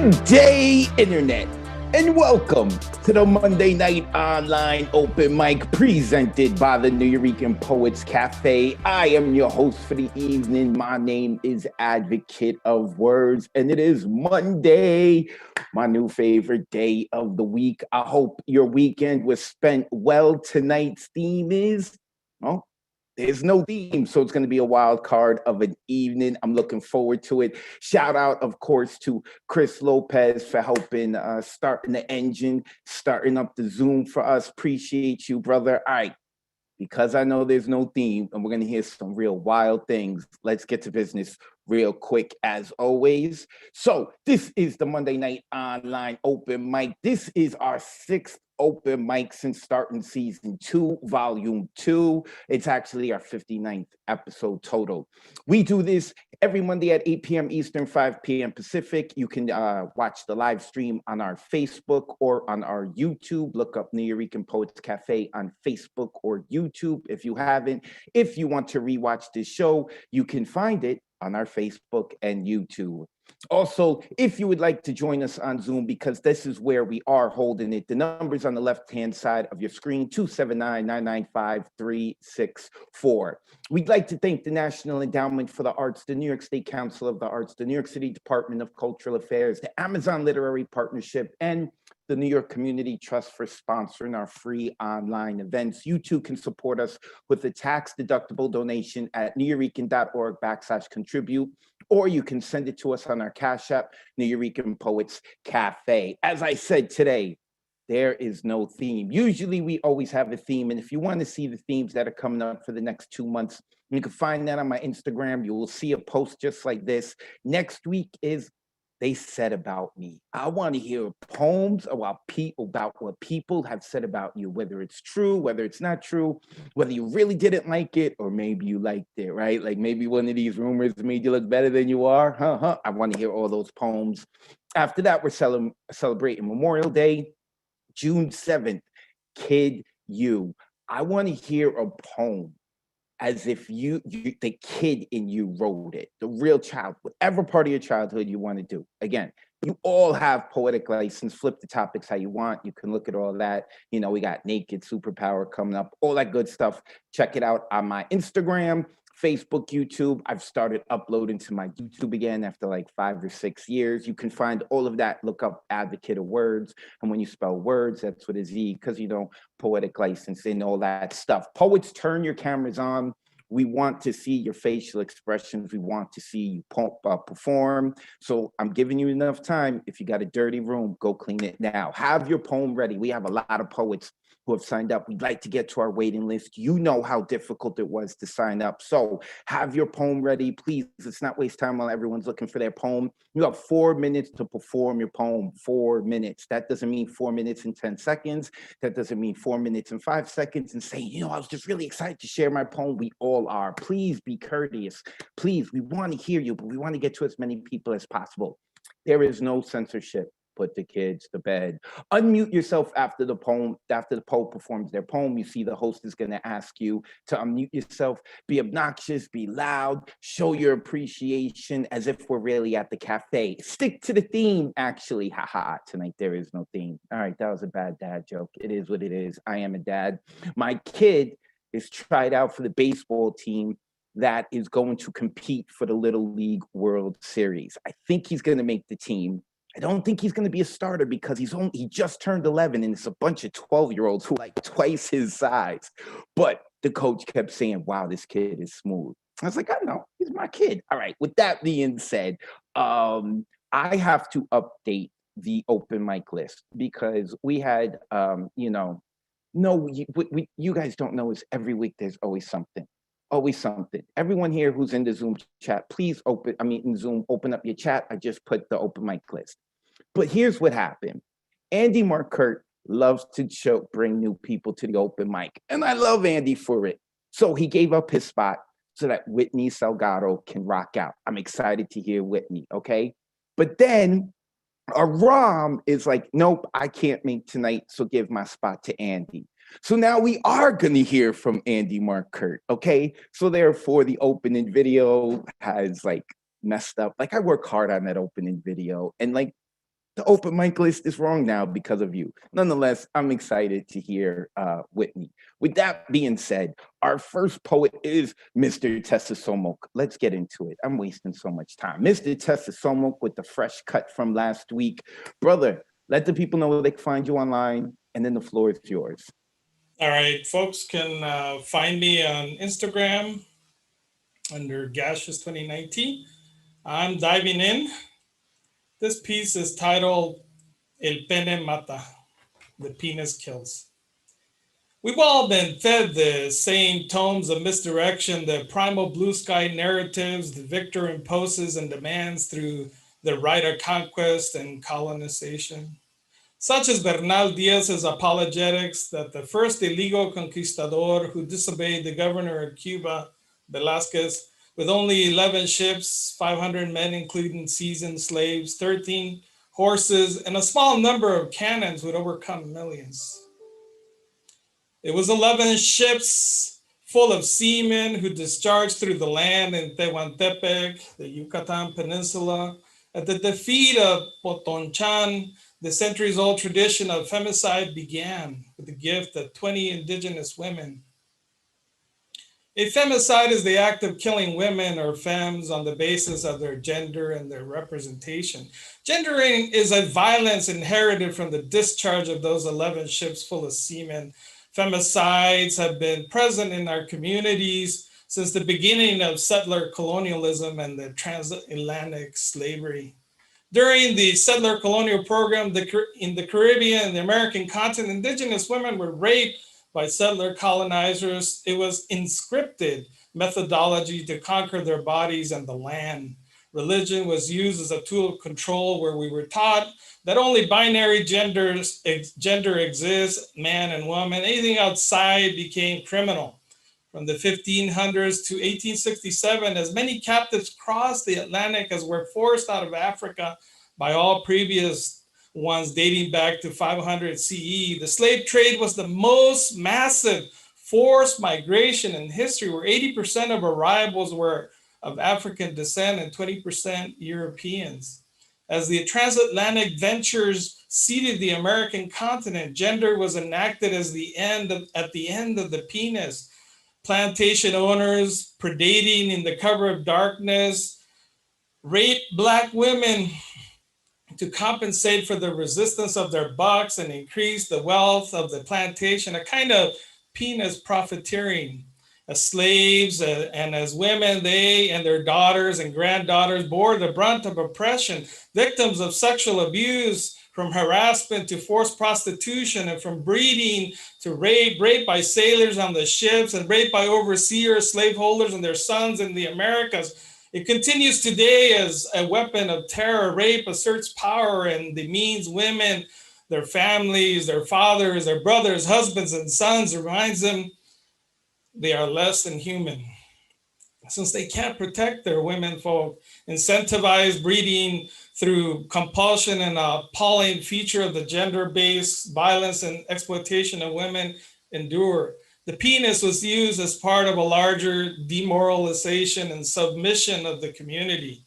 Good day, Internet, and welcome to the Monday Night Online Open Mic presented by the Nuyorican Poets Cafe. I am your host for the evening. My name is Advocate of Words, and it is Monday, my new favorite day of the week. I hope your weekend was spent well. Tonight's theme is, well, there's no theme, so it's going to be a wild card of an evening. I'm looking forward to it. Shout out, of course, to Chris Lopez for helping starting the engine, starting up the Zoom for us. Appreciate you, brother. All right, because I know there's no theme and we're going to hear some real wild things, let's get to business real quick as always. So this is the Monday Night Online Open Mic. This is our sixth open mic since starting season 2, volume 2. It's actually our 59th episode total. We do this every Monday at 8 p.m. Eastern, 5 p.m. Pacific. You can watch the live stream on our Facebook or on our YouTube. Look up Nuyorican Poets Cafe on Facebook or YouTube if you haven't. If you want to rewatch this show, you can find it on our Facebook and YouTube. Also, if you would like to join us on Zoom, because this is where we are holding it, the numbers on the left-hand side of your screen, 279-995-364. We'd like to thank the National Endowment for the Arts, the New York State Council of the Arts, the New York City Department of Cultural Affairs, the Amazon Literary Partnership, and the New York Community Trust for sponsoring our free online events. You too can support us with a tax-deductible donation at nuyorican.org/contribute, or you can send it to us on our Cash App, Nuyorican Poets Cafe. As I said today, there is no theme. Usually we always have a theme, and if you want to see the themes that are coming up for the next 2 months, you can find that on my Instagram. You will see a post just like this. Next week is They Said About Me. I want to hear poems about what people have said about you, whether it's true, whether it's not true, whether you really didn't like it, or maybe you liked it, right? Like maybe one of these rumors made you look better than you are. I want to hear all those poems. After that, we're celebrating Memorial Day, June 7th, Kid You. I want to hear a poem as if the kid in you wrote it, the real child, whatever part of your childhood you want to do. Again, you all have poetic license. Flip the topics how you want. You can look at all that. You know, we got Naked Superpower coming up, all that good stuff. Check it out on my Instagram, Facebook, YouTube. I've started uploading to my YouTube again after like 5 or 6 years. You can find all of that. Look up Advocate of Words. And when you spell words, that's with a Z, because you know, poetic license and all that stuff. Poets, turn your cameras on. We want to see your facial expressions. We want to see you perform. So I'm giving you enough time. If you got a dirty room, go clean it now. Have your poem ready. We have a lot of poets who have signed up. We'd like to get to our waiting list. You know how difficult it was to sign up. So have your poem ready. Please, let's not waste time while everyone's looking for their poem. You have 4 minutes to perform your poem. 4 minutes. That doesn't mean 4 minutes and 10 seconds. That doesn't mean 4 minutes and 5 seconds and say, you know, I was just really excited to share my poem. We all are. Please be courteous. Please, we want to hear you, but we want to get to as many people as possible. There is no censorship. Put the kids to bed. Unmute yourself after the poet performs their poem. You see the host is going to ask you to unmute yourself. Be obnoxious, be loud, show your appreciation as if we're really at the cafe. Stick to the theme, actually. Haha, tonight there is no theme. All right, that was a bad dad joke. It is what it is. I am a dad. My kid is tried out for the baseball team that is going to compete for the Little League World Series. I think he's going to make the team. I don't think he's going to be a starter because he just turned 11 and it's a bunch of 12-year-olds who are like twice his size. But the coach kept saying, wow, this kid is smooth. I was like, I know, he's my kid. All right, with that being said, I have to update the open mic list because we had, you guys don't know is every week there's always something. Always something. Everyone here who's in the Zoom chat, please in Zoom, open up your chat. I just put the open mic list. But here's what happened. Andy Markert loves to bring new people to the open mic. And I love Andy for it. So he gave up his spot so that Whitney Salgado can rock out. I'm excited to hear Whitney, okay? But then Ram is like, nope, I can't make tonight, so give my spot to Andy. So now we are going to hear from Andy Markert, okay? So therefore, the opening video has like messed up. Like I work hard on that opening video, and like The open mic list is wrong now because of you. Nonetheless, I'm excited to hear Whitney. With that being said, our first poet is Mr. Tessasomok. Let's get into it. I'm wasting so much time. Mr. Tessasomok with the fresh cut from last week. Brother, let the people know where they can find you online, and then the floor is yours. All right, folks can find me on Instagram under Gaseous 2019. I'm diving in. This piece is titled El Pene Mata, The Penis Kills. We've all been fed the same tomes of misdirection, the primal blue sky narratives the victor imposes and demands through the right of conquest and colonization. Such as Bernal Diaz's apologetics that the first illegal conquistador who disobeyed the governor of Cuba, Velazquez, with only 11 ships, 500 men, including seasoned slaves, 13 horses, and a small number of cannons would overcome millions. It was 11 ships full of seamen who discharged through the land in Tehuantepec, the Yucatan Peninsula, at the defeat of Potonchan. The centuries-old tradition of femicide began with the gift of 20 indigenous women. A femicide is the act of killing women or femmes on the basis of their gender and their representation. Gendering is a violence inherited from the discharge of those 11 ships full of seamen. Femicides have been present in our communities since the beginning of settler colonialism and the transatlantic slavery. During the settler colonial program in the Caribbean and the American continent, indigenous women were raped by settler colonizers. It was inscripted methodology to conquer their bodies and the land. Religion was used as a tool of control where we were taught that only binary gender exists, man and woman. Anything outside became criminal. From the 1500s to 1867, as many captives crossed the Atlantic as were forced out of Africa by all previous ones dating back to 500 CE. The slave trade was the most massive forced migration in history, where 80% of arrivals were of African descent and 20% Europeans. As the transatlantic ventures seeded the American continent, gender was enacted as at the end of the penis. Plantation owners predating in the cover of darkness raped Black women to compensate for the resistance of their bucks and increase the wealth of the plantation, a kind of penis profiteering. As slaves and as women, they and their daughters and granddaughters bore the brunt of oppression, victims of sexual abuse, from harassment to forced prostitution, and from breeding to rape by sailors on the ships and rape by overseers, slaveholders and their sons in the Americas. It continues today as a weapon of terror. Rape asserts power and demeans women, their families, their fathers, their brothers, husbands, and sons, reminds them they are less than human. Since they can't protect their women folk, incentivized breeding through compulsion, and an appalling feature of the gender-based violence and exploitation of women endure. The penis was used as part of a larger demoralization and submission of the community.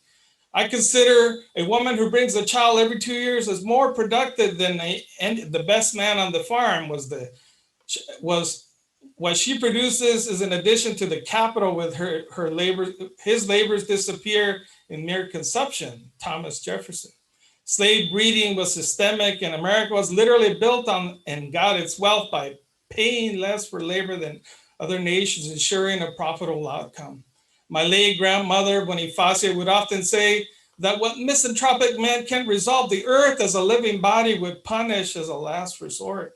I consider a woman who brings a child every 2 years as more productive than the best man on the farm. What she produces is an addition to the capital. With her labor, his labors disappear in mere consumption. Thomas Jefferson. Slave breeding was systemic, and America was literally built on and got its wealth by paying less for labor than other nations, ensuring a profitable outcome. My late grandmother, Bonifacia, would often say that what misanthropic men can't resolve, the earth as a living body would punish as a last resort.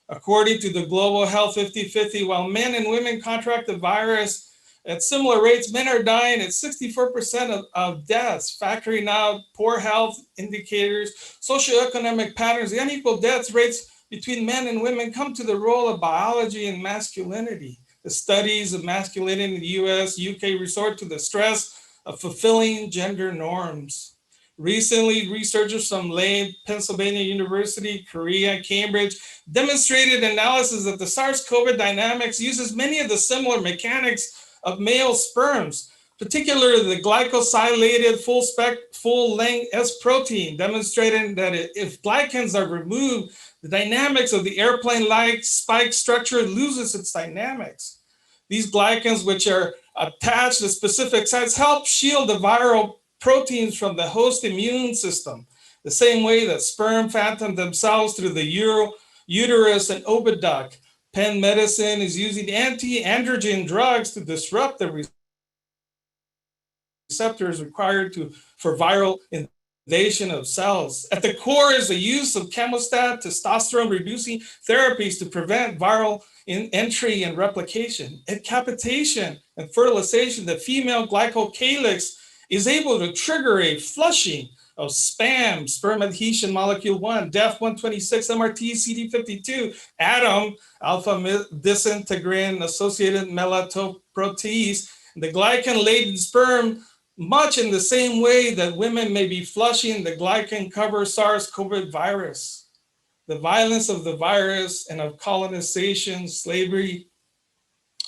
According to the Global Health 50/50, while men and women contract the virus at similar rates, men are dying at 64% of deaths, factoring out poor health indicators, socioeconomic patterns, the unequal death rates between men and women come to the role of biology and masculinity. The studies of masculinity in the US, UK resort to the stress of fulfilling gender norms. Recently, researchers from Lane, Pennsylvania University, Korea, Cambridge demonstrated analysis that the SARS-CoV dynamics uses many of the similar mechanics of male sperms. particularly the glycosylated full-length S protein, demonstrating that if glycans are removed, the dynamics of the airplane-like spike structure loses its dynamics. These glycans, which are attached to specific sites, help shield the viral proteins from the host immune system, the same way that sperm fathom themselves through the uterus and oviduct. Penn Medicine is using anti-androgen drugs to disrupt the receptors required for viral invasion of cells. At the core is the use of chemostat, testosterone-reducing therapies to prevent viral entry and replication. At capitation and fertilization, the female glycocalyx is able to trigger a flushing of SPAM, sperm adhesion molecule 1, DEF126, MRT, CD52, ADAM, alpha disintegrin associated melanoprotease, the glycan-laden sperm, much in the same way that women may be flushing the glycan-covered SARS-CoV virus. The violence of the virus and of colonization, slavery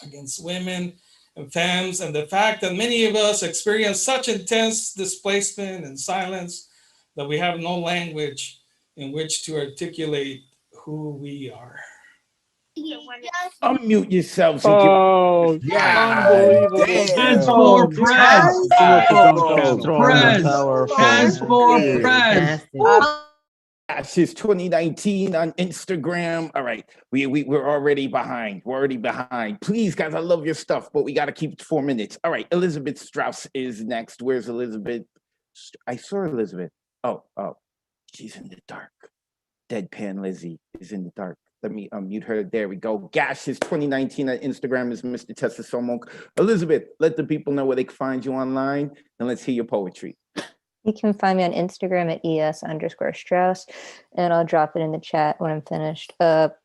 against women and femmes, and the fact that many of us experience such intense displacement and silence that we have no language in which to articulate who we are. Unmute yourselves and Oh, unbelievable. Hands for press. Hands for press. Ashes 2019 on Instagram. All right, we're already behind. We're already behind. Please, guys, I love your stuff, but we got to keep it 4 minutes. All right, Elizabeth Strauss is next. Where's Elizabeth? I saw Elizabeth. Oh, she's in the dark. Deadpan Lizzie is in the dark. Let me unmute her. There we go. Gashes 2019 on Instagram is Mr. Tessa Somok. Elizabeth, let the people know where they can find you online, and let's hear your poetry. You can find me on Instagram at ES_Strauss, and I'll drop it in the chat when I'm finished.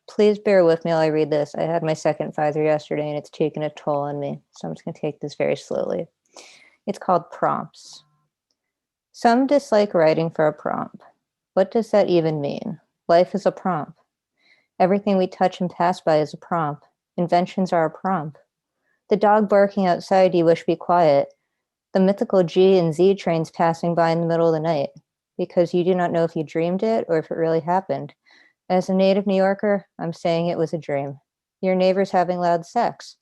Please bear with me while I read this. I had my second Pfizer yesterday, and it's taken a toll on me, so I'm just going to take this very slowly. It's called Prompts. Some dislike writing for a prompt. What does that even mean? Life is a prompt. Everything we touch and pass by is a prompt. Inventions are a prompt. The dog barking outside you wish be quiet. The mythical G and Z trains passing by in the middle of the night, because you do not know if you dreamed it or if it really happened. As a native New Yorker, I'm saying it was a dream. Your neighbor's having loud sex.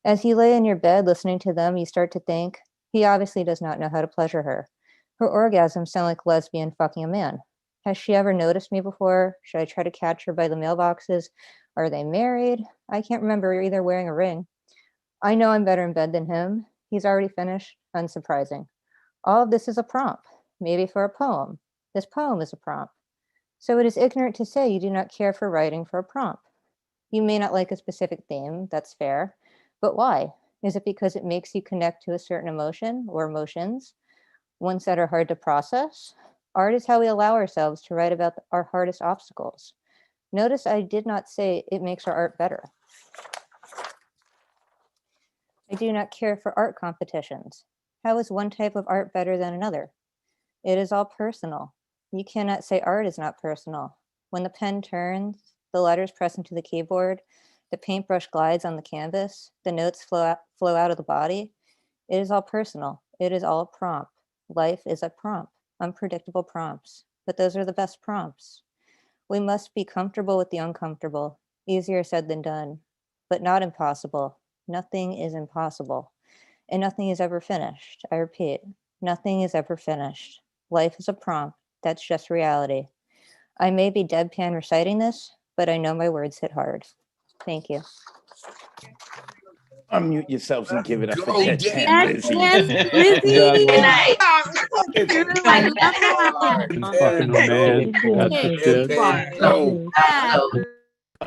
As you lay in your bed listening to them, you start to think, he obviously does not know how to pleasure her. Her orgasms sound like a lesbian fucking a man. Has she ever noticed me before? Should I try to catch her by the mailboxes? Are they married? I can't remember either wearing a ring. I know I'm better in bed than him. He's already finished. Unsurprising. All of this is a prompt, maybe for a poem. This poem is a prompt. So it is ignorant to say you do not care for writing for a prompt. You may not like a specific theme, that's fair, but why? Is it because it makes you connect to a certain emotion or emotions, ones that are hard to process? Art is how we allow ourselves to write about our hardest obstacles. Notice I did not say it makes our art better. I do not care for art competitions. How is one type of art better than another? It is all personal. You cannot say art is not personal. When the pen turns, the letters press into the keyboard, the paintbrush glides on the canvas, the notes flow out of the body, it is all personal. It is all a prompt. Life is a prompt. Unpredictable prompts, but those are the best prompts. We must be comfortable with the uncomfortable. Easier said than done, but not impossible. Nothing is impossible, and nothing is ever finished. I repeat, nothing is ever finished. Life is a prompt. That's just reality. I may be deadpan reciting this, but I know my words hit hard. Thank you. Unmute yourselves and give it up for Go, Deadpan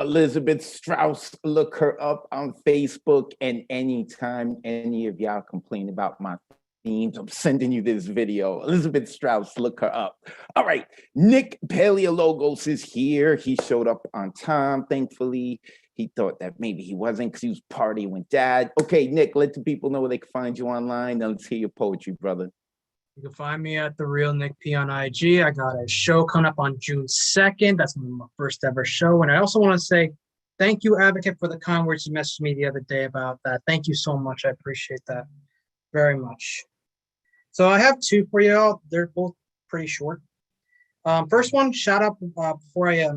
Lizzie. Elizabeth Strauss, look her up on Facebook, and anytime any of y'all complain about my themes, I'm sending you this video. Elizabeth Strauss, look her up. All right, Nick Paleologos is here. He showed up on time, thankfully. He thought that maybe he wasn't because he was partying with dad. Okay, Nick, let the people know where they can find you online. Now let's hear your poetry, brother. You can find me at The Real Nick P on IG. I got a show coming up on June 2nd. That's my first ever show. And I also want to say thank you, Advocate, for the kind words you messaged me the other day about that. Thank you so much. I appreciate that. very much. So I have two for y'all. They're both pretty short. First one, shout out before I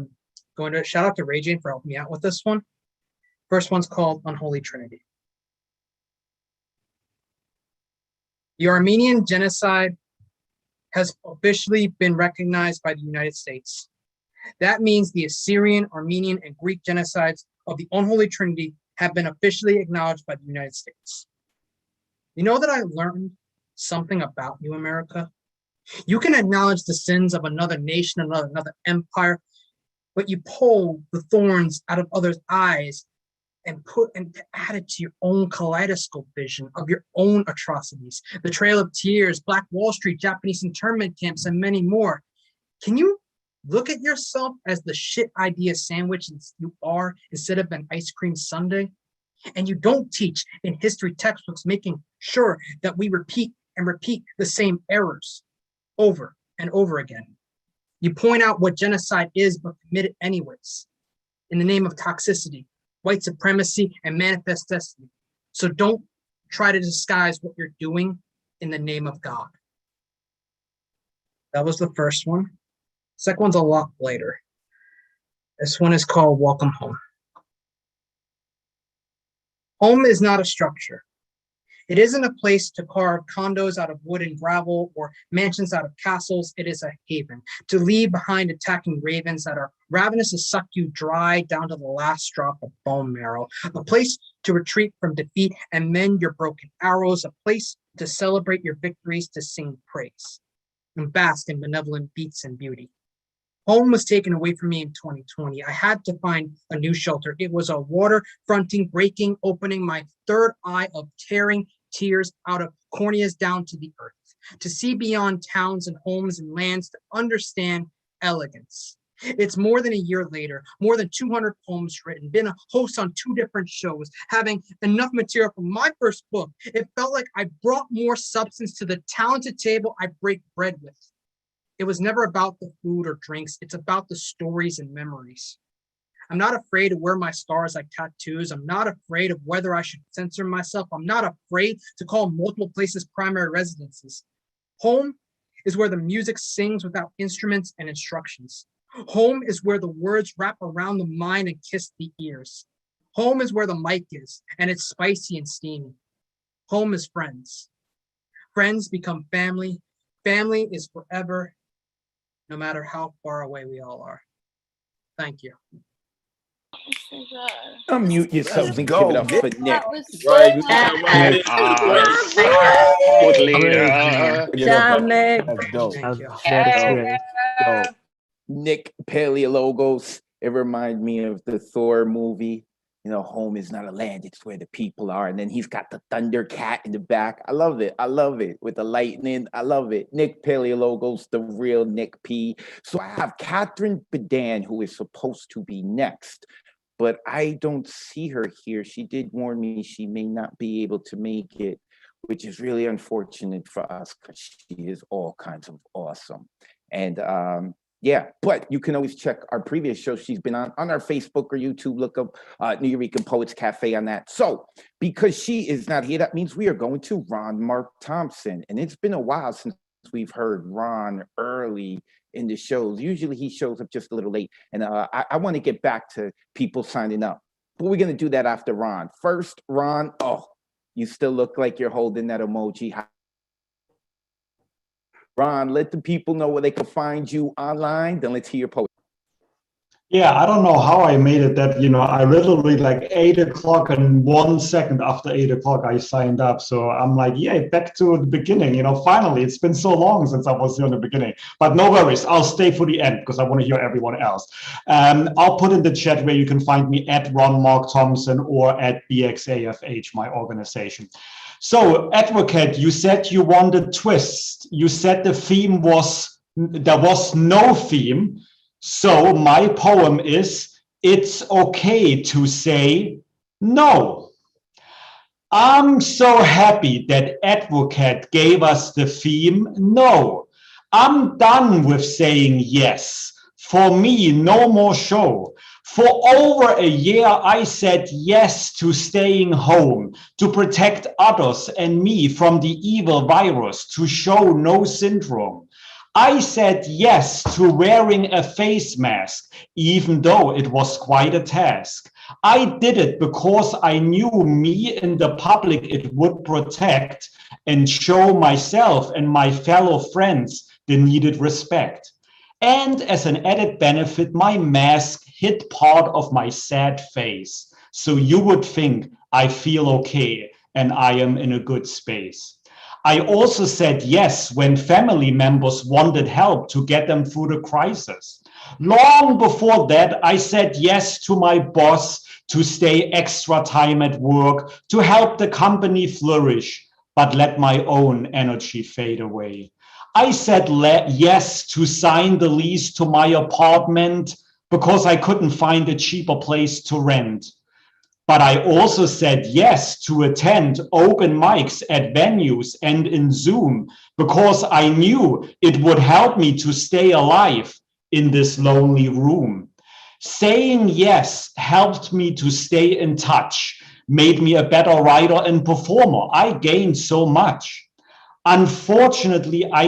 go into it, shout out to Ray Jane for helping me out with this one. First one's called Unholy Trinity. The Armenian genocide has officially been recognized by the United States. That means the Assyrian, Armenian, and Greek genocides of the Unholy Trinity have been officially acknowledged by the United States. You know that I learned something about you, America? You can acknowledge the sins of another nation, another empire, but you pull the thorns out of others' eyes and add it to your own kaleidoscope vision of your own atrocities. The Trail of Tears, Black Wall Street, Japanese internment camps, and many more. Can you look at yourself as the shit idea sandwich you are instead of an ice cream sundae? And you don't teach in history textbooks, making sure that we repeat the same errors over and over again. You point out what genocide is, but commit it anyways, in the name of toxicity, white supremacy, and manifest destiny. So don't try to disguise what you're doing in the name of God. That was the first one. Second one's a lot later. This one is called Welcome Home. Home is not a structure. It isn't a place to carve condos out of wood and gravel or mansions out of castles. It is a haven to leave behind attacking ravens that are ravenous to suck you dry down to the last drop of bone marrow. A place to retreat from defeat and mend your broken arrows. A place to celebrate your victories, to sing praise and bask in benevolent beats and beauty. Home was taken away from me in 2020. I had to find a new shelter. It was a water-fronting, breaking, opening my third eye of tearing tears out of corneas down to the earth, to see beyond towns and homes and lands, to understand elegance. It's more than a year later, more than 200 poems written, been a host on 2 different shows, having enough material for my first book. It felt like I brought more substance to the talented table I break bread with. It was never about the food or drinks. It's about the stories and memories. I'm not afraid to wear my scars like tattoos. I'm not afraid of whether I should censor myself. I'm not afraid to call multiple places primary residences. Home is where the music sings without instruments and instructions. Home is where the words wrap around the mind and kiss the ears. Home is where the mic is, and it's spicy and steamy. Home is friends. Friends become family. Family is forever, no matter how far away we all are. Thank you. Unmute yourselves and give it up for Nick. That was Right. That's dope. Thank you. That's great. Dope. Nick Paleologos. It reminded me of the Thor movie. You know, home is not a land, it's where the people are. And then he's got the Thunder Cat in the back. I love it. I love it. With the lightning. I love it. Nick Paleologos, the real Nick P. So I have Catherine Bedan, who is supposed to be next, but I don't see her here. She did warn me she may not be able to make it, which is really unfortunate for us because she is all kinds of awesome. And yeah, but you can always check our previous shows she's been on our Facebook or YouTube. Look up New Eurekan Poets Cafe on that. So because she is not here, that means we are going to Ron Mark Thompson. And it's been a while since we've heard Ron early in the shows. Usually he shows up just a little late. And I want to get back to people signing up. But we're going to do that after Ron. First, Ron, oh, you still look like you're holding that emoji. Ron, let the people know where they can find you online. Then let's hear your poetry. Yeah, I don't know how I made it that, I literally like 8 o'clock and 1 second after 8 o'clock, I signed up. So I'm like, yeah, back to the beginning, finally, it's been so long since I was here in the beginning, but no worries. I'll stay for the end because I want to hear everyone else. I'll put in the chat where you can find me at Ron Mark Thompson or at BXAFH, my organization. So Advocate, you said you wanted twist. You said the theme there was no theme. So my poem is, it's okay to say no. I'm so happy that Advocate gave us the theme no. I'm done with saying yes. For me, no more show. For over a year, I said yes to staying home, to protect others and me from the evil virus, to show no syndrome. I said yes to wearing a face mask, even though it was quite a task. I did it because I knew me in the public it would protect and show myself and my fellow friends the needed respect. And as an added benefit, my mask hid part of my sad face. So you would think I feel okay and I am in a good space. I also said yes when family members wanted help to get them through the crisis. Long before that, I said yes to my boss to stay extra time at work, to help the company flourish, but let my own energy fade away. I said yes to sign the lease to my apartment because I couldn't find a cheaper place to rent. But I also said yes to attend open mics at venues and in Zoom because I knew it would help me to stay alive in this lonely room. Saying yes helped me to stay in touch, made me a better writer and performer. I gained so much. Unfortunately, I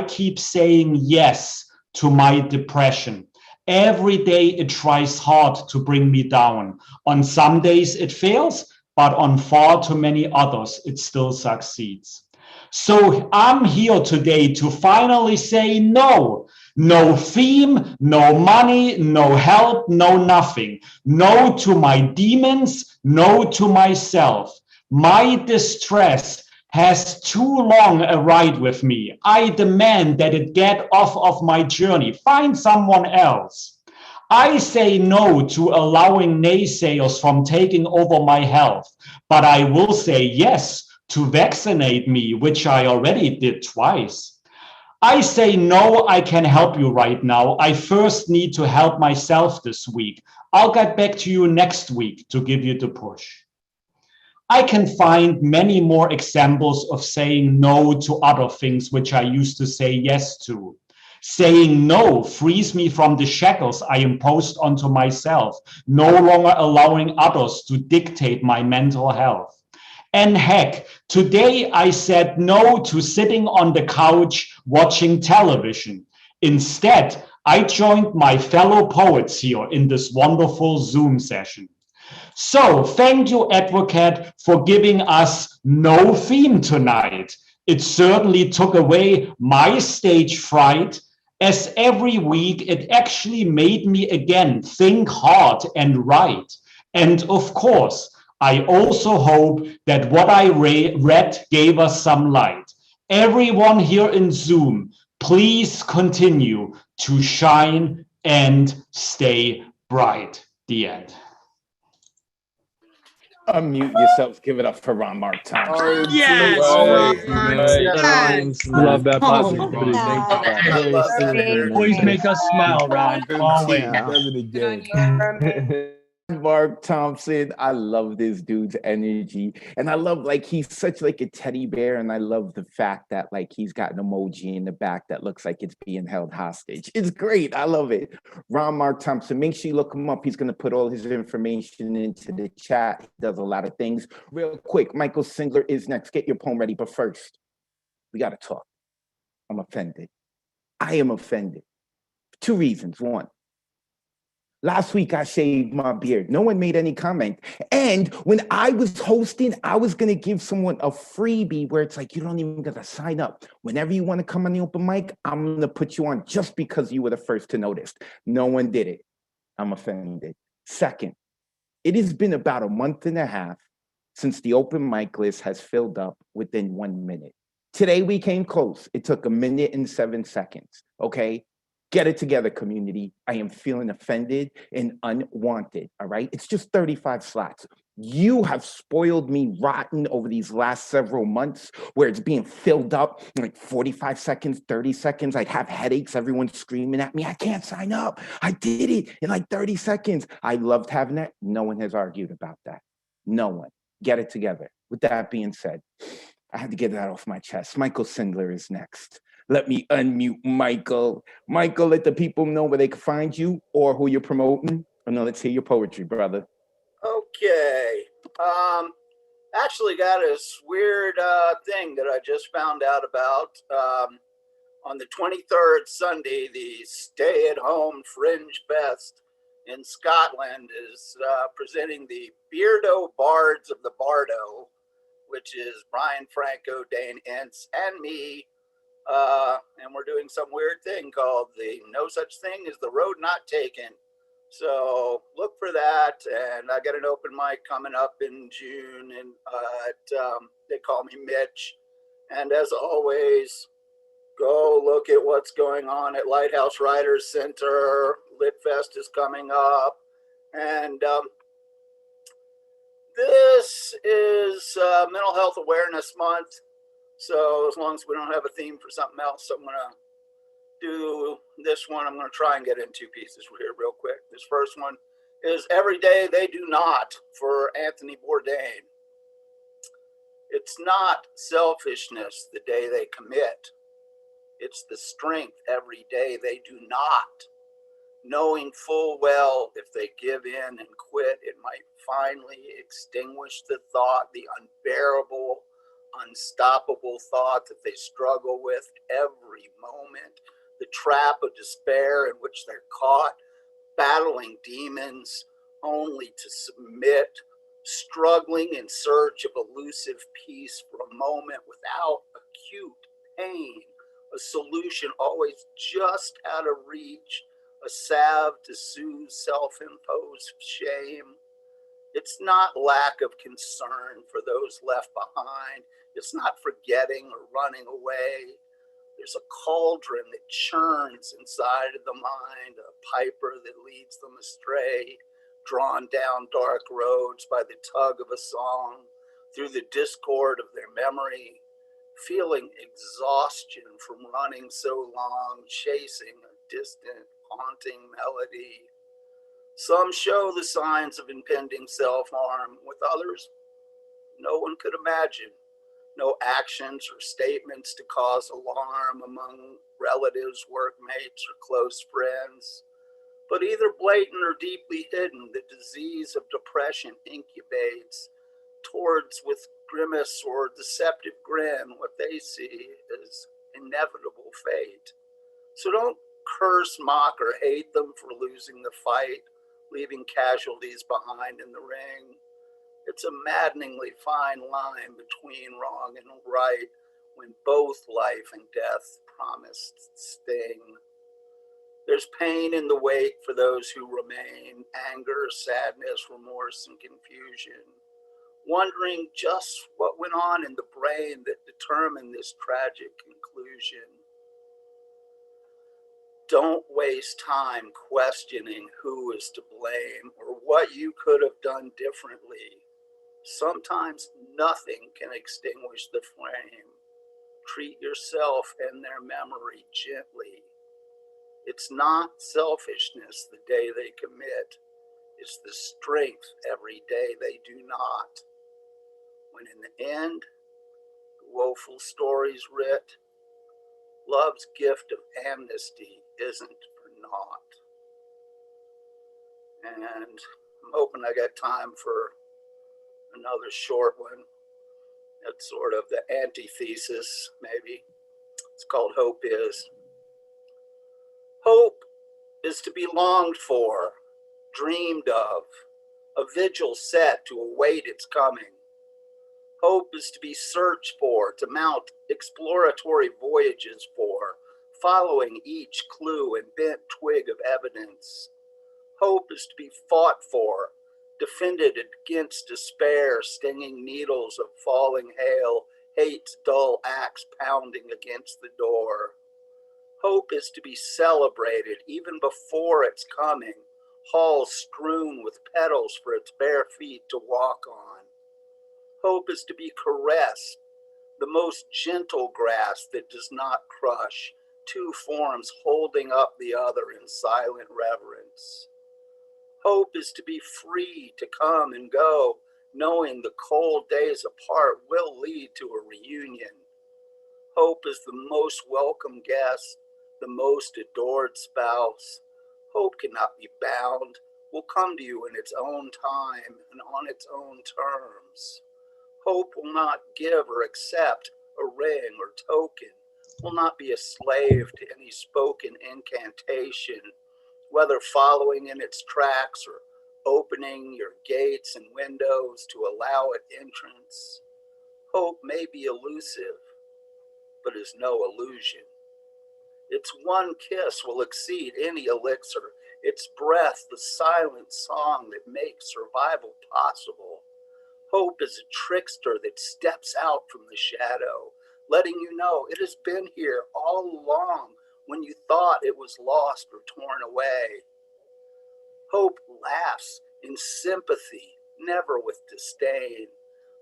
keep saying yes to my depression. Every day it tries hard to bring me down. On some days it fails, but on far too many others it still succeeds. So I'm here today to finally say no. No theme, no money, no help, no nothing. No to my demons, no to myself. My distress has too long a ride with me. I demand that it get off of my journey. Find someone else. I say no to allowing naysayers from taking over my health, but I will say yes to vaccinate me, which I already did twice. I say no, I can help you right now. I first need to help myself this week. I'll get back to you next week to give you the push. I can find many more examples of saying no to other things which I used to say yes to. Saying no frees me from the shackles I imposed onto myself, no longer allowing others to dictate my mental health. And heck, today I said no to sitting on the couch watching television. Instead, I joined my fellow poets here in this wonderful Zoom session. So thank you, Advocate, for giving us no theme tonight. It certainly took away my stage fright, as every week it actually made me again think hard and write. And of course, I also hope that what I read gave us some light. Everyone here in Zoom, please continue to shine and stay bright. The end. Unmute yourselves. Give it up for Ron Mark Thompson. Yes. Love that Oh, positivity. Thank you. I love Very it. Always make us smile, Ron. Always. Does it again. Mark Thompson, I love this dude's energy, and I love like he's such like a teddy bear, and I love the fact that like he's got an emoji in the back that looks like it's being held hostage. It's great. I love it. Ron Mark Thompson, make sure you look him up. He's going to put all his information into the chat. He does a lot of things. Real quick, Michael Singler is next. Get your poem ready, but first, we got to talk. I'm offended. I am offended. 2 reasons. One, last week I shaved my beard. No one made any comment. And when I was hosting, I was going to give someone a freebie where it's like, you don't even got to sign up. Whenever you want to come on the open mic, I'm going to put you on just because you were the first to notice. No one did it. I'm offended. Second, it has been about a month and a half since the open mic list has filled up within 1 minute. Today we came close. It took 1 minute and 7 seconds. Okay. Get it together, community. I am feeling offended and unwanted, all right? It's just 35 slots. You have spoiled me rotten over these last several months where it's being filled up in like 45 seconds, 30 seconds. I'd have headaches, everyone's screaming at me, I can't sign up. I did it in like 30 seconds. I loved having that. No one has argued about that. No one. Get it together. With that being said, I had to get that off my chest. Michael Singler is next. Let me unmute Michael. Michael, let the people know where they can find you or who you're promoting. And now let's hear your poetry, brother. Okay. Actually got this weird thing that I just found out about. On the 23rd, Sunday, the Stay at Home Fringe Fest in Scotland is presenting the Beardo Bards of the Bardo, which is Brian Franco, Dane Ince, and me. And we're doing some weird thing called the No Such Thing as the Road Not Taken. So look for that. And I got an open mic coming up in June, and they call me Mitch. And as always, go look at what's going on at Lighthouse Writers Center. LitFest is coming up. And this is Mental Health Awareness Month. So as long as we don't have a theme for something else, I'm going to do this one. I'm going to try and get in two pieces here real quick. This first one is Every Day They Do Not for Anthony Bourdain. It's not selfishness the day they commit. It's the strength every day they do not, knowing full well if they give in and quit, it might finally extinguish the thought, the unbearable, unstoppable thought that they struggle with every moment, the trap of despair in which they're caught, battling demons only to submit, struggling in search of elusive peace for a moment without acute pain, a solution always just out of reach, a salve to soothe self-imposed shame. It's not lack of concern for those left behind. It's not forgetting or running away. There's a cauldron that churns inside of the mind, a piper that leads them astray, drawn down dark roads by the tug of a song, through the discord of their memory, feeling exhaustion from running so long, chasing a distant, haunting melody. Some show the signs of impending self-harm. With others, no one could imagine. No actions or statements to cause alarm among relatives, workmates, or close friends. But either blatant or deeply hidden, the disease of depression incubates towards, with grimace or deceptive grin, what they see as inevitable fate. So don't curse, mock, or hate them for losing the fight, leaving casualties behind in the ring. It's a maddeningly fine line between wrong and right when both life and death promise sting. There's pain in the wake for those who remain, anger, sadness, remorse, and confusion, wondering just what went on in the brain that determined this tragic conclusion. Don't waste time questioning who is to blame or what you could have done differently. Sometimes nothing can extinguish the flame. Treat yourself and their memory gently. It's not selfishness the day they commit. It's the strength every day they do not. When in the end, the woeful story's writ, love's gift of amnesty isn't for naught. And I'm hoping I got time for another short one. That's sort of the antithesis, maybe. It's called Hope Is. Hope is to be longed for, dreamed of, a vigil set to await its coming. Hope is to be searched for, to mount exploratory voyages for, following each clue and bent twig of evidence. Hope is to be fought for, defended against despair, stinging needles of falling hail, hate's dull axe pounding against the door. Hope is to be celebrated even before its coming, halls strewn with petals for its bare feet to walk on. Hope is to be caressed, the most gentle grass that does not crush, two forms holding up the other in silent reverence. Hope is to be free to come and go, knowing the cold days apart will lead to a reunion. Hope is the most welcome guest, the most adored spouse. Hope cannot be bound, will come to you in its own time and on its own terms. Hope will not give or accept a ring or token, will not be a slave to any spoken incantation, whether following in its tracks or opening your gates and windows to allow it entrance. Hope may be elusive, but is no illusion. Its one kiss will exceed any elixir, its breath the silent song that makes survival possible. Hope is a trickster that steps out from the shadow, letting you know it has been here all along when you thought it was lost or torn away. Hope laughs in sympathy, never with disdain,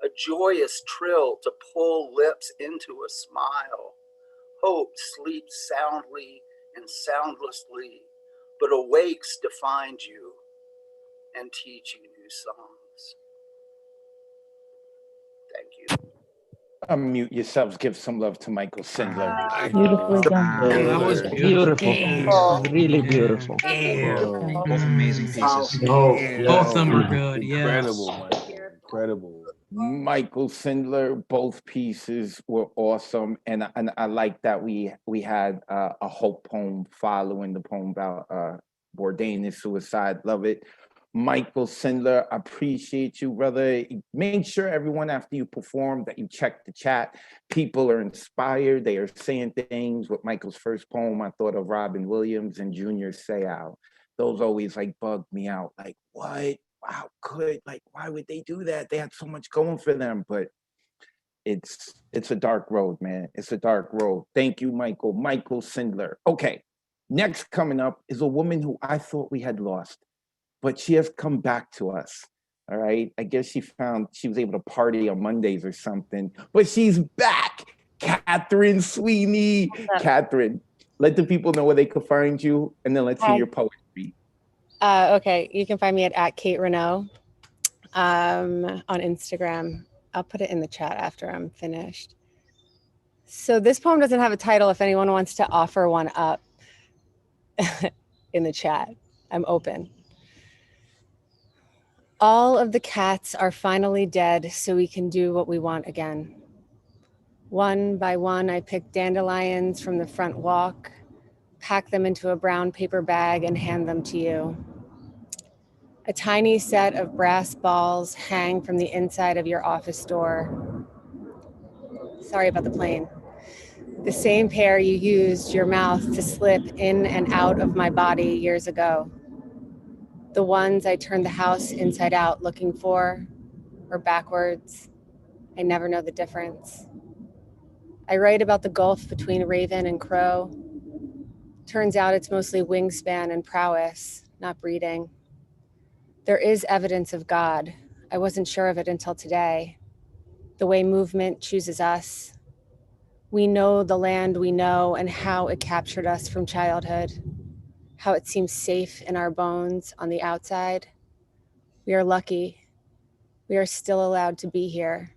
a joyous trill to pull lips into a smile. Hope sleeps soundly and soundlessly, but awakes to find you and teach you new songs. Thank you. Unmute yourselves. Give some love to Michael Sindler. Beautifully done. That was Beautiful. Really beautiful. Both amazing pieces. Both of them were good. Incredible, Michael. Incredible. Michael Sindler, both pieces were awesome, and I like that we had a hope poem following the poem about Bourdain and suicide. Love it. Michael Sindler, appreciate you, brother. Make sure everyone after you perform that you check the chat. People are inspired. They are saying things. With Michael's first poem, I thought of Robin Williams and Junior Seau. Those always like bugged me out. Like, what? Wow, good. Like, why would they do that? They had so much going for them, but it's a dark road, man. It's a dark road. Thank you, Michael. Michael Sindler. Okay, next coming up is a woman who I thought we had lost, but she has come back to us. All right. I guess she was able to party on Mondays or something, but she's back. Catherine Sweeney. Catherine, let the people know where they could find you, and then let's hear your poetry. Okay, you can find me at Kate Renaud on Instagram. I'll put it in the chat after I'm finished. So this poem doesn't have a title. If anyone wants to offer one up in the chat, I'm open. All of the cats are finally dead, so we can do what we want again. One by one, I pick dandelions from the front walk, pack them into a brown paper bag, and hand them to you. A tiny set of brass balls hang from the inside of your office door. Sorry about the plane. The same pair you used your mouth to slip in and out of my body years ago. The ones I turned the house inside out looking for, or backwards. I never know the difference. I write about the gulf between raven and crow. Turns out it's mostly wingspan and prowess, not breeding. There is evidence of God. I wasn't sure of it until today. The way movement chooses us. We know the land we know and how it captured us from childhood, how it seems safe in our bones on the outside. We are lucky. We are still allowed to be here.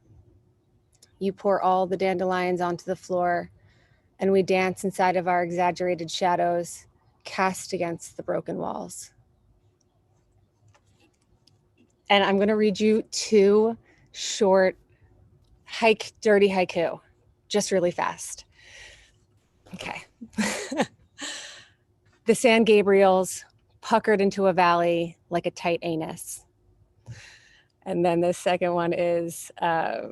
You pour all the dandelions onto the floor, and we dance inside of our exaggerated shadows, cast against the broken walls. And I'm going to read you two short dirty haiku, just really fast. Okay. The San Gabriels puckered into a valley like a tight anus. And then the second one is, I'll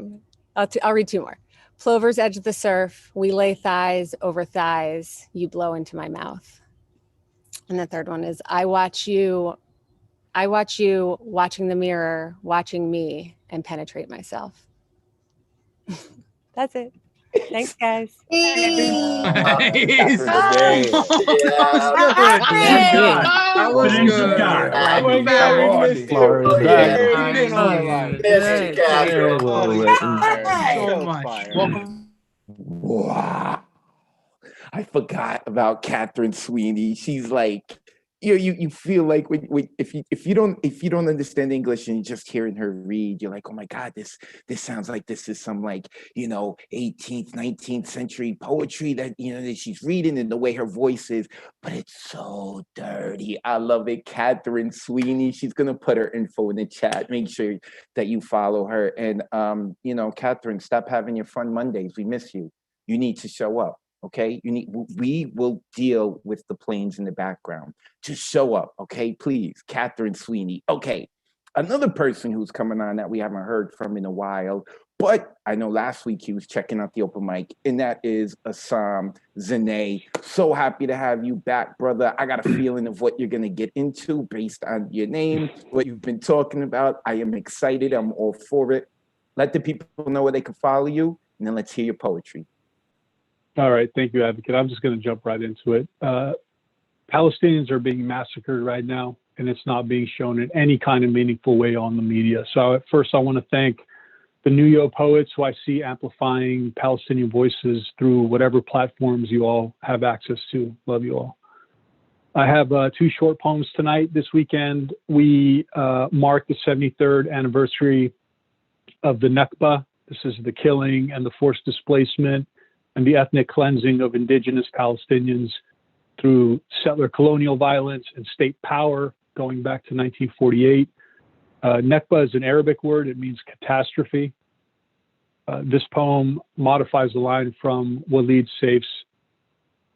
read two more. Plovers edge the surf, we lay thighs over thighs, you blow into my mouth. And the third one is, I watch you watching the mirror, watching me, and penetrate myself. That's it. Thanks, guys. That was good. So much. Wow. I forgot about Catherine Sweeney. She's like you feel like if you don't understand English and you're just hearing her read, you're like, oh my God, this sounds like this is some, like, 18th, 19th century poetry that that she's reading, and the way her voice is, but it's so dirty. I love it. Catherine Sweeney, she's gonna put her info in the chat. Make sure that you follow her. And Catherine, stop having your fun Mondays. We miss you. You need to show up. Okay, we will deal with the planes in the background. Just show up, okay, please. Catherine Sweeney. Okay, another person who's coming on that we haven't heard from in a while, but I know last week he was checking out the open mic, and that is Assam Zane. So happy to have you back, brother. I got a feeling of what you're gonna get into based on your name, what you've been talking about. I am excited. I'm all for it. Let the people know where they can follow you, and then let's hear your poetry. All right, thank you, Advocate. I'm just going to jump right into it. Palestinians are being massacred right now, and it's not being shown in any kind of meaningful way on the media. So at first, I want to thank the New York poets who I see amplifying Palestinian voices through whatever platforms you all have access to. Love you all. I have 2 short poems tonight. This weekend, we mark the 73rd anniversary of the Nakba. This is the killing and the forced displacement and the ethnic cleansing of indigenous Palestinians through settler colonial violence and state power going back to 1948. Nakba is an Arabic word. It means catastrophe. This poem modifies the line from Walid Saif's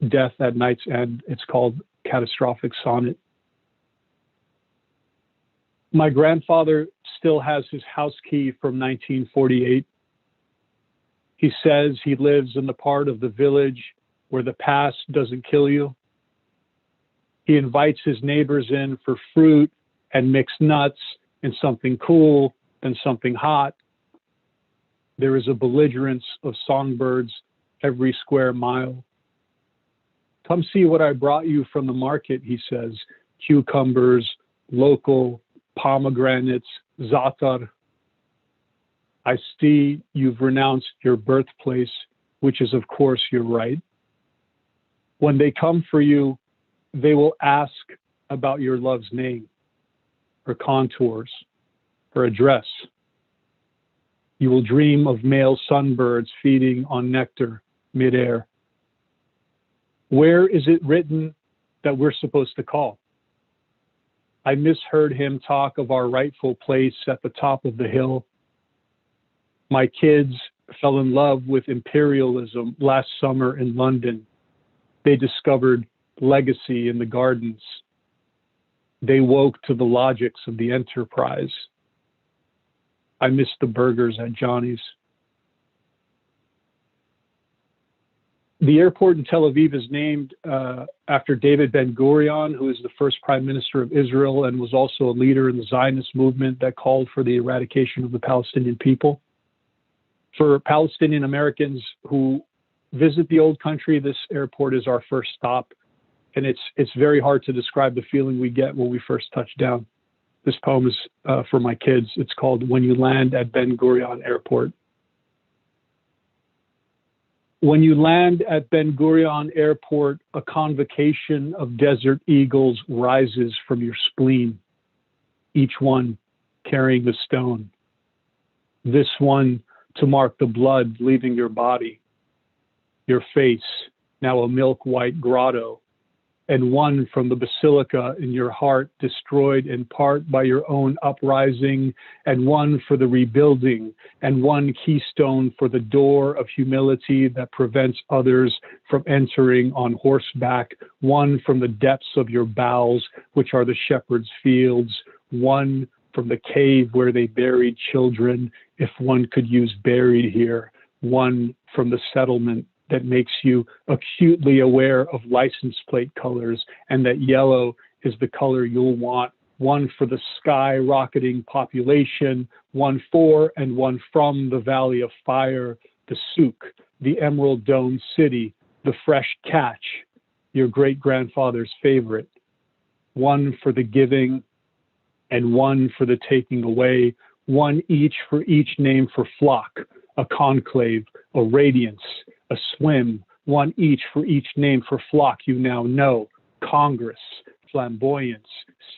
Death at Night's End. It's called Catastrophic Sonnet. My grandfather still has his house key from 1948. He says he lives in the part of the village where the past doesn't kill you. He invites his neighbors in for fruit and mixed nuts and something cool and something hot. There is a belligerence of songbirds every square mile. Come see what I brought you from the market, he says. Cucumbers, local, pomegranates, za'atar. I see you've renounced your birthplace, which is, of course, your right. When they come for you, they will ask about your love's name, her contours, her address. You will dream of male sunbirds feeding on nectar midair. Where is it written that we're supposed to call? I misheard him talk of our rightful place at the top of the hill. My kids fell in love with imperialism last summer in London. They discovered legacy in the gardens. They woke to the logics of the enterprise. I miss the burgers at Johnny's. The airport in Tel Aviv is named after David Ben-Gurion, who is the first prime minister of Israel and was also a leader in the Zionist movement that called for the eradication of the Palestinian people. For Palestinian Americans who visit the old country, this airport is our first stop. And it's very hard to describe the feeling we get when we first touch down. This poem is for my kids. It's called When You Land at Ben Gurion Airport. When you land at Ben Gurion Airport, a convocation of desert eagles rises from your spleen, each one carrying a stone. This one to mark the blood leaving your body, your face, now a milk white grotto, and one from the basilica in your heart, destroyed in part by your own uprising, and one for the rebuilding, and one keystone for the door of humility that prevents others from entering on horseback, one from the depths of your bowels, which are the shepherd's fields, one from the cave where they buried children, if one could use buried here, one from the settlement that makes you acutely aware of license plate colors, and that yellow is the color you'll want, one for the skyrocketing population, one for and one from the Valley of Fire, the souk, the Emerald Dome City, the fresh catch, your great-grandfather's favorite, one for the giving and one for the taking away, one each for each name for flock, a conclave, a radiance, a swim, one each for each name for flock you now know, Congress, flamboyance,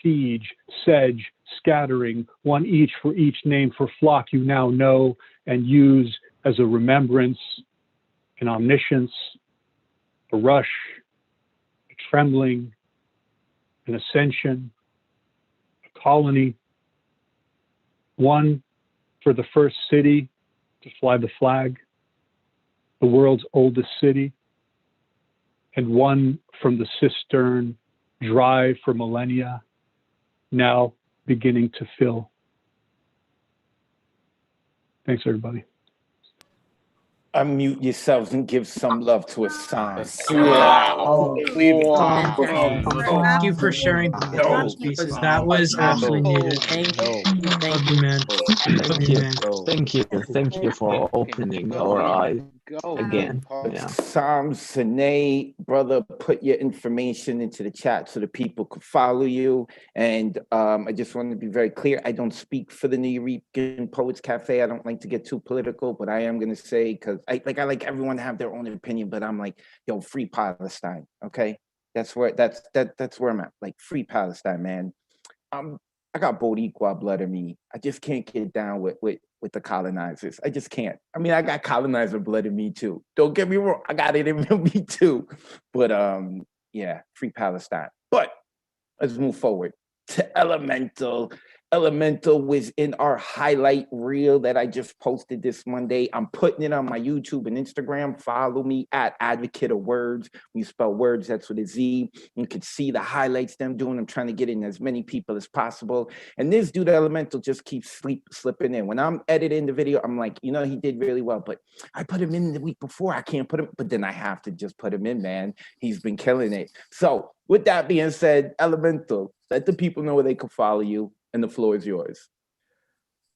siege, sedge, scattering, one each for each name for flock you now know and use as a remembrance, an omniscience, a rush, a trembling, an ascension, a colony, one for the first city to fly the flag, the world's oldest city, and one from the cistern, dry for millennia, now beginning to fill. Thanks, everybody. Unmute yourselves and give some love to Assam. Thank you for sharing those pieces. That was absolutely needed. Thank you, man. Thank you for opening our eyes again. Yeah. Sam, Sine, brother, put your information into the chat so the people could follow you. And I just want to be very clear. I don't speak for the Nuyorican Poets Cafe. I don't like to get too political, but I am going to say, because I like everyone to have their own opinion, but I'm like, yo, free Palestine. Okay. That's where I'm at. Like, free Palestine, man. I got Boricua blood in me. I just can't get down with the colonizers. I just can't. I mean, I got colonizer blood in me too. Don't get me wrong. I got it in me too. But yeah, free Palestine. But let's move forward to Elemental. Elemental was in our highlight reel that I just posted this Monday. I'm putting it on my YouTube and Instagram. Follow me at Advocate of Words. When you spell words, that's with a Z. You can see the highlights them doing. I'm trying to get in as many people as possible. And this dude, Elemental, just keeps slipping in. When I'm editing the video, I'm like, you know, he did really well, but I put him in the week before. I can't put him, but then I have to just put him in, man. He's been killing it. So with that being said, Elemental, let the people know where they can follow you. And the floor is yours.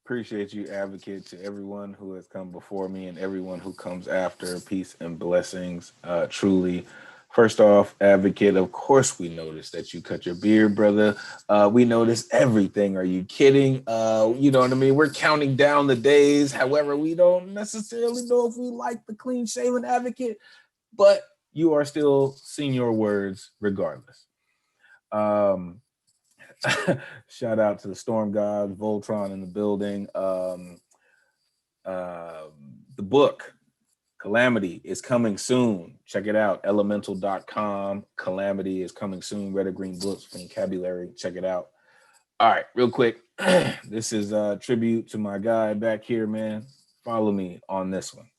Appreciate you, Advocate, to everyone who has come before me and everyone who comes after. Peace and blessings, truly. First off, Advocate, of course we noticed that you cut your beard, brother. We noticed everything. Are you kidding? You know what I mean? We're counting down the days. However, we don't necessarily know if we like the clean-shaven Advocate, but you are still senior words regardless. Shout out to the Storm God, Voltron in the building. The book, Calamity, is coming soon. Check it out, elemental.com. Calamity is coming soon. Red or Green Books, Vocabulary. Check it out. All right, real quick. This is a tribute to my guy back here, man. Follow me on this one.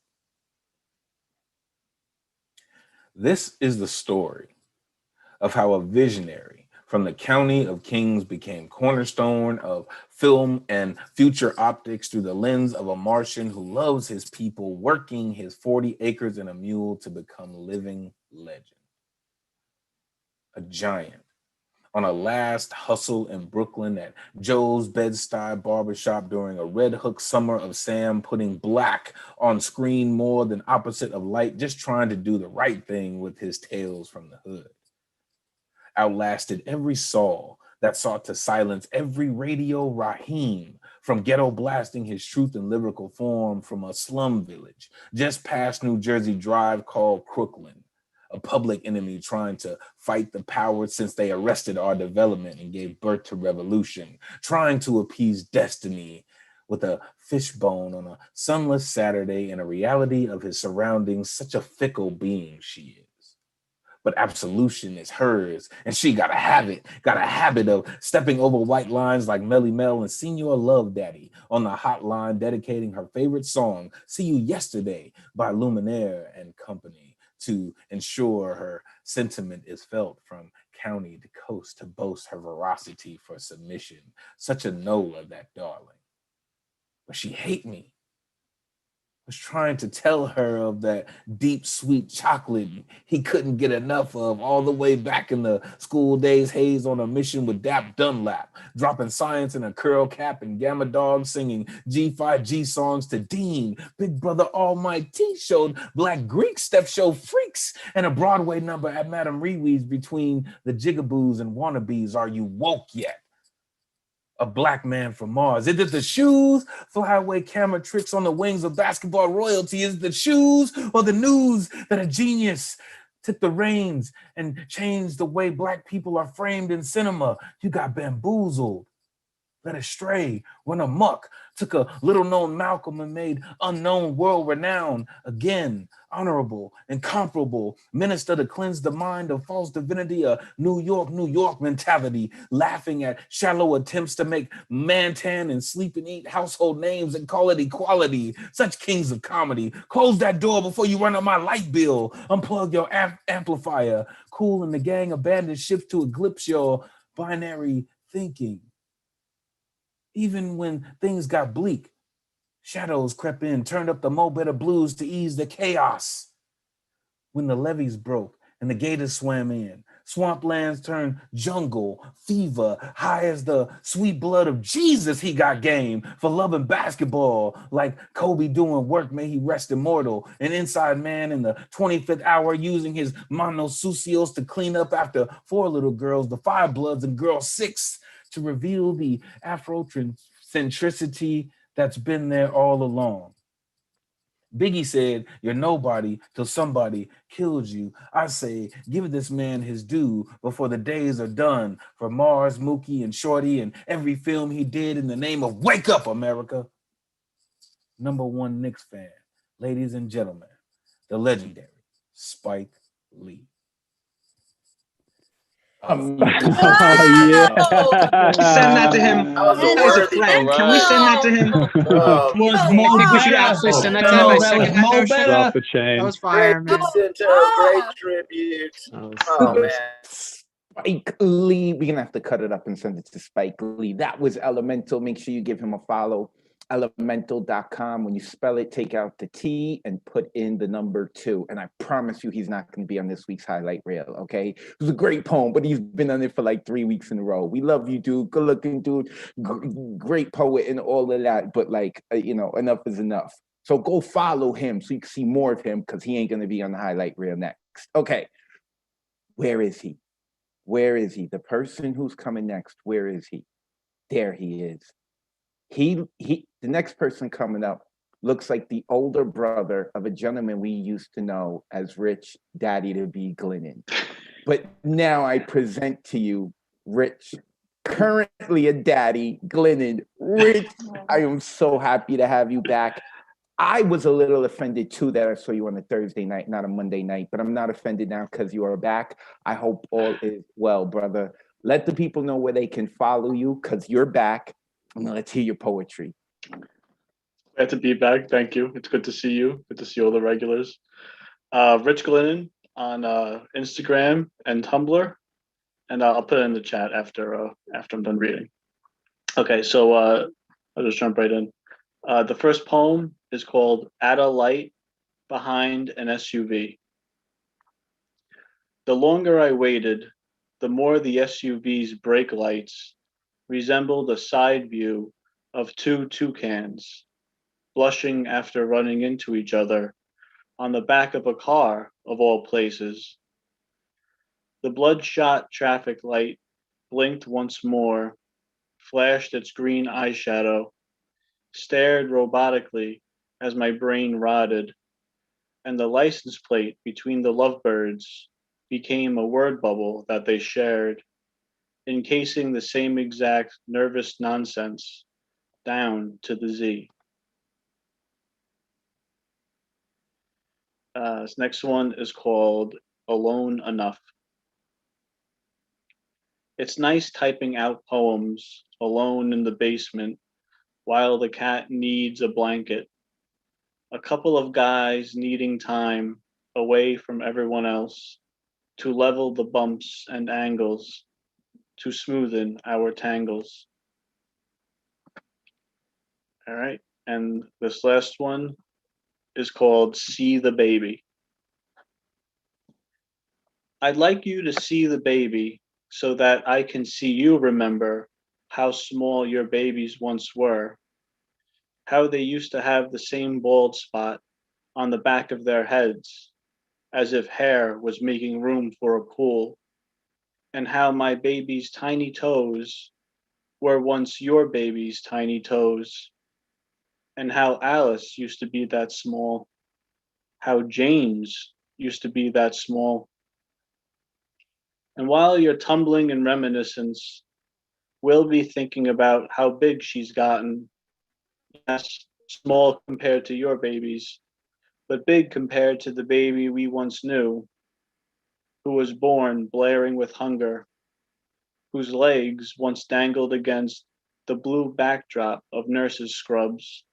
This is the story of how a visionary from the County of Kings became cornerstone of film and future optics through the lens of a Martian who loves his people, working his 40 acres and a mule to become living legend. A giant on a last hustle in Brooklyn at Joe's Bed-Stuy barbershop during a Red Hook summer of Sam putting black on screen more than opposite of light, just trying to do the right thing with his tales from the hood. Outlasted every Saul that sought to silence every Radio Raheem from ghetto blasting his truth in lyrical form from a slum village just past New Jersey Drive called Crooklyn, a public enemy trying to fight the power since they arrested our development and gave birth to revolution, trying to appease destiny with a fishbone on a sunless Saturday and a reality of his surroundings, such a fickle being she is. But absolution is hers, and she got a habit of stepping over white lines like Melly Mel and Senior Love Daddy on the hotline, dedicating her favorite song, See You Yesterday by Luminaire and Company, to ensure her sentiment is felt from county to coast to boast her veracity for submission. Such a Nola, that darling. But she hate me. Was trying to tell her of that deep, sweet chocolate he couldn't get enough of all the way back in the school days, Hayes on a mission with Dap Dunlap, dropping science in a curl cap and Gamma Dog singing G5G songs to Dean. Big Brother Almighty showed Black Greek step show freaks and a Broadway number at Madame Reweed's between the jigaboos and wannabes. Are you woke yet? A black man from Mars. Is it the shoes? Flyaway camera tricks on the wings of basketball royalty. Is it the shoes or the news that a genius took the reins and changed the way Black people are framed in cinema. You got bamboozled, led astray, run amok, took a little-known Malcolm and made unknown world-renowned. Again, honorable, incomparable, minister to cleanse the mind of false divinity, a New York mentality, laughing at shallow attempts to make man tan and sleep and eat household names and call it equality. Such kings of comedy. Close that door before you run up my light bill. Unplug your amplifier. Cool and the gang abandoned ship to eclipse your binary thinking. Even when things got bleak, shadows crept in, turned up the Mo Better blues to ease the chaos. When the levees broke and the gators swam in, swamplands turned jungle, fever, high as the sweet blood of Jesus, he got game for loving basketball. Like Kobe doing work, may he rest immortal. An inside man in the 25th hour using his monosucios to clean up after 4 little girls, the 5 bloods and girl 6, to reveal the Afrocentricity that's been there all along. Biggie said, you're nobody till somebody kills you. I say, give this man his due before the days are done for Mars, Mookie, and Shorty and every film he did in the name of Wake Up, America. #1 Knicks fan, ladies and gentlemen, the legendary Spike Lee. Send that to him. That was a That was a worthy friend. moment. Can we send that to him? I think we should absolutely send that to him. I second that notion. Off the That chain. was fire, man. Great Cinto, great tribute. Oh man. Spike Lee. We're gonna have to cut it up and send it to Spike Lee. That was Elemental. Make sure you give him a follow. Elemental.com. When you spell it, take out the T and put in the number 2. And I promise you he's not going to be on this week's highlight reel, okay? It was a great poem, but he's been on it for like 3 weeks in a row. We love you, dude. Good looking dude. Great poet and all of that. But like, enough is enough. So go follow him so you can see more of him because he ain't going to be on the highlight reel next. Okay. Where is he? Where is he? The person who's coming next, where is he? There he is. The next person coming up looks like the older brother of a gentleman we used to know as Rich Daddy to be Glennon. But now I present to you Rich, currently a daddy, Glennon. Rich, I am so happy to have you back. I was a little offended too that I saw you on a Thursday night, not a Monday night, but I'm not offended now because you are back. I hope all is well, brother. Let the people know where they can follow you because you're back. And let's hear your poetry. Glad to be back. Thank you. It's good to see you. Good to see all the regulars. Rich Glennon on Instagram and Tumblr, and I'll put it in the chat after I'm done reading. Okay, so I'll just jump right in. The first poem is called "At a Light Behind an SUV." The longer I waited, the more the SUV's brake lights resembled a side view of 2 toucans blushing after running into each other on the back of a car, of all places. The bloodshot traffic light blinked once more, flashed its green eyeshadow, stared robotically as my brain rotted, and the license plate between the lovebirds became a word bubble that they shared, encasing the same exact nervous nonsense down to the Z. This next one is called Alone Enough. It's nice typing out poems alone in the basement while the cat needs a blanket. A couple of guys needing time away from everyone else to level the bumps and angles, to smoothen our tangles. All right, and this last one is called See the Baby. I'd like you to see the baby so that I can see you remember how small your babies once were, how they used to have the same bald spot on the back of their heads, as if hair was making room for a pool, and how my baby's tiny toes were once your baby's tiny toes, and how Alice used to be that small, how James used to be that small, And while you're tumbling in reminiscence, we'll be thinking about how big she's gotten. Yes, small compared to your babies, but big compared to the baby we once knew, who was born blaring with hunger, whose legs once dangled against the blue backdrop of nurses' scrubs,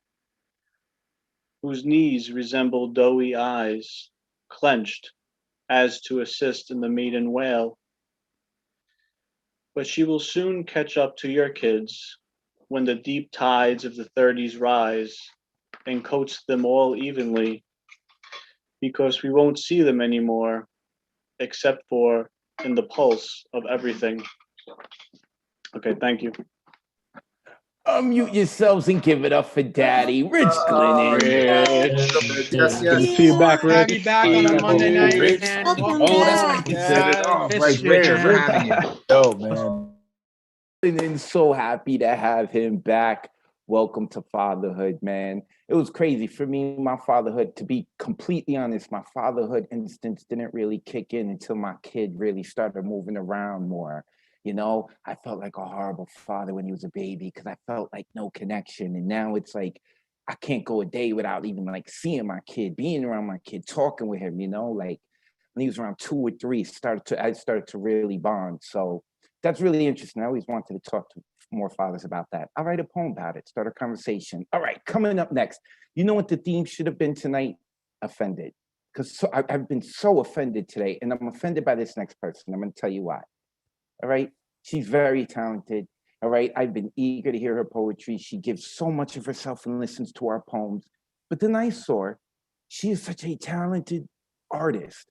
whose knees resembled doughy eyes, clenched as to assist in the maiden wail. But she will soon catch up to your kids when the deep tides of the 30s rise and coats them all evenly, because we won't see them anymore except for in the pulse of everything. Okay, thank you. Unmute yourselves and give it up for Daddy, Rich Glennon. Yes, Good to yes. see you back, Have Rich. you back on a Monday night, Rich. man. Oh, that's right. He set it off right Missed you, there. man. Yo, man. And so happy to have him back. Welcome to fatherhood, man. It was crazy for me. My fatherhood, to be completely honest, my fatherhood instincts didn't really kick in until my kid really started moving around more. You know, I felt like a horrible father when he was a baby because I felt like no connection. And now it's like I can't go a day without even like seeing my kid, being around my kid, talking with him, you know, like when he was around 2 or 3, I started to really bond. So that's really interesting. I always wanted to talk to more fathers about that. I'll write a poem about it, start a conversation. All right, coming up next. You know what the theme should have been tonight? Offended. Because I've been so offended today, and I'm offended by this next person. I'm going to tell you why. All right. She's very talented. All right. I've been eager to hear her poetry. She gives so much of herself and listens to our poems. But then I saw her. She is such a talented artist.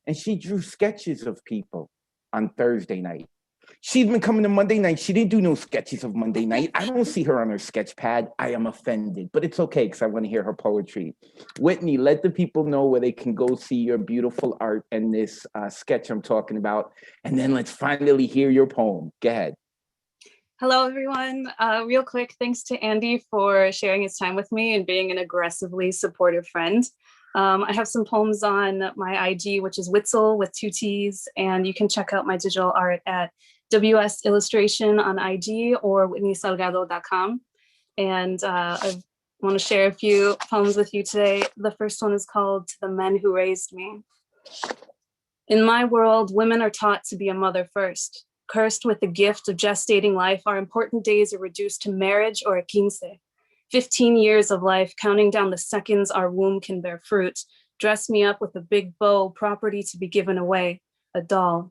And she drew sketches of people on Thursday night. She's been coming to Monday night. She didn't do no sketches of Monday night. I don't see her on her sketch pad. I am offended, but it's okay because I want to hear her poetry. Whitney, let the people know where they can go see your beautiful art and this sketch I'm talking about. And then let's finally hear your poem. Go ahead. Hello, everyone. Real quick, thanks to Andy for sharing his time with me and being an aggressively supportive friend. I have some poems on my IG, which is Witzel with 2 T's, and you can check out my digital art at WS Illustration on IG or whitneysalgado.com. And I want to share a few poems with you today. The first one is called To the Men Who Raised Me. In my world, women are taught to be a mother first. Cursed with the gift of gestating life, our important days are reduced to marriage or a quince. 15 years of life, counting down the seconds our womb can bear fruit. Dress me up with a big bow, property to be given away, a doll.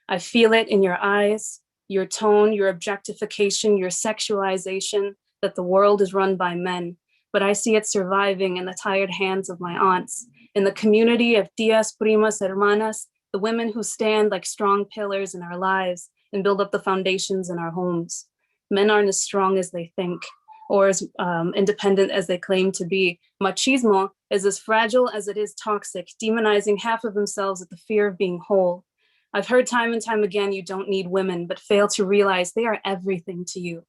I feel it in your eyes, your tone, your objectification, your sexualization, that the world is run by men. But I see it surviving in the tired hands of my aunts, in the community of tias, primas, hermanas, the women who stand like strong pillars in our lives and build up the foundations in our homes. Men aren't as strong as they think or as independent as they claim to be. Machismo is as fragile as it is toxic, demonizing half of themselves at the fear of being whole. I've heard time and time again, you don't need women, but fail to realize they are everything to you.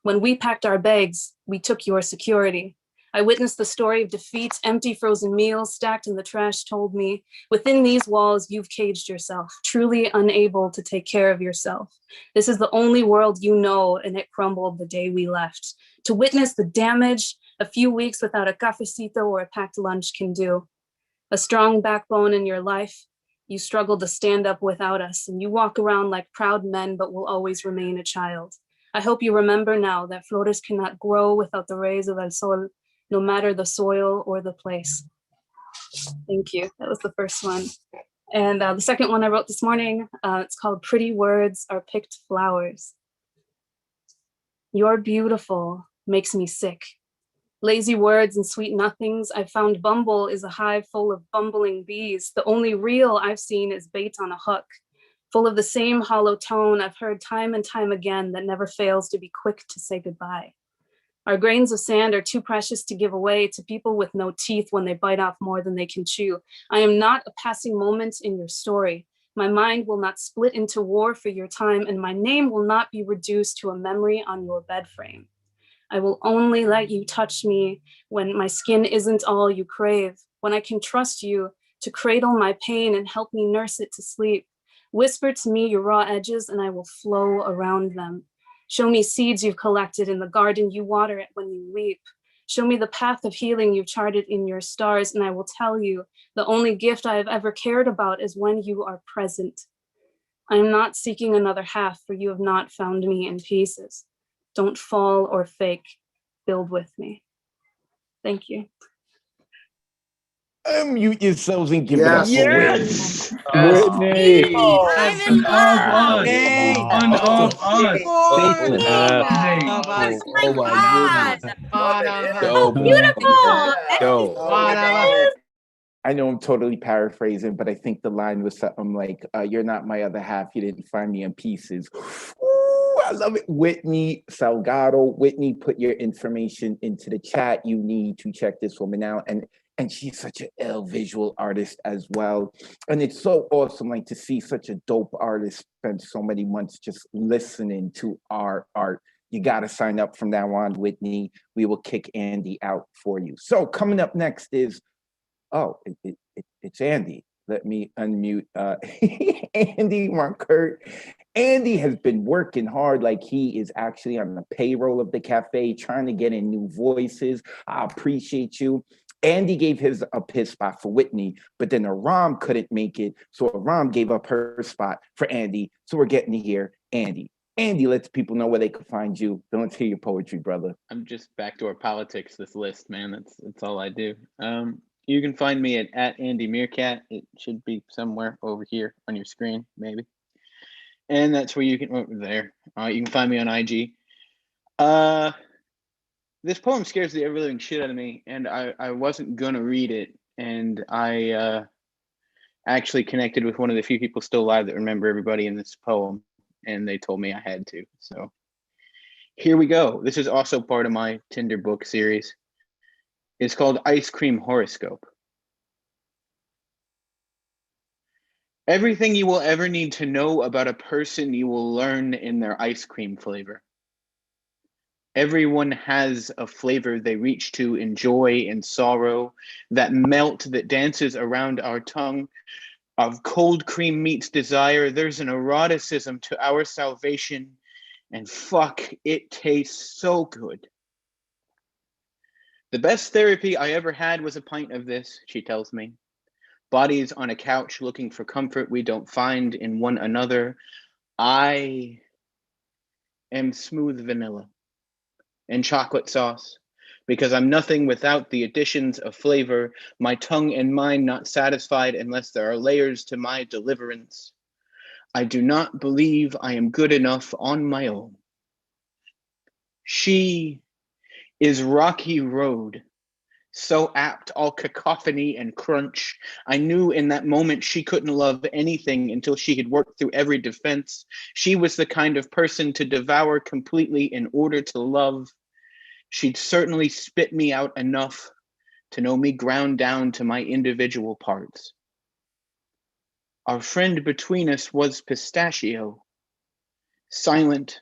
When we packed our bags, we took your security. I witnessed the story of defeat, empty frozen meals stacked in the trash told me, within these walls, you've caged yourself, truly unable to take care of yourself. This is the only world you know, and it crumbled the day we left. To witness the damage a few weeks without a cafecito or a packed lunch can do. A strong backbone in your life, you struggle to stand up without us, and you walk around like proud men, but will always remain a child. I hope you remember now that flores cannot grow without the rays of el sol, no matter the soil or the place. Thank you. That was the first one. And the second one I wrote this morning, it's called Pretty Words Are Picked Flowers. You're beautiful makes me sick. Lazy words and sweet nothings. I found Bumble is a hive full of bumbling bees. The only real I've seen is bait on a hook, full of the same hollow tone I've heard time and time again that never fails to be quick to say goodbye. Our grains of sand are too precious to give away to people with no teeth when they bite off more than they can chew. I am not a passing moment in your story. My mind will not split into war for your time, and my name will not be reduced to a memory on your bed frame. I will only let you touch me when my skin isn't all you crave, when I can trust you to cradle my pain and help me nurse it to sleep, Whisper to me your raw edges and I will flow around them. Show me seeds you've collected in the garden, you water it when you weep. Show me the path of healing you've charted in your stars, and I will tell you the only gift I have ever cared about is when you are present. I am not seeking another half, for you have not found me in pieces. Don't fall or fake, build with me. Thank you. Unmute yourselves and give it Yes. up for Yes, Whitney. Whitney. That's one of us. Wow. One of us. Statement. Amazing. Oh my goodness. Love it. Dope. Beautiful. Dope. I know I'm totally paraphrasing, but I think the line was something like, you're not my other half. You didn't find me in pieces. Ooh, I love it. Whitney Salgado. Whitney, put your information into the chat. You need to check this woman out. And she's such an ill visual artist as well. And it's so awesome, like, to see such a dope artist spend so many months just listening to our art. You got to sign up from now on, Whitney. We will kick Andy out for you. So coming up next is, it's Andy. Let me unmute Andy Markert. Andy has been working hard, like he is actually on the payroll of the cafe, trying to get in new voices. I appreciate you. Andy gave his spot for Whitney, but then Aram couldn't make it. So Aram gave up her spot for Andy. So we're getting to hear Andy. Andy lets people know where they can find you. Then let's hear your poetry, brother. I'm just backdoor politics, this list, man. That's all I do. You can find me at Andy Meerkat. It should be somewhere over here on your screen, maybe. And that's where you can, over there. You can find me on IG. This poem scares the ever-living shit out of me, and I wasn't gonna read it, and I actually connected with one of the few people still alive that remember everybody in this poem, and they told me I had to, so here we go. This is also part of my Tinder book series. It's called Ice Cream Horoscope. Everything you will ever need to know about a person you will learn in their ice cream flavor. Everyone has a flavor they reach to in joy and sorrow, that melt that dances around our tongue. Of cold cream meets desire, there's an eroticism to our salvation, and fuck, it tastes so good. The best therapy I ever had was a pint of this, she tells me. Bodies on a couch looking for comfort we don't find in one another. I am smooth vanilla and chocolate sauce, because I'm nothing without the additions of flavor, my tongue and mind not satisfied unless there are layers to my deliverance. I do not believe I am good enough on my own. She is Rocky Road, so apt, all cacophony and crunch. I knew in that moment she couldn't love anything until she had worked through every defense. She was the kind of person to devour completely in order to love. She'd certainly spit me out enough to know me ground down to my individual parts. Our friend between us was pistachio, silent,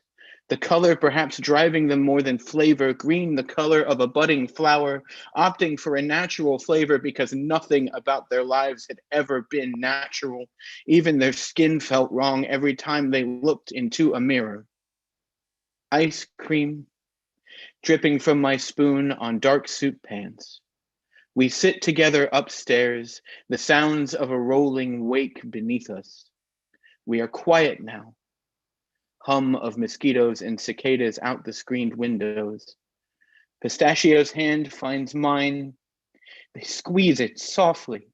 the color perhaps driving them more than flavor, green, the color of a budding flower, opting for a natural flavor because nothing about their lives had ever been natural. Even their skin felt wrong every time they looked into a mirror. Ice cream, dripping from my spoon on dark soup pans. We sit together upstairs, the sounds of a rolling wake beneath us. We are quiet now. Hum of mosquitoes and cicadas out the screened windows. Pistachio's hand finds mine. They squeeze it softly.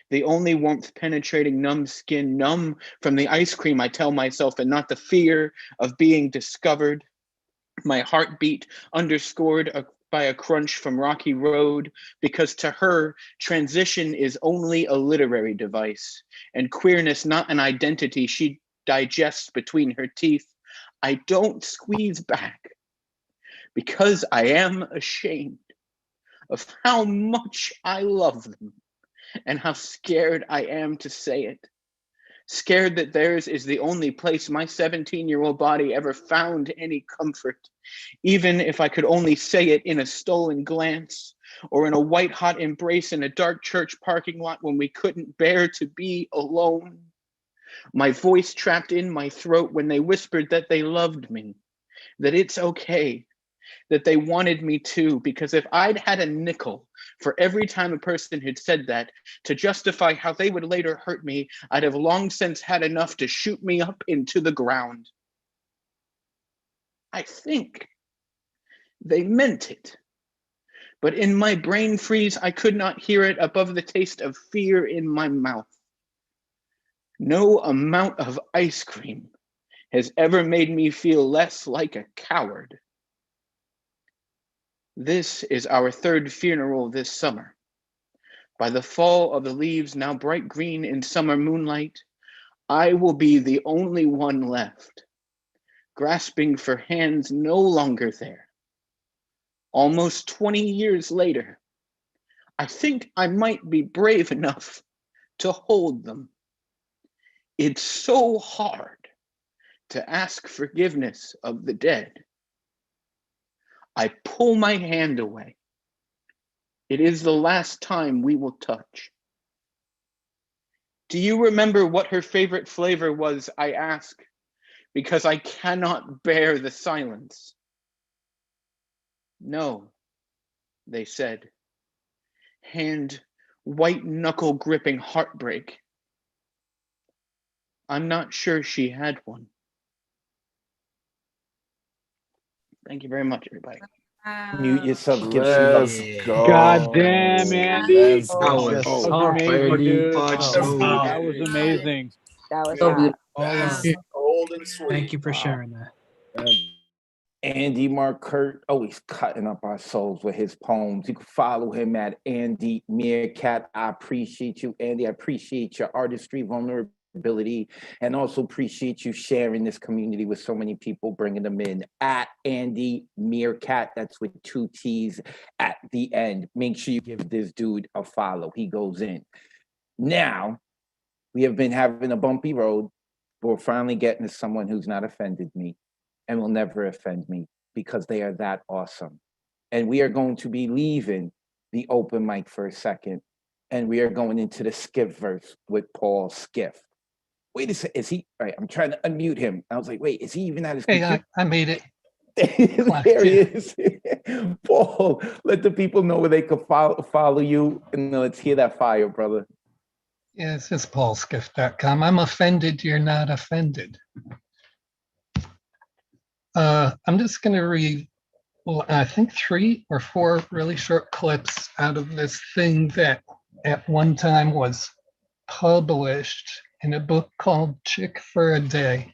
The only warmth penetrating numb skin, numb from the ice cream, I tell myself, and not the fear of being discovered. My heartbeat underscored by a crunch from Rocky Road, because to her, transition is only a literary device, and queerness not an identity she digests between her teeth. I don't squeeze back because I am ashamed of how much I love them and how scared I am to say it. Scared that theirs is the only place my 17-year-old body ever found any comfort, even if I could only say it in a stolen glance or in a white-hot embrace in a dark church parking lot when we couldn't bear to be alone. My voice trapped in my throat when they whispered that they loved me, that it's okay, that they wanted me too, because if I'd had a nickel for every time a person had said that to justify how they would later hurt me, I'd have long since had enough to shoot me up into the ground. I think they meant it, but in my brain freeze, I could not hear it above the taste of fear in my mouth. No amount of ice cream has ever made me feel less like a coward. This is our third funeral this summer. By the fall of the leaves, now bright green in summer moonlight, I will be the only one left, grasping for hands no longer there. Almost 20 years later, I think I might be brave enough to hold them. It's so hard to ask forgiveness of the dead. I pull my hand away. It is the last time we will touch. Do you remember what her favorite flavor was? I ask, because I cannot bear the silence. No, they said. Hand white knuckle gripping heartbreak. I'm not sure she had one. Thank you very much, everybody. Mute yourself. Give Let's some love. go. God damn, Andy. Let's That go. was amazing, dude. That was amazing. That was So hot. Old and sweet. Thank you for sharing that. Andy Markert, always cutting up our souls with his poems. You can follow him at Andy Meerkat. I appreciate you, Andy. I appreciate your artistry, vulnerability, and also appreciate you sharing this community with so many people, bringing them in. At Andy Meerkat, that's with 2 T's at the end. Make sure you give this dude a follow. He goes in. Now, we have been having a bumpy road, but we're finally getting to someone who's not offended me and will never offend me because they are that awesome. And we are going to be leaving the open mic for a second, and we are going into the Skiff verse with Paul Skiff. Wait a second, is he? All right, I'm trying to unmute him. I was like, wait, is he even at his computer? I made it. There he is. Paul, let the people know where they can follow you, and let's hear that fire, brother. Yeah, this is paulskiff.com. I'm offended you're not offended. I'm just going to read, well, I think 3 or 4 really short clips out of this thing that at one time was published in a book called Chick for a Day.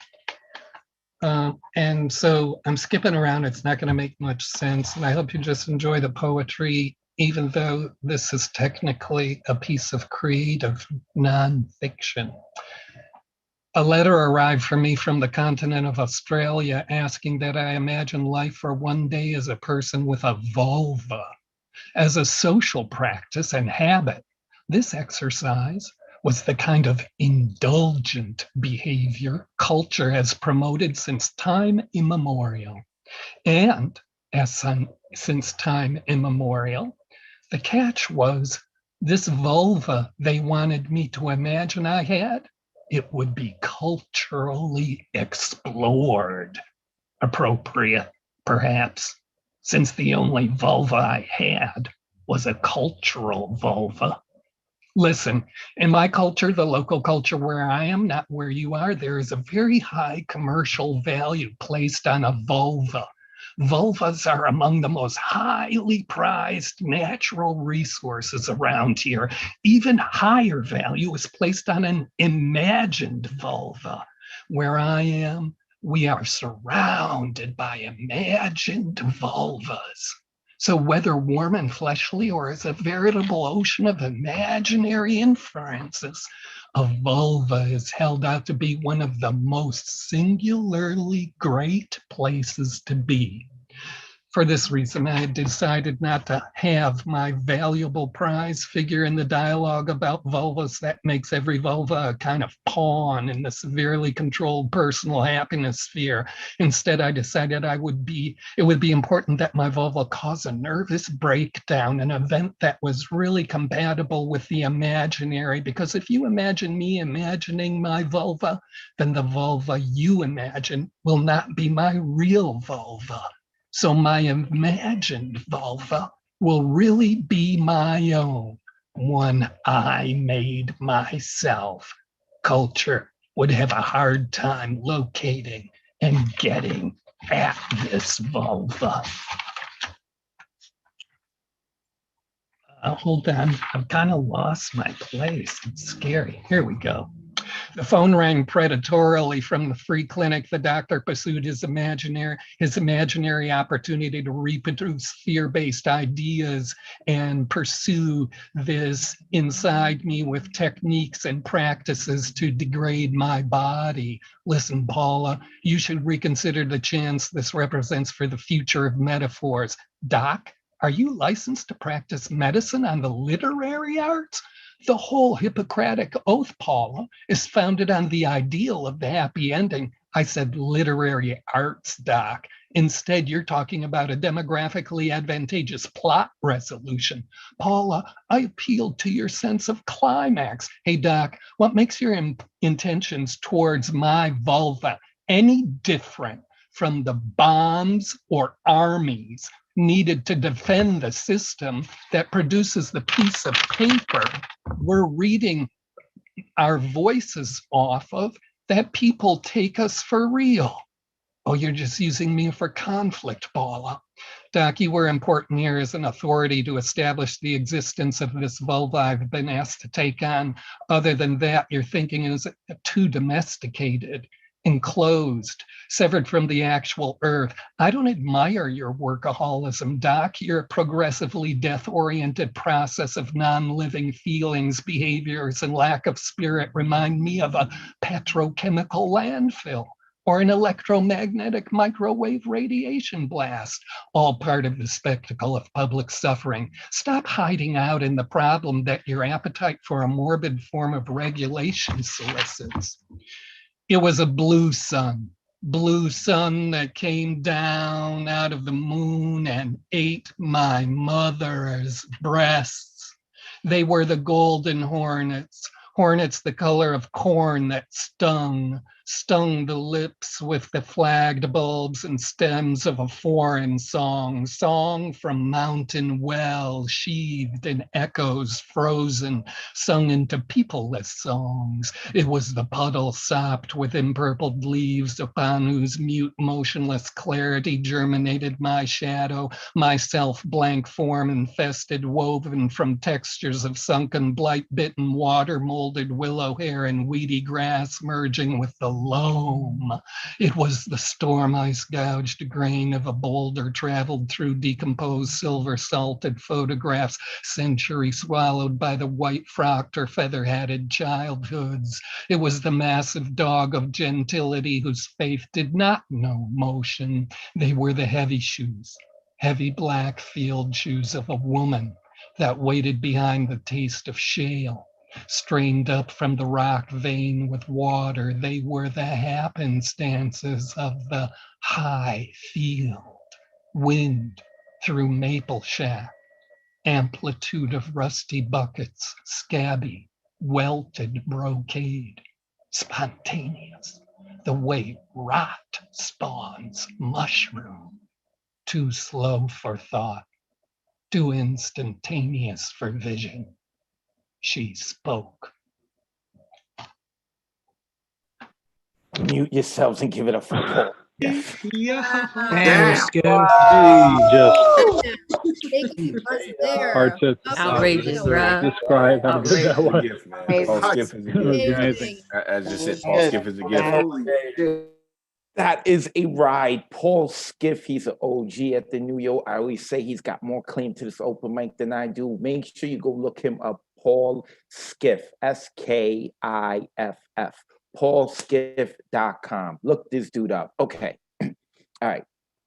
And so I'm skipping around. It's not going to make much sense. And I hope you just enjoy the poetry, even though this is technically a piece of creative nonfiction. A letter arrived for me from the continent of Australia asking that I imagine life for one day as a person with a vulva. As a social practice and habit, this exercise was the kind of indulgent behavior culture has promoted since time immemorial. And since time immemorial, the catch was this vulva they wanted me to imagine I had, it would be culturally explored. Appropriate, perhaps, since the only vulva I had was a cultural vulva. Listen, in my culture, the local culture where I am, not where you are, there is a very high commercial value placed on a vulva. Vulvas are among the most highly prized natural resources around here. Even higher value is placed on an imagined vulva. Where I am, we are surrounded by imagined vulvas. So whether warm and fleshly or as a veritable ocean of imaginary inferences, a vulva is held out to be one of the most singularly great places to be. For this reason, I decided not to have my valuable prize figure in the dialogue about vulvas that makes every vulva a kind of pawn in the severely controlled personal happiness sphere. Instead, I decided it would be important that my vulva cause a nervous breakdown, an event that was really compatible with the imaginary. Because if you imagine me imagining my vulva, then the vulva you imagine will not be my real vulva. So my imagined vulva will really be my own, one I made myself. Culture would have a hard time locating and getting at this vulva. Hold on, I've kind of lost my place. It's scary. Here we go. The phone rang predatorily from the free clinic. The doctor pursued his imaginary opportunity to reproduce fear-based ideas and pursue this inside me with techniques and practices to degrade my body. Listen, Paula, you should reconsider the chance this represents for the future of metaphors. Doc, are you licensed to practice medicine on the literary arts? The whole Hippocratic Oath, Paula, is founded on the ideal of the happy ending. I said literary arts, Doc. Instead, you're talking about a demographically advantageous plot resolution. Paula, I appealed to your sense of climax. Hey, Doc, what makes your intentions towards my vulva any different from the bombs or armies needed to defend the system that produces the piece of paper we're reading our voices off of, that people take us for real? Oh, you're just using me for conflict, Paula. Doc, you were important here as an authority to establish the existence of this vulva I've been asked to take on. Other than that, your thinking is too domesticated, enclosed, severed from the actual earth. I don't admire your workaholism, Doc. Your progressively death-oriented process of non-living feelings, behaviors, and lack of spirit remind me of a petrochemical landfill or an electromagnetic microwave radiation blast, all part of the spectacle of public suffering. Stop hiding out in the problem that your appetite for a morbid form of regulation solicits. It was a blue sun that came down out of the moon and ate my mother's breasts. They were the golden hornets the color of corn that stung the lips with the flagged bulbs and stems of a foreign song from mountain wells, sheathed in echoes frozen, sung into peopleless songs. It was the puddle sopped with empurpled leaves upon whose mute, motionless clarity germinated my shadow, myself blank form infested, woven from textures of sunken, blight-bitten water, molded willow hair and weedy grass merging with the loam. It was the storm ice gouged grain of a boulder traveled through decomposed silver salted photographs, century swallowed by the white-frocked or feather-hatted childhoods. It was the massive dog of gentility whose faith did not know motion. They were the heavy shoes, heavy black field shoes of a woman that waited behind the taste of shale, strained up from the rock vein with water. They were the happenstances of the high field, wind through maple shack, amplitude of rusty buckets, scabby, welted brocade, spontaneous, the way rot spawns mushroom, too slow for thought, too instantaneous for vision. She spoke. Mute yourselves and give it up for Paul. Yes. Damn, Skip. Hard to Outrageous, bro. describe how good that was. Gift, man. Paul Skiff is a gift. Amazing. I just said Paul Skiff is a gift. That is a ride. Paul Skiff, he's an OG at the New York. I always say he's got more claim to this open mic than I do. Make sure you go look him up. Paul Skiff, Skiff, paulskiff.com. Look this dude up. Okay. All right.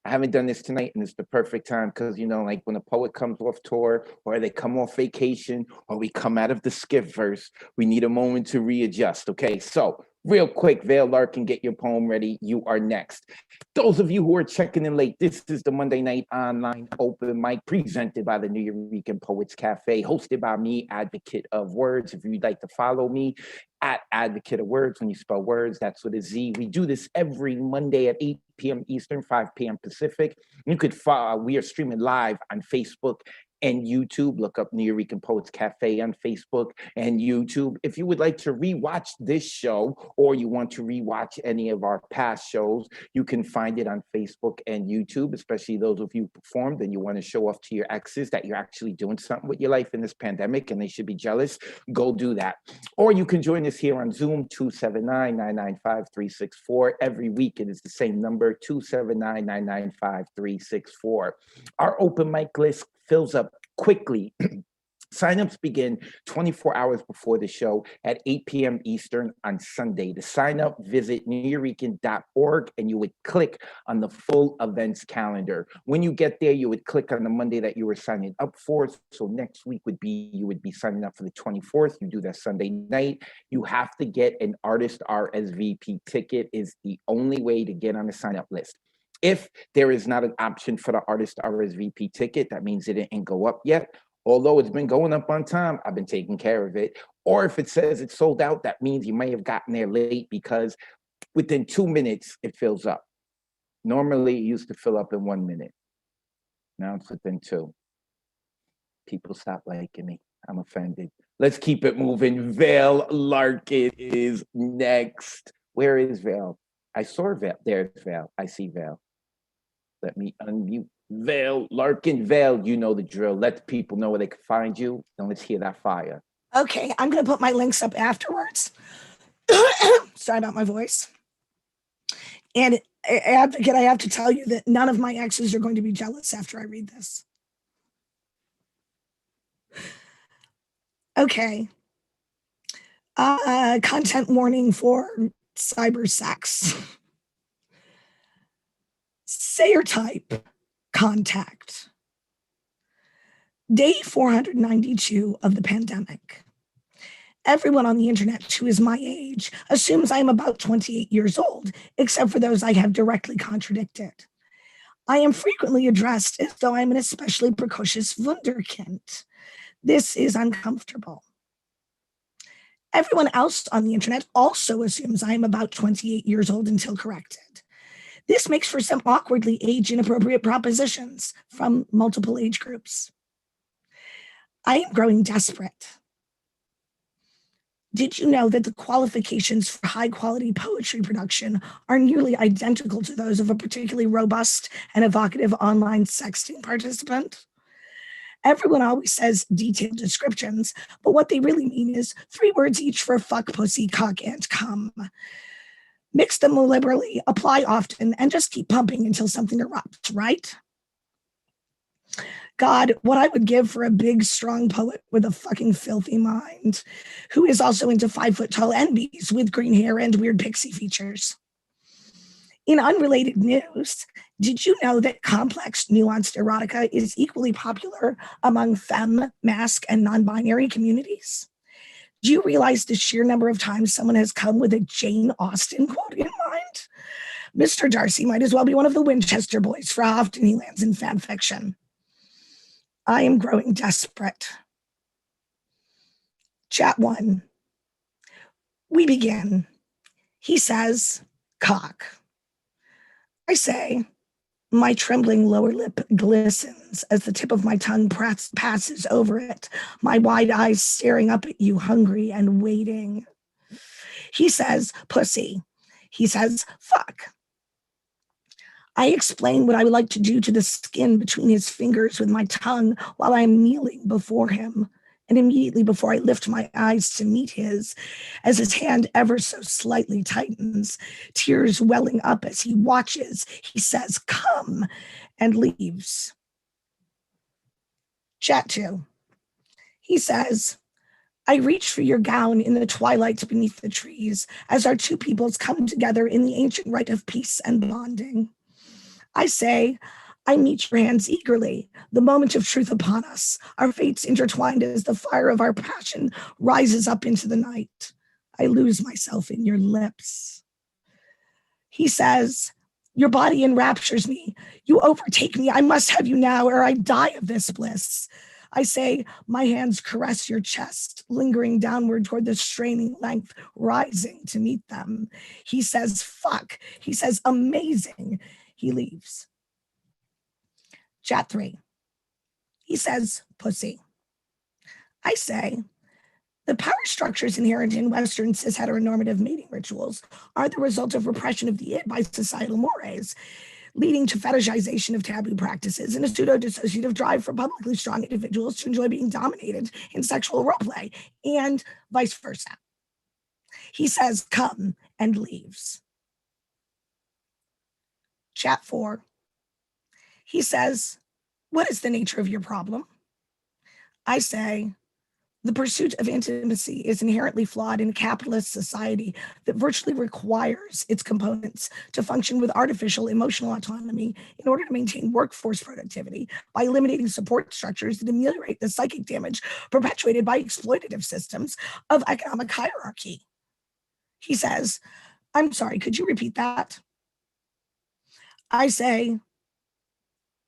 I haven't done this tonight, and it's the perfect time because, you know, like when a poet comes off tour or they come off vacation or we come out of the skiff verse, we need a moment to readjust. Okay, so real quick, Vale Larkin, get your poem ready. You are next. Those of you who are checking in late, this is the Monday Night Online Open Mic presented by the Nuyorican Poets Cafe, hosted by me, Advocate of Words. If you'd like to follow me, at Advocate of Words, when you spell words, that's with a Z. We do this every Monday at 8 p.m. Eastern, 5 p.m. Pacific. You could follow, we are streaming live on Facebook and YouTube. Look up Nuyorican Poets Cafe on Facebook and YouTube. If you would like to rewatch this show or you want to rewatch any of our past shows, you can find it on Facebook and YouTube, especially those of you who performed and you want to show off to your exes that you're actually doing something with your life in this pandemic and they should be jealous. Go do that. Or you can join us here on Zoom, 279-995-364. Every week it is the same number, 279-995-364. Our open mic list fills up quickly. Signups begin 24 hours before the show at 8 p.m. Eastern on Sunday. To sign up, visit nuyorican.org and you would click on the full events calendar. When you get there, you would click on the Monday that you were signing up for. So next week would be, you would be signing up for the 24th. You do that Sunday night. You have to get an artist RSVP ticket is the only way to get on the sign up list. If there is not an option for the artist RSVP ticket, that means it didn't go up yet. Although it's been going up on time, I've been taking care of it. Or if it says it's sold out, that means you may have gotten there late because within 2 minutes, it fills up. Normally, it used to fill up in 1 minute. Now it's within 2. People stop liking me. I'm offended. Let's keep it moving. Vale Larkin is next. Where is Vale? I saw Vale. There's Vale. I see Vale. Let me unmute. Vale Larkin. Vale, you know the drill. Let the people know where they can find you, and let's hear that fire. Okay, I'm going to put my links up afterwards. Sorry about my voice. And Advocate, I have to tell you that none of my exes are going to be jealous after I read this. Okay. Content warning for cyber sex. Say or type. Contact. Day 492 of the pandemic. Everyone on the internet who is my age assumes I am about 28 years old, except for those I have directly contradicted. I am frequently addressed as though I'm an especially precocious wunderkind. This is uncomfortable. Everyone else on the internet also assumes I am about 28 years old until corrected. This makes for some awkwardly age-inappropriate propositions from multiple age groups. I am growing desperate. Did you know that the qualifications for high-quality poetry production are nearly identical to those of a particularly robust and evocative online sexting participant? Everyone always says detailed descriptions, but what they really mean is 3 words each for fuck, pussy, cock, and cum. Mix them liberally, apply often, and just keep pumping until something erupts, right? God, what I would give for a big, strong poet with a fucking filthy mind, who is also into 5-foot-tall NBs with green hair and weird pixie features. In unrelated news, did you know that complex, nuanced erotica is equally popular among femme, masc, and non-binary communities? Do you realize the sheer number of times someone has come with a Jane Austen quote in mind? Mr. Darcy might as well be one of the Winchester boys for how often he lands in fan fiction. I am growing desperate. Chat 1. We begin. He says, cock. I say, my trembling lower lip glistens as the tip of my tongue passes over it, my wide eyes staring up at you, hungry and waiting. He says, pussy. He says, fuck. I explain what I would like to do to the skin between his fingers with my tongue while I am kneeling before him. And immediately before I lift my eyes to meet his, as his hand ever so slightly tightens, tears welling up as he watches, he says, come, and leaves. Chat 2. He says, I reach for your gown in the twilight beneath the trees as our 2 peoples come together in the ancient rite of peace and bonding. I say, I meet your hands eagerly, the moment of truth upon us, our fates intertwined as the fire of our passion rises up into the night. I lose myself in your lips. He says, your body enraptures me. You overtake me. I must have you now, or I die of this bliss. I say, my hands caress your chest, lingering downward toward the straining length, rising to meet them. He says, fuck. He says, amazing. He leaves. Chat 3. He says, pussy. I say, the power structures inherent in Western cis heteronormative mating rituals are the result of repression of the id by societal mores, leading to fetishization of taboo practices and a pseudo-dissociative drive for publicly strong individuals to enjoy being dominated in sexual roleplay, and vice versa. He says, come, and leaves. Chat 4. He says, what is the nature of your problem? I say, the pursuit of intimacy is inherently flawed in a capitalist society that virtually requires its components to function with artificial emotional autonomy in order to maintain workforce productivity by eliminating support structures that ameliorate the psychic damage perpetuated by exploitative systems of economic hierarchy. He says, I'm sorry, could you repeat that? I say,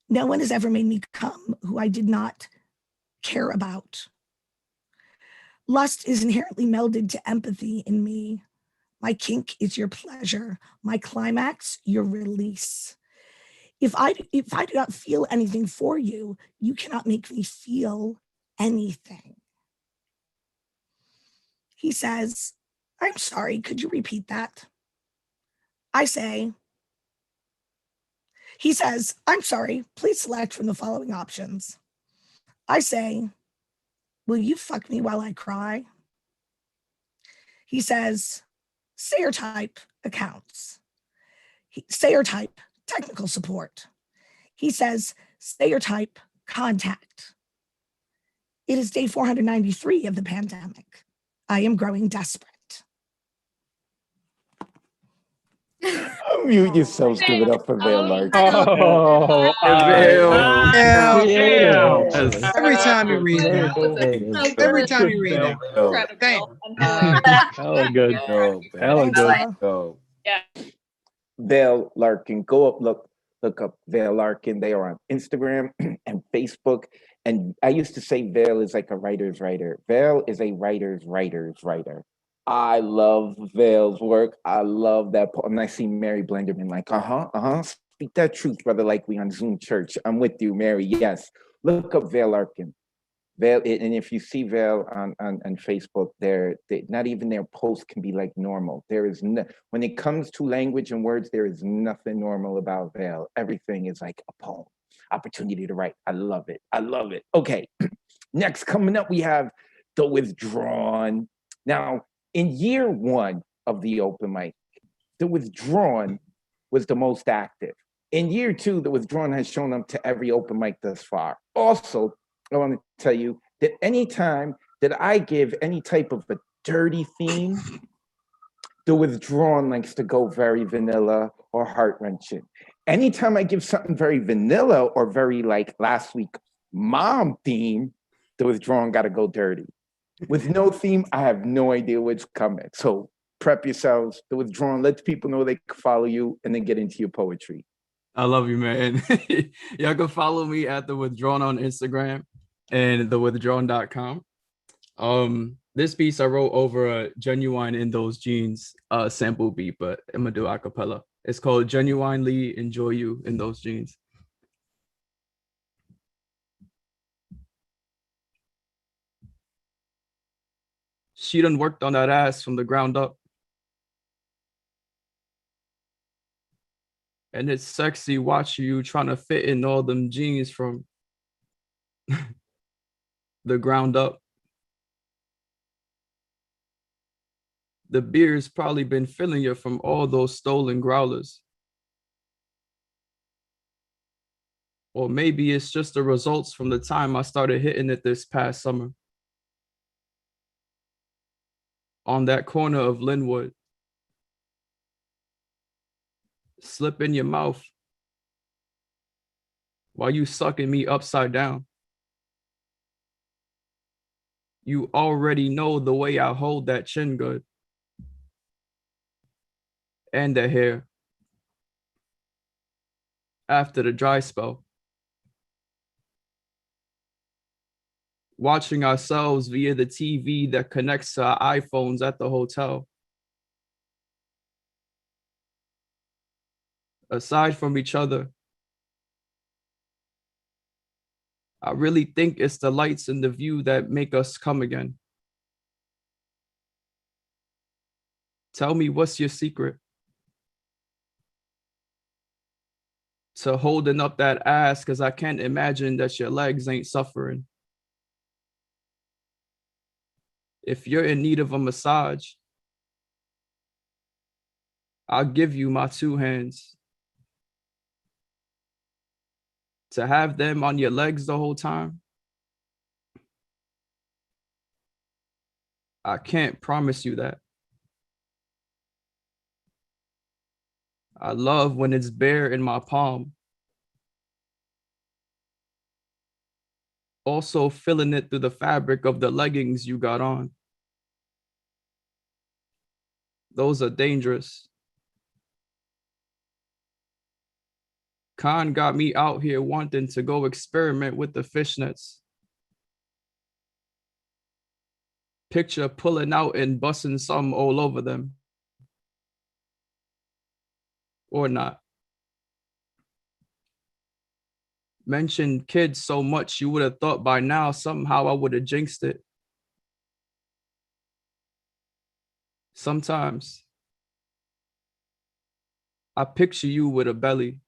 no one has ever made me come who I did not care about. Lust is inherently melded to empathy in me. My kink is your pleasure. My climax, your release. If I do not feel anything for you, you cannot make me feel anything. He says, I'm sorry, could you repeat that? I say, he says, I'm sorry, please select from the following options. I say, will you fuck me while I cry? He says, Sayer type accounts. Sayer type technical support. He says, Sayer type contact. It is day 493 of the pandemic. I am growing desperate. Unmute yourselves. Give it up for Vale Larkin. Oh, Every time you read that. Every time you read that. Hella good. Hella good. Vale Larkin. Go up, look up Vale Larkin. They are on Instagram and Facebook. And I used to say Vale is like a writer's writer. Vale is a writer's writer. I love Vale's work. I love that. And I see Mary Blenderman like, speak that truth, brother, like we on Zoom church. I'm with you, Mary. Yes. Look up Vale Larkin. Vale, and if you see Vale on Facebook, they not even their posts can be like normal. There is no, when it comes to language and words, there is nothing normal about Vale. Everything is like a poem. Opportunity to write. I love it. I love it. Okay. Next, coming up, we have The Withdrawn. Now, in year 1 of the open mic, The Withdrawn was the most active. In year 2, The Withdrawn has shown up to every open mic thus far. Also, I want to tell you that anytime that I give any type of a dirty theme, The Withdrawn likes to go very vanilla or heart-wrenching. Anytime I give something very vanilla or very like last week mom theme, The Withdrawn got to go dirty. With no theme, I have no idea what's coming. So prep yourselves. The Withdrawn lets people know they can follow you and then get into your poetry. I love you, man. Y'all can follow me at The Withdrawn on Instagram and thewithdrawn.com. This piece I wrote over a Genuine in Those Jeans sample beat, but I'm gonna do a cappella. It's called Genuinely Enjoy You in Those Jeans. She done worked on that ass from the ground up. And it's sexy watching you trying to fit in all them jeans from the ground up. The beer's probably been filling you from all those stolen growlers. Or maybe it's just the results from the time I started hitting it this past summer. On that corner of Linwood. Slip in your mouth while you sucking me upside down. You already know the way I hold that chin good. And the hair. After the dry spell. Watching ourselves via the TV that connects to our iPhones at the hotel. Aside from each other, I really think it's the lights and the view that make us come again. Tell me, what's your secret to holding up that ass? Because I can't imagine that your legs ain't suffering. If you're in need of a massage, I'll give you my 2 hands. To have them on your legs the whole time, I can't promise you that. I love when it's bare in my palm. Also feeling it through the fabric of the leggings you got on. Those are dangerous. Khan got me out here wanting to go experiment with the fishnets. Picture pulling out and busting some all over them. Or not. Mentioned kids so much you would have thought by now somehow I would have jinxed it. Sometimes I picture you with a belly.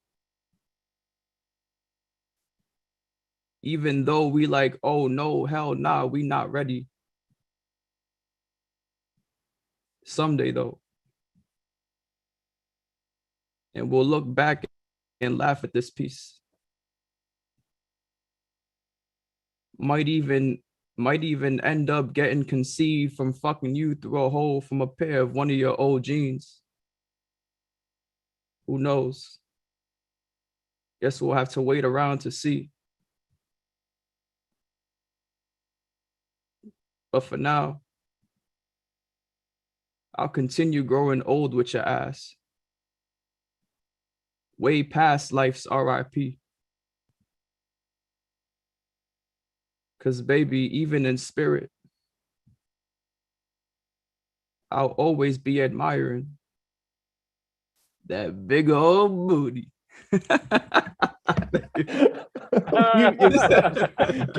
Even though we like, oh no, hell nah, we not ready. Someday though. And we'll look back and laugh at this piece. Might even end up getting conceived from fucking you through a hole from a pair of one of your old jeans. Who knows? Guess we'll have to wait around to see. But for now, I'll continue growing old with your ass. Way past life's RIP. 'Cause baby, even in spirit, I'll always be admiring that big old booty. Give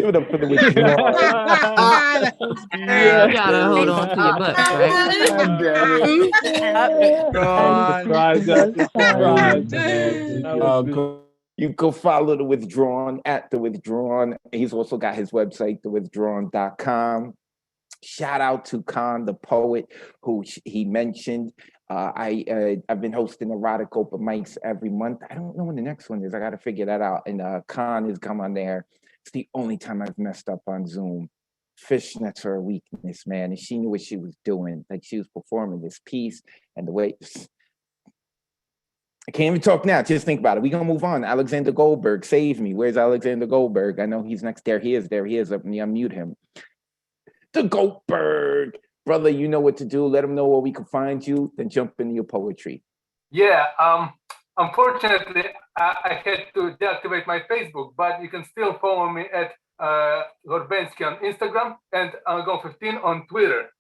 it up for the withdrawal. You gotta hold on to your butts, right? You go follow The Withdrawn at The Withdrawn. He's also got his website, thewithdrawn.com. Shout out to Khan, the poet, who he mentioned. I've been hosting erotic open mics every month. I don't know when the next one is. I got to figure that out. And Khan has come on there. It's the only time I've messed up on Zoom. Fishnets are a weakness, man. And she knew what she was doing. Like, she was performing this piece and the way... I can't even talk now. Just think about it. We're going to move on. Alexander Goldberg, save me. Where's Alexander Goldberg? I know he's next. There he is. There he is. Let me unmute him. The Goldberg. Brother, you know what to do. Let them know where we can find you. Then jump into your poetry. Yeah. Unfortunately, I had to deactivate my Facebook, but you can still follow me at Gorbensky on Instagram and Algon15 on Twitter.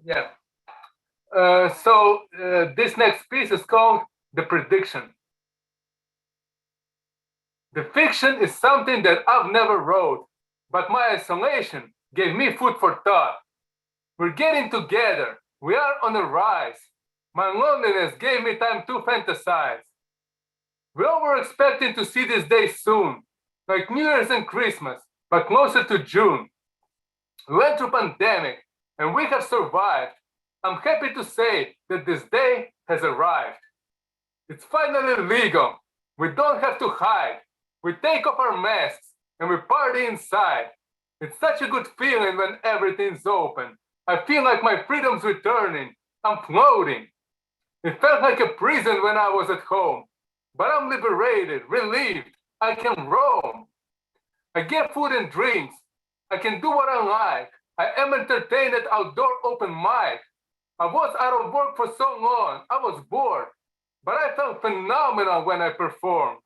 Yeah. So this next piece is called The Prediction. The fiction is something that I've never wrote, but my isolation gave me food for thought. We're getting together. We are on a rise. My loneliness gave me time to fantasize. We all were expecting to see this day soon, like New Year's and Christmas, but closer to June. We went through pandemic, and we have survived. I'm happy to say that this day has arrived. It's finally legal. We don't have to hide. We take off our masks and we party inside. It's such a good feeling when everything's open. I feel like my freedom's returning. I'm floating. It felt like a prison when I was at home. but I'm liberated, relieved. I can roam. I get food and drinks. I can do what I like. I am entertained at outdoor open mic. I was out of work for so long, I was bored, but I felt phenomenal when I performed.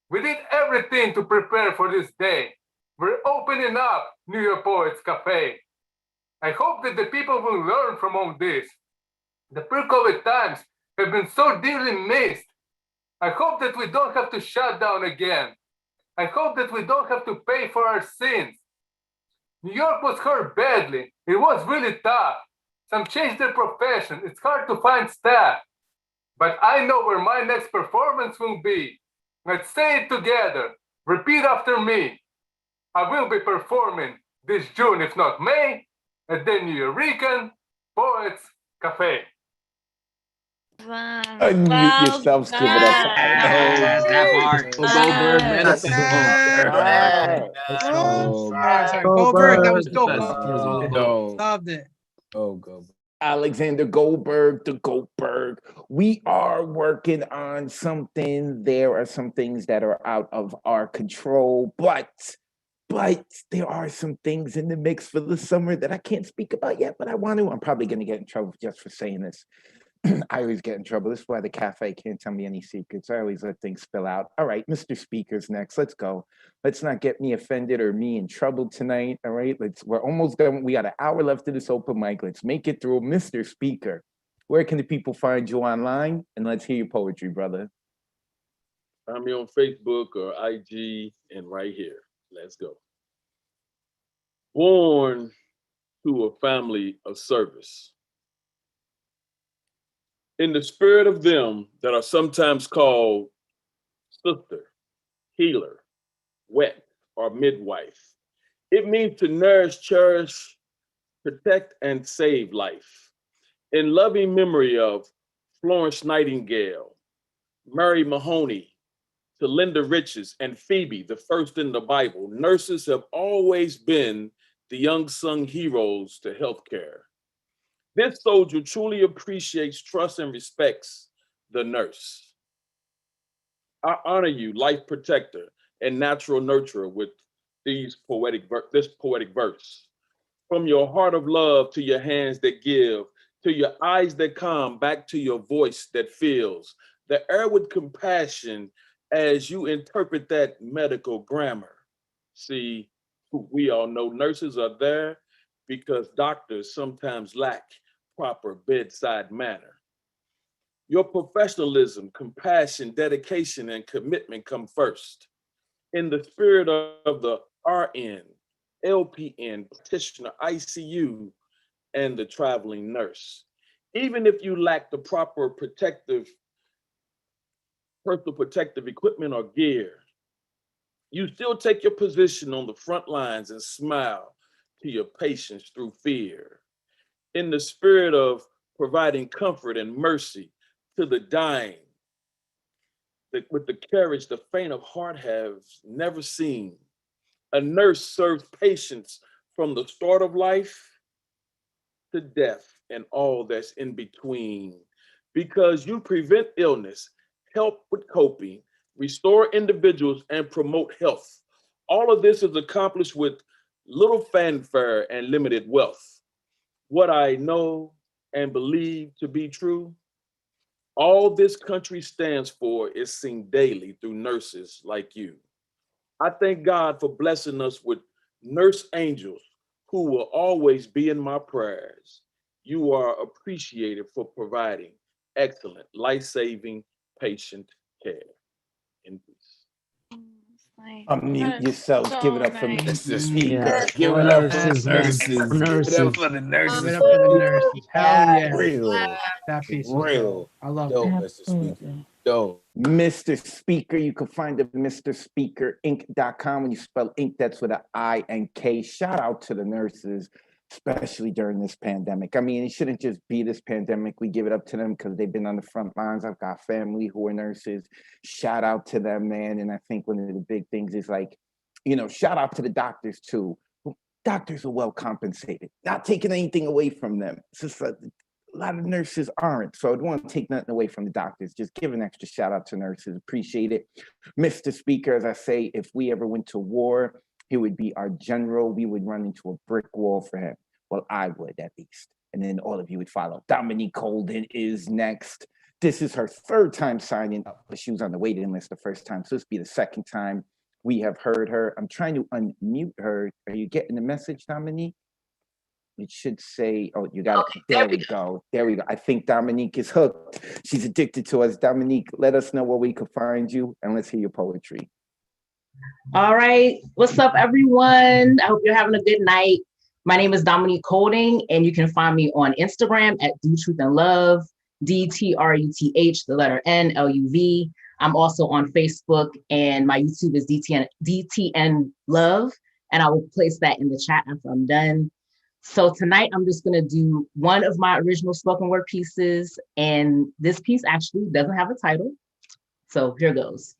We did everything to prepare for this day. We're opening up New York Poets Cafe. I hope that the people will learn from all this. The pre-COVID times have been so dearly missed. I hope that we don't have to shut down again. I hope that we don't have to pay for our sins. New York was hurt badly. It was really tough. Some changed their profession. It's hard to find staff. But I know where my next performance will be. Let's say it together. Repeat after me. I will be performing this June, if not May, at the New Yorican Poets Cafe. Unmute yourselves, give it up. That part. Goldberg, man. That's Sorry. Goldberg, that was dope. Loved it. Oh, Goldberg. Alexander Goldberg, the Goldberg. We are working on something. There are some things that are out of our control, but there are some things in the mix for the summer that I can't speak about yet, but I want to. I'm probably going to get in trouble just for saying this. I always get in trouble. This is why the cafe can't tell me any secrets. I always let things spill out. All right, Mr. Speaker's next. Let's go. Let's not get me offended or me in trouble tonight. All right, we're almost done. We got an hour left of this open mic. Let's make it through. Mr. Speaker, where can the people find you online? And let's hear your poetry, brother. I'm on Facebook or IG and right here. Let's go. Born to a family of service. In the spirit of them that are sometimes called sister, healer, wet, or midwife, it means to nourish, cherish, protect, and save life. In loving memory of Florence Nightingale, Mary Mahoney, to Linda Riches, and Phoebe, the first in the Bible, nurses have always been the unsung heroes to healthcare. This soldier truly appreciates, trusts, and respects the nurse. I honor you, life protector and natural nurturer, with this poetic verse. From your heart of love to your hands that give, to your eyes that calm, back to your voice that feels, the air with compassion as you interpret that medical grammar. See, we all know nurses are there because doctors sometimes lack proper bedside manner. Your professionalism, compassion, dedication, and commitment come first. In the spirit of the RN, LPN, practitioner, ICU, and the traveling nurse. Even if you lack the proper personal protective equipment or gear, you still take your position on the front lines and smile to your patients through fear. In the spirit of providing comfort and mercy to the dying, with the courage the faint of heart have never seen. A nurse serves patients from the start of life to death and all that's in between, because you prevent illness, help with coping, restore individuals, and promote health. All of this is accomplished with little fanfare and limited wealth. What I know and believe to be true, all this country stands for is seen daily through nurses like you. I thank God for blessing us with nurse angels who will always be in my prayers. You are appreciated for providing excellent, life-saving patient care. In peace. Unmute yourselves. Give it up for Mr. Speaker. Yeah. Give it up for Nurses, man. nurses. Give it up for the nurses. Give it up for the nurses. Hell yeah. Real. That piece was Real. dope. I love Dope, it. Mr. Speaker. Dope. Mr. Speaker, you can find it at MrSpeakerInc.com. When you spell ink, that's with an I and K. Shout out to the nurses, especially during this pandemic. I mean, it shouldn't just be this pandemic. We give it up to them because they've been on the front lines. I've got family who are nurses. Shout out to them, man. And I think one of the big things is like, shout out to the doctors too. Doctors are well compensated, not taking anything away from them. It's just a lot of nurses aren't. So I don't want to take nothing away from the doctors. Just give an extra shout out to nurses. Appreciate it. Mr. Speaker, as I say, if we ever went to war, he would be our general. We would run into a brick wall for him. Well, I would at least. And then all of you would follow. Dominique Colden is next. This is her third time signing up, but she was on the waiting list the first time. So this will be the second time we have heard her. I'm trying to unmute her. Are you getting the message, Dominique? It should say, oh, you got it. There we go. There we go. I think Dominique is hooked. She's addicted to us. Dominique, let us know where we could find you, and let's hear your poetry. All right. What's up, everyone? I hope you're having a good night. My name is Dominique Colding, and you can find me on Instagram at DTruthAndLove, DTRUTH, the letter NLUV. I'm also on Facebook, and my YouTube is DTN Love, and I will place that in the chat after I'm done. So tonight, I'm just gonna do one of my original spoken word pieces, and this piece actually doesn't have a title. So here goes.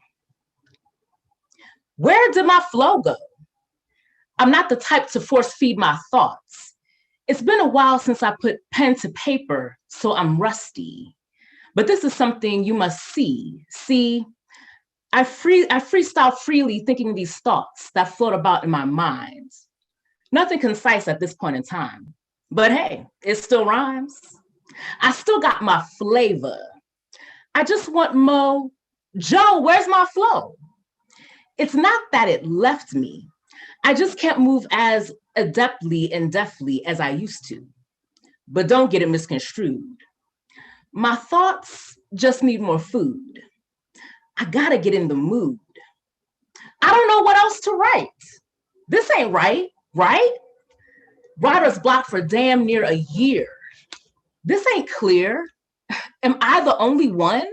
Where did my flow go? I'm not the type to force feed my thoughts. It's been a while since I put pen to paper, so I'm rusty. But this is something you must see. See, I freestyle freely thinking these thoughts that float about in my mind. Nothing concise at this point in time, but hey, it still rhymes. I still got my flavor. I just want Mo, Joe, where's my flow? It's not that it left me. I just can't move as adeptly and deftly as I used to. But don't get it misconstrued. My thoughts just need more food. I gotta get in the mood. I don't know what else to write. This ain't right, right? Writer's block for damn near a year. This ain't clear. Am I the only one?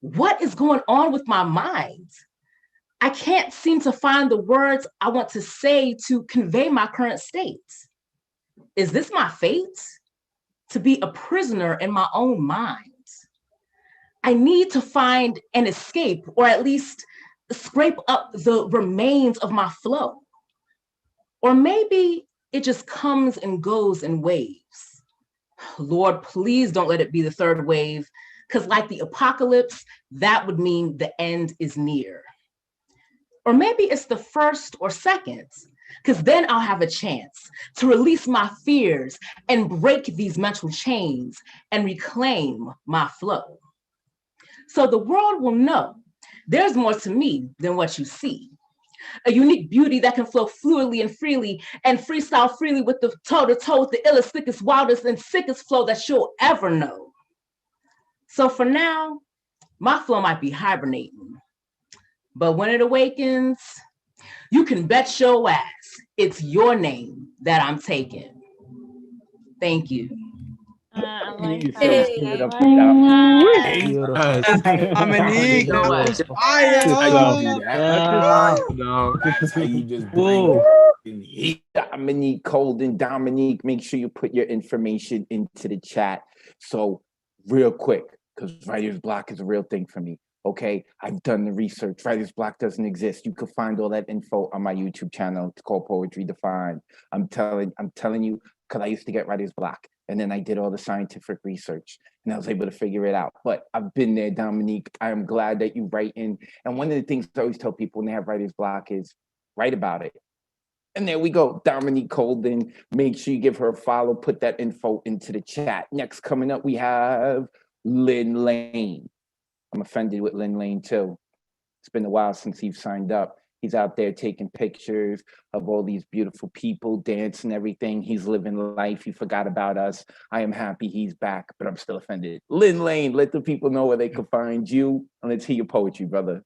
What is going on with my mind? I can't seem to find the words I want to say to convey my current state. Is this my fate? To be a prisoner in my own mind. I need to find an escape, or at least scrape up the remains of my flow. Or maybe it just comes and goes in waves. Lord, please don't let it be the third wave, because like the apocalypse, that would mean the end is near. Or maybe it's the first or second, because then I'll have a chance to release my fears and break these mental chains and reclaim my flow. So the world will know there's more to me than what you see. A unique beauty that can flow fluidly and freely and freestyle freely with the toe-to-toe with the illest, thickest, wildest, and sickest flow that you'll ever know. So for now, my flow might be hibernating. But when it awakens, you can bet your ass it's your name that I'm taking. Thank you. Dominique. Dominique. That's how you just bring heat. Dominique Colden. Dominique, make sure you put your information into the chat. So real quick, because writer's block is a real thing for me. Okay, I've done the research. Writer's block doesn't exist. You can find all that info on my YouTube channel. It's called Poetry Defined. I'm telling you, because I used to get writer's block. And then I did all the scientific research and I was able to figure it out. But I've been there, Dominique. I am glad that you write in. And one of the things I always tell people when they have writer's block is write about it. And there we go, Dominique Colden. Make sure you give her a follow, put that info into the chat. Next coming up, we have Lynn Lane. I'm offended with Lynn Lane too. It's been a while since he's signed up. He's out there taking pictures of all these beautiful people, dancing, everything. He's living life. He forgot about us. I am happy he's back, but I'm still offended. Lynn Lane, let the people know where they can find you. And let's hear your poetry, brother.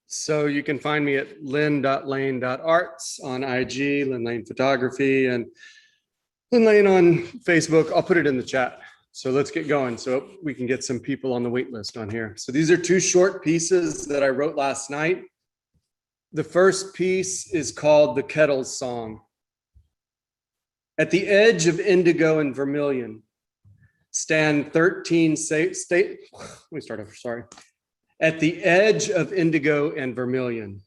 So you can find me at lynn.lane.arts on IG, Lynn Lane Photography, and Lynn Lane on Facebook. I'll put it in the chat. So let's get going so we can get some people on the wait list on here. So these are two short pieces that I wrote last night. The first piece is called The Kettle's Song. At the edge of indigo and vermilion stand 13 At the edge of indigo and vermilion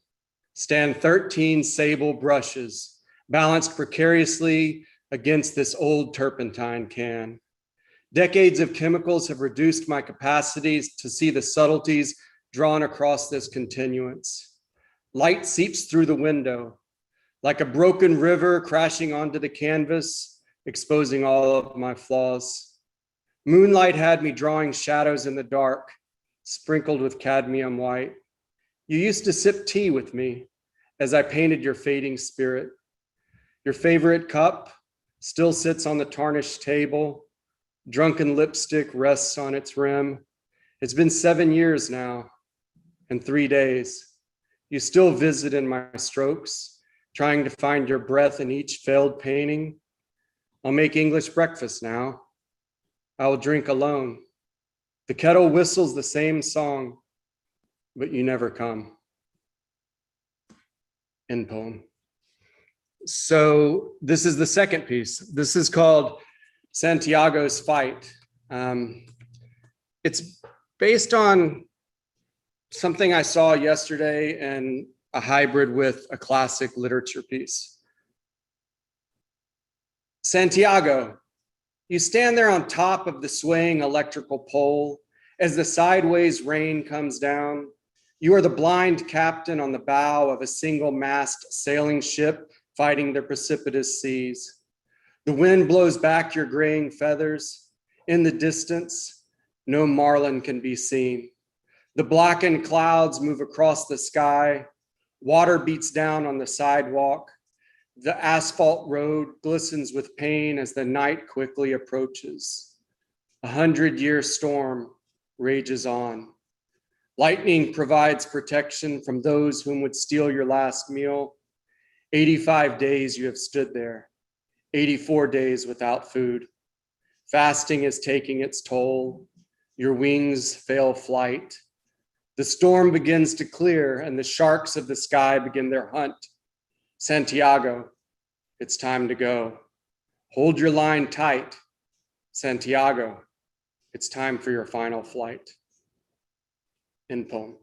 stand 13 sable brushes balanced precariously against this old turpentine can. Decades of chemicals have reduced my capacities to see the subtleties drawn across this continuance. Light seeps through the window, like a broken river crashing onto the canvas, exposing all of my flaws. Moonlight had me drawing shadows in the dark, sprinkled with cadmium white. You used to sip tea with me as I painted your fading spirit. Your favorite cup still sits on the tarnished table. Drunken lipstick rests on its rim. It's been 7 years now and 3 days. You still visit in my strokes, trying to find your breath in each failed painting. I'll make English breakfast now. I will drink alone. The kettle whistles the same song, but you never come. End poem. So this is the second piece. This is called Santiago's Fight. It's based on something I saw yesterday and a hybrid with a classic literature piece. Santiago, you stand there on top of the swaying electrical pole as the sideways rain comes down. You are the blind captain on the bow of a single-mast sailing ship fighting the precipitous seas. The wind blows back your graying feathers. In the distance, no marlin can be seen. The blackened clouds move across the sky. Water beats down on the sidewalk. The asphalt road glistens with pain as the night quickly approaches. 100-year storm rages on. Lightning provides protection from those whom would steal your last meal. 85 days you have stood there, 84 days without food. Fasting is taking its toll. Your wings fail flight. The storm begins to clear and the sharks of the sky begin their hunt. Santiago, it's time to go. Hold your line tight. Santiago, it's time for your final flight. End poem.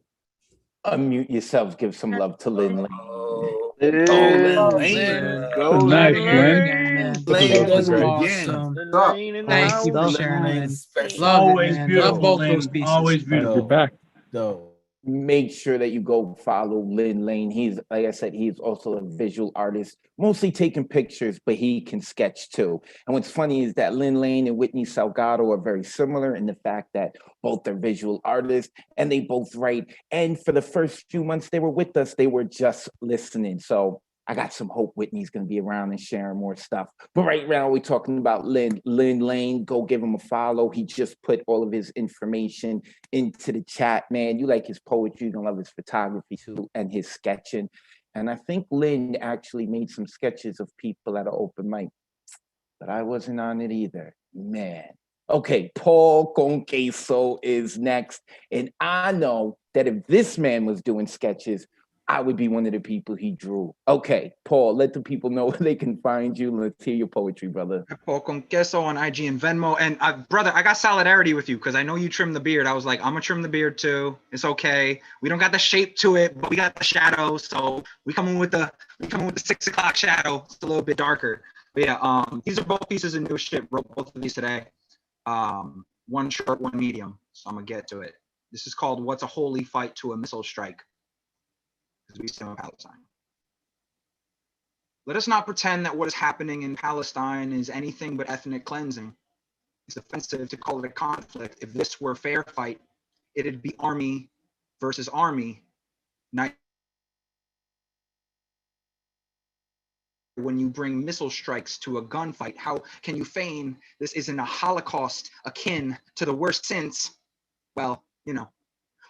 Unmute yourselves. Give some love to Lynn Lane. Go, nice, Lynn. Lynn does it awesome. again. Thank you for sharing, Lynn. Love Always it, man. beautiful, Love both Lynn. those pieces. Always beautiful. You're back. Make sure that you go follow Lynn Lane. He's, like I said, he's also a visual artist, mostly taking pictures, but he can sketch too. And what's funny is that Lynn Lane and Whitney Salgado are very similar in the fact that both are visual artists and they both write. And for the first few months they were with us, they were just listening. So I got some hope Whitney's going to be around and sharing more stuff. But right now we're talking about Lynn Lane. Go give him a follow. He just put all of his information into the chat, man. You like his poetry, you're going to love his photography too, and his sketching. And I think Lynn actually made some sketches of people at an open mic, but I wasn't on it either, man. Okay, Paul Conqueso is next. And I know that if this man was doing sketches, I would be one of the people he drew. Okay, Paul, let the people know where they can find you. Let's hear your poetry, brother. Paul Conqueso on IG and Venmo. And brother, I got solidarity with you because I know you trim the beard. I was like, I'm gonna trim the beard too. It's okay. We don't got the shape to it, but we got the shadow. So we come in with the 6 o'clock shadow. It's a little bit darker. But yeah, these are both pieces of new shit. Wrote both of these today. One short, one medium. So I'm gonna get to it. This is called What's a Holy Fight to a Missile Strike? Because we stand with Palestine. Let us not pretend that what is happening in Palestine is anything but ethnic cleansing. It's offensive to call it a conflict. If this were a fair fight, it'd be army versus army. Not when you bring missile strikes to a gunfight. How can you feign this isn't a Holocaust akin to the worst since? Well, you know,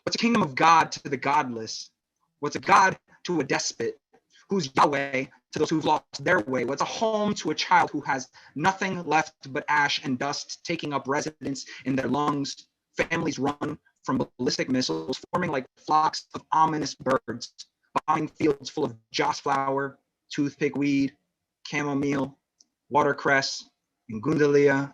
what's a kingdom of God to the godless? What's a God to a despot? Who's Yahweh to those who've lost their way? What's a home to a child who has nothing left but ash and dust taking up residence in their lungs? Families run from ballistic missiles, forming like flocks of ominous birds, bombing fields full of joss flower, toothpick weed, chamomile, watercress, and gundalia,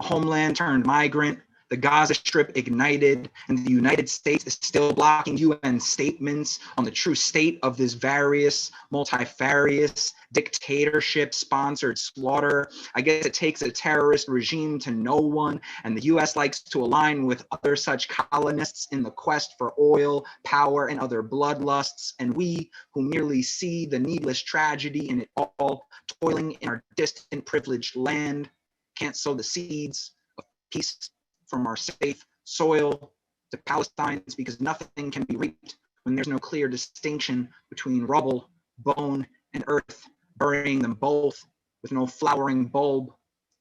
a homeland turned migrant, The Gaza Strip ignited, and the United States is still blocking UN statements on the true state of this various, multifarious, dictatorship-sponsored slaughter. I guess it takes a terrorist regime to know one, and the US likes to align with other such colonists in the quest for oil, power, and other bloodlusts, and we, who merely see the needless tragedy in it all, toiling in our distant privileged land, can't sow the seeds of peace from our safe soil to Palestinians, because nothing can be reaped when there's no clear distinction between rubble, bone, and earth, burying them both with no flowering bulb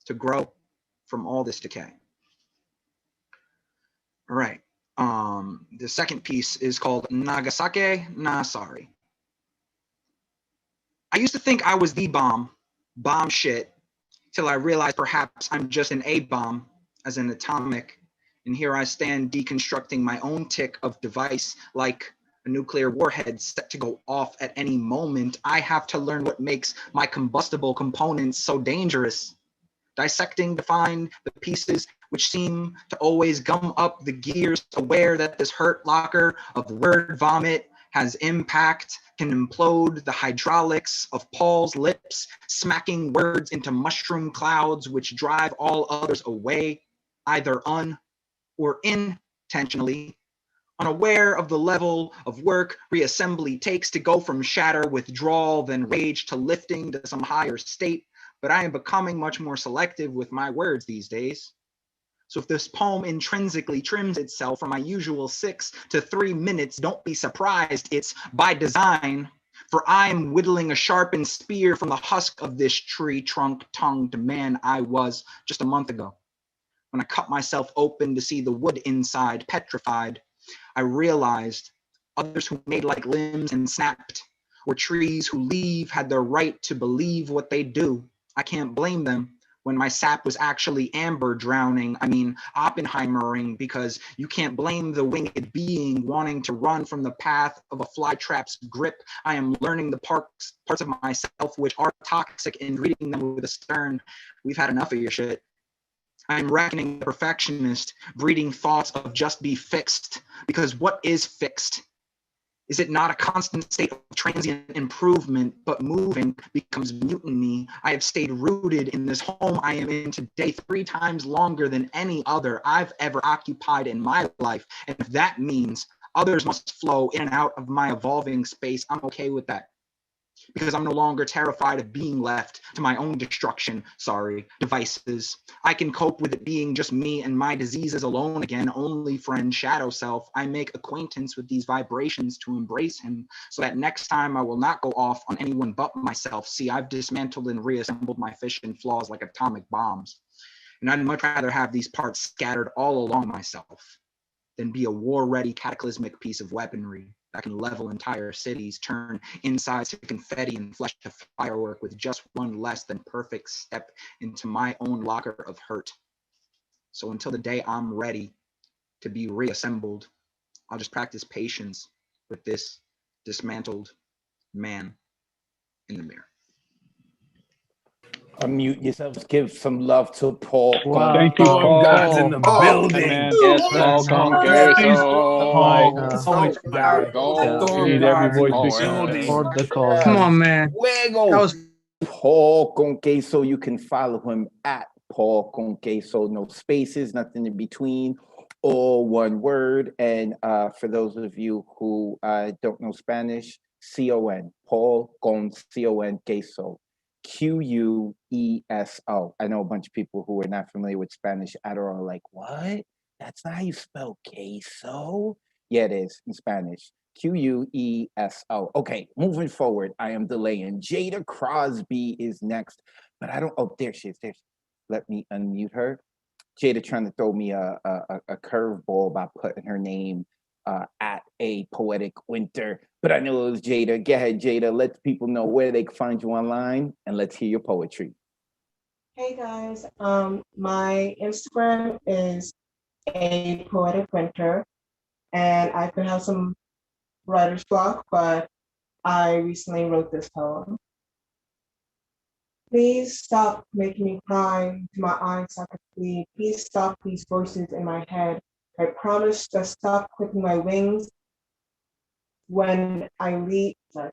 to grow from all this decay. All right. The second piece is called Nagasaki Na Sorry. I used to think I was the bomb shit, till I realized perhaps I'm just an A-bomb, as an atomic, and here I stand deconstructing my own tick of device like a nuclear warhead set to go off at any moment. I have to learn what makes my combustible components so dangerous, dissecting to find the pieces which seem to always gum up the gears, aware that this hurt locker of word vomit has impact, can implode the hydraulics of Paul's lips, smacking words into mushroom clouds which drive all others away, either un or intentionally, unaware of the level of work reassembly takes to go from shatter, withdrawal, then rage to lifting to some higher state. But I am becoming much more selective with my words these days. So if this poem intrinsically trims itself from my usual 6 to 3 minutes, don't be surprised, it's by design. For I am whittling a sharpened spear from the husk of this tree trunk-tongued man I was just a month ago. When I cut myself open to see the wood inside petrified, I realized others who made like limbs and snapped, or trees who leave had the right to believe what they do. I can't blame them when my sap was actually amber drowning, Oppenheimering, because you can't blame the winged being wanting to run from the path of a flytrap's grip. I am learning the parts of myself which are toxic and greeting them with a stern, we've had enough of your shit. I'm reckoning the perfectionist, breeding thoughts of just be fixed, because what is fixed? Is it not a constant state of transient improvement, but moving becomes mutiny? I have stayed rooted in this home I am in today 3 times longer than any other I've ever occupied in my life. And if that means others must flow in and out of my evolving space, I'm okay with that. Because I'm no longer terrified of being left to my own destruction, devices. I can cope with it being just me and my diseases alone again, only friend, shadow self. I make acquaintance with these vibrations to embrace him, so that next time I will not go off on anyone but myself. See, I've dismantled and reassembled my fission flaws like atomic bombs. And I'd much rather have these parts scattered all along myself than be a war-ready cataclysmic piece of weaponry that can level entire cities, turn insides to confetti and flesh to firework with just one less than perfect step into my own locker of hurt. So until the day I'm ready to be reassembled, I'll just practice patience with this dismantled man in the mirror. Unmute yourselves. Give some love to Paul. Wow. Thank you, Paul. God's in the building. Man. Yes, Paul Paul. Conqueso. Need every voice we can. Come on, man. Luego. That was Paul con queso. You can follow him at Paul con queso. No spaces, nothing in between, all one word. And for those of you who don't know Spanish, C-O-N, Paul con C-O-N queso. Q-U-E-S-O. I know a bunch of people who are not familiar with Spanish at all are like, what? That's not how you spell queso? Yeah, it is in Spanish. Q-U-E-S-O. Okay, moving forward. I am delaying. Jada Crosby is next, but I don't, oh, there she is. Let me unmute her. Jada trying to throw me a curveball by putting her name at a poetic winter, but I know it was Jada. Go ahead, Jada. Let people know where they can find you online, and let's hear your poetry. Hey guys, my Instagram is a poetic winter, and I could have some writer's block, but I recently wrote this poem. Please stop making me cry to my eyes I could bleed. Please stop these voices in my head. I promise to stop clipping my wings when I leave. Sorry.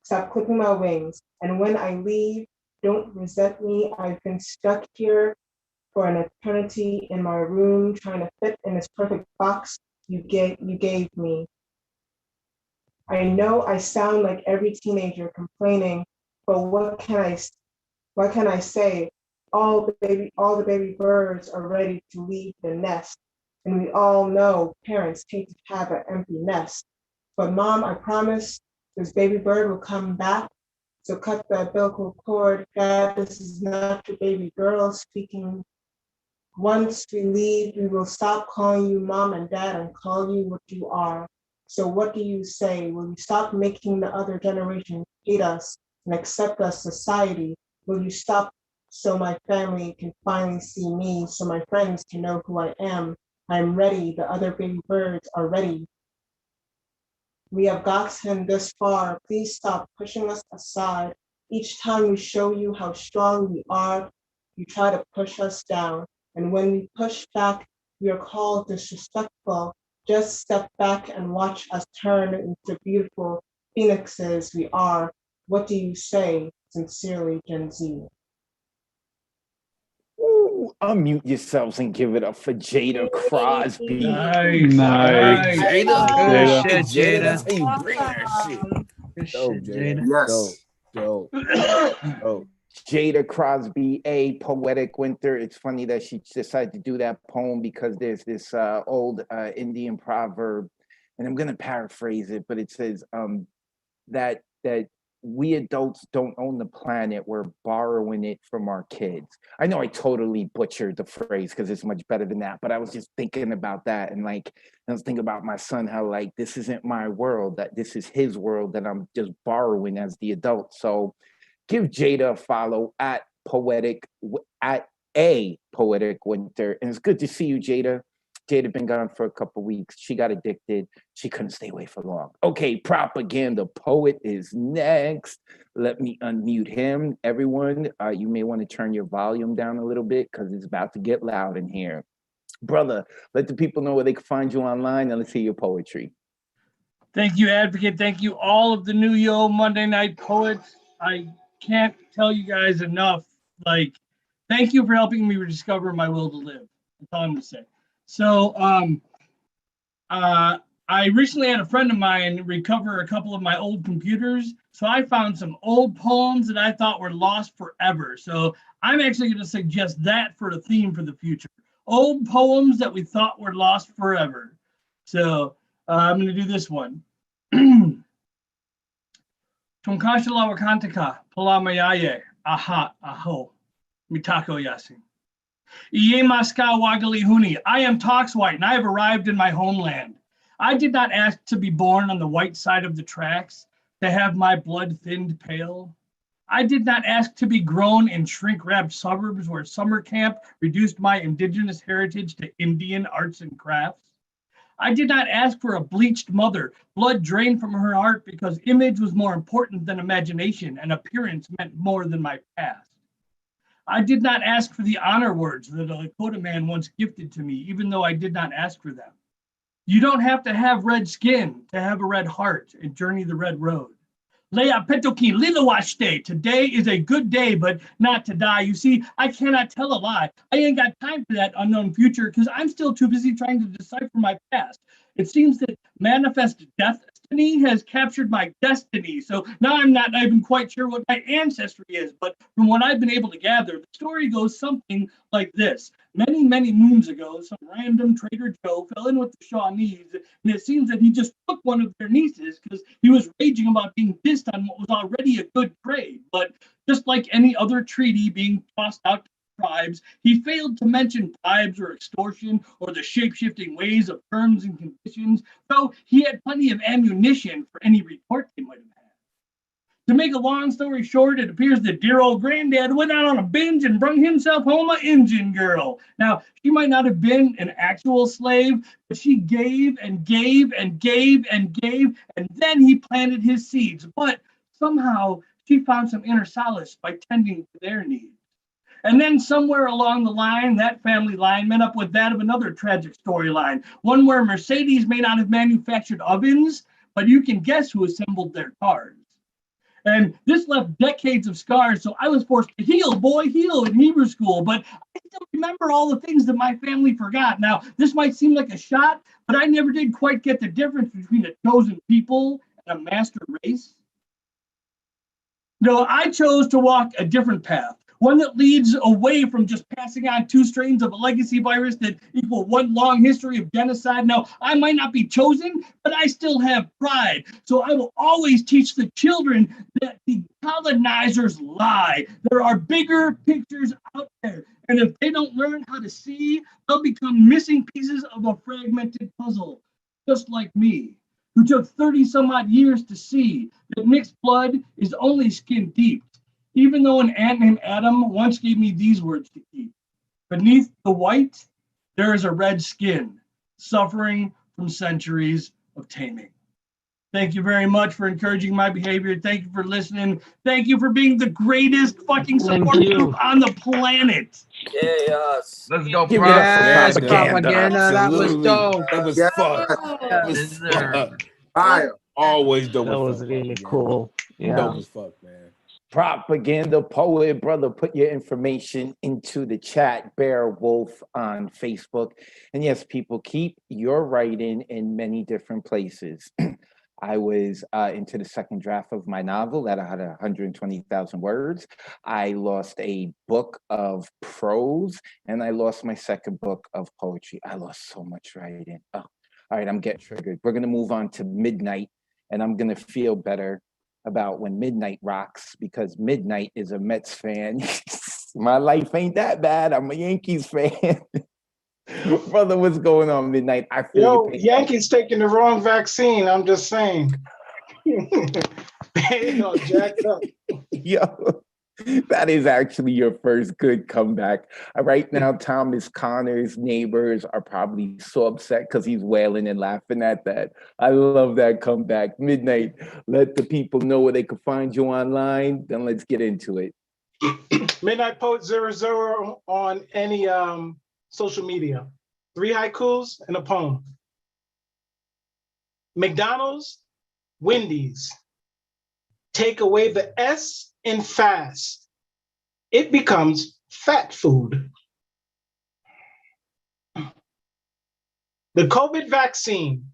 Stop clipping my wings. And when I leave, don't resent me. I've been stuck here for an eternity in my room, trying to fit in this perfect box you gave me. I know I sound like every teenager complaining, but what can I say? All the baby birds are ready to leave the nest. And we all know parents hate to have an empty nest. But Mom, I promise this baby bird will come back. So cut the umbilical cord. Dad, this is not your baby girl speaking. Once we leave, we will stop calling you Mom and Dad and call you what you are. So what do you say? Will you stop making the other generation hate us and accept us society? Will you stop so my family can finally see me, so my friends can know who I am? I'm ready. The other baby birds are ready. We have gotten this far. Please stop pushing us aside. Each time we show you how strong we are, you try to push us down. And when we push back, we are called disrespectful. Just step back and watch us turn into beautiful phoenixes we are. What do you say? Sincerely, Gen Z. Ooh, unmute yourselves and give it up for Jada Crosby. Nice. Jada. Good Jada. shit, That's how you bring that shit. Dope, Jada. Yes. Dope. Jada Crosby, A Poetic Winter. It's funny that she decided to do that poem because there's this old Indian proverb, and I'm gonna paraphrase it, but it says that we adults don't own the planet, we're borrowing it from our kids. I know I totally butchered the phrase because it's much better than that, but I was just thinking about that, and like I was thinking about my son, how like this isn't my world, that this is his world that I'm just borrowing as the adult. So give Jada a follow at a poetic winter. And it's good to see you, Jada. Jada been gone for a couple weeks. She got addicted. She couldn't stay away for long. Okay, Propaganda Poet is next. Let me unmute him. Everyone, you may want to turn your volume down a little bit because it's about to get loud in here. Brother, let the people know where they can find you online and let's hear your poetry. Thank you, Advocate. Thank you, all of the New Yo Monday Night Poets. I can't tell you guys enough. Like, thank you for helping me rediscover my will to live. That's all I'm gonna say. So, I recently had a friend of mine recover a couple of my old computers. So I found some old poems that I thought were lost forever. So I'm actually going to suggest that for a theme for the future. Old poems that we thought were lost forever. So I'm going to do this one. Tunkashala wakantaka palamayaye aha aho mitako yasin. Iye maska wagali huni. I am Tox White and I have arrived in my homeland. I did not ask to be born on the white side of the tracks, to have my blood thinned pale. I did not ask to be grown in shrink-wrapped suburbs where summer camp reduced my indigenous heritage to Indian arts and crafts. I did not ask for a bleached mother, blood drained from her heart because image was more important than imagination and appearance meant more than my past. I did not ask for the honor words that a Lakota man once gifted to me, even though I did not ask for them. You don't have to have red skin to have a red heart and journey the red road. Leia Petoki Lilawashte. Today is a good day, but not to die. You see, I cannot tell a lie. I ain't got time for that unknown future because I'm still too busy trying to decipher my past. It seems that manifest destiny has captured my destiny. So now I'm not even quite sure what my ancestry is, but from what I've been able to gather, the story goes something like this. Many, many moons ago, some random Trader Joe fell in with the Shawnees, and it seems that he just took one of their nieces because he was raging about being dissed on what was already a good trade. But just like any other treaty being tossed out to tribes, he failed to mention bribes or extortion or the shape-shifting ways of terms and conditions, though he had plenty of ammunition for any retort they might have had. To make a long story short, it appears that dear old granddad went out on a binge and brung himself home a Indian girl. Now, she might not have been an actual slave, but she gave and gave and gave and gave, and then he planted his seeds. But somehow she found some inner solace by tending to their needs. And then somewhere along the line, that family line met up with that of another tragic storyline, one where Mercedes may not have manufactured ovens, but you can guess who assembled their cars. And this left decades of scars, so I was forced to heal, boy, heal in Hebrew school. But I still remember all the things that my family forgot. Now, this might seem like a shot, but I never did quite get the difference between a chosen people and a master race. No, I chose to walk a different path, one that leads away from just passing on 2 strains of a legacy virus that equal one long history of genocide. Now, I might not be chosen, but I still have pride. So I will always teach the children that the colonizers lie. There are bigger pictures out there. And if they don't learn how to see, they'll become missing pieces of a fragmented puzzle, just like me, who took 30 some odd years to see that mixed blood is only skin deep. Even though an ant named Adam once gave me these words to keep. Beneath the white, there is a red skin, suffering from centuries of taming. Thank you very much for encouraging my behavior. Thank you for listening. Thank you for being the greatest fucking support group on the planet. Yes. Let's go. Give it up for Yes, propaganda. That was Absolutely. dope. That was fuck. That was fuck. Fire. Always dope. That as was fuck, really propaganda. cool. Yeah. Dope as fuck, man. Propaganda poet, brother, put your information into the chat. Bear Wolf on Facebook. And yes, people, keep your writing in many different places. I was into the second draft of my novel that I had 120,000 words. I lost a book of prose, and I lost my second book of poetry. I lost so much writing. Oh, all right, I'm getting triggered. We're going to move on to Midnight, and I'm going to feel better about when Midnight rocks, because Midnight is a Mets fan. My life ain't that bad. I'm a Yankees fan. Brother, what's going on, Midnight? I feel Yo, your pain. Yankees taking the wrong vaccine. I'm just saying. They all jacked up. Yo, that is actually your first good comeback. Right now, Thomas Connor's neighbors are probably so upset because he's wailing and laughing at that. I love that comeback. Midnight, let the people know where they can find you online. Then let's get into it. Midnight Poet 00 on any social media. 3 haikus and a poem. McDonald's, Wendy's. Take away the S in fast. It becomes fat food. The COVID vaccine.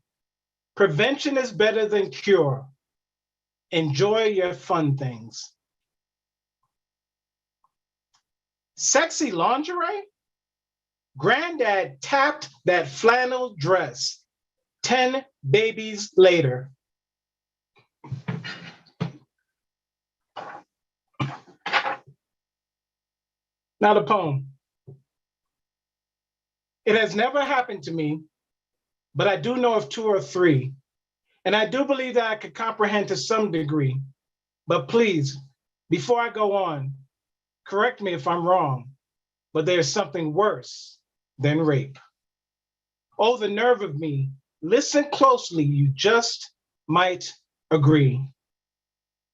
Prevention is better than cure. Enjoy your fun things. Sexy lingerie? Granddad tapped that flannel dress. 10 babies later. Now the poem. It has never happened to me, but I do know of 2 or 3. And I do believe that I could comprehend to some degree. But please, before I go on, correct me if I'm wrong, but there's something worse than rape. Oh, the nerve of me. Listen closely, you just might agree.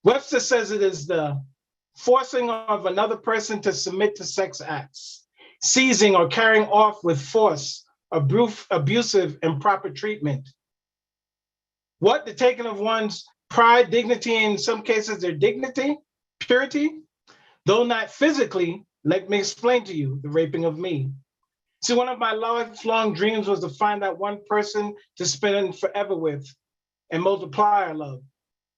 Webster says it is the forcing of another person to submit to sex acts, seizing or carrying off with force, abusive, improper treatment. What? The taking of one's pride, dignity, and in some cases their dignity, purity? Though not physically, let me explain to you the raping of me. See, one of my lifelong dreams was to find that one person to spend forever with and multiply our love.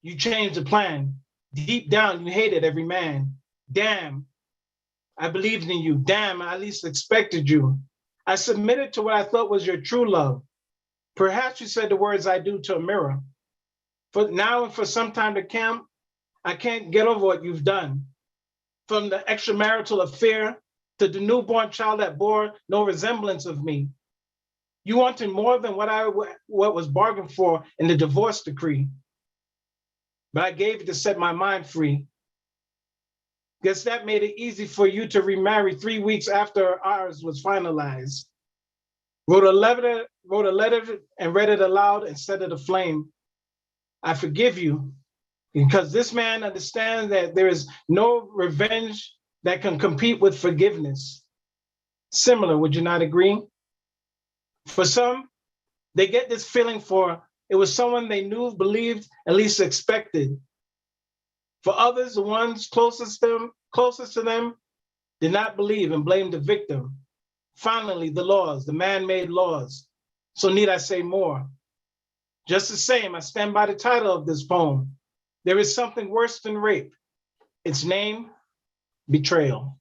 You changed the plan. Deep down, you hated every man. Damn, I believed in you. Damn, I at least expected you. I submitted to what I thought was your true love. Perhaps you said the words I do to a mirror. For now and for some time to come, I can't get over what you've done. From the extramarital affair to the newborn child that bore no resemblance of me. You wanted more than what was bargained for in the divorce decree. But I gave it to set my mind free. Guess that made it easy for you to remarry 3 weeks after ours was finalized. Wrote a letter and read it aloud and set it aflame. I forgive you, Because this man understands that there is no revenge that can compete with forgiveness. Similar, would you not agree? For some, they get this feeling for it was someone they knew, believed, at least expected. For others, the ones closest to them did not believe and blamed the victim. Finally, the laws, the man-made laws. So need I say more? Just the same, I stand by the title of this poem. There is something worse than rape. Its name, betrayal.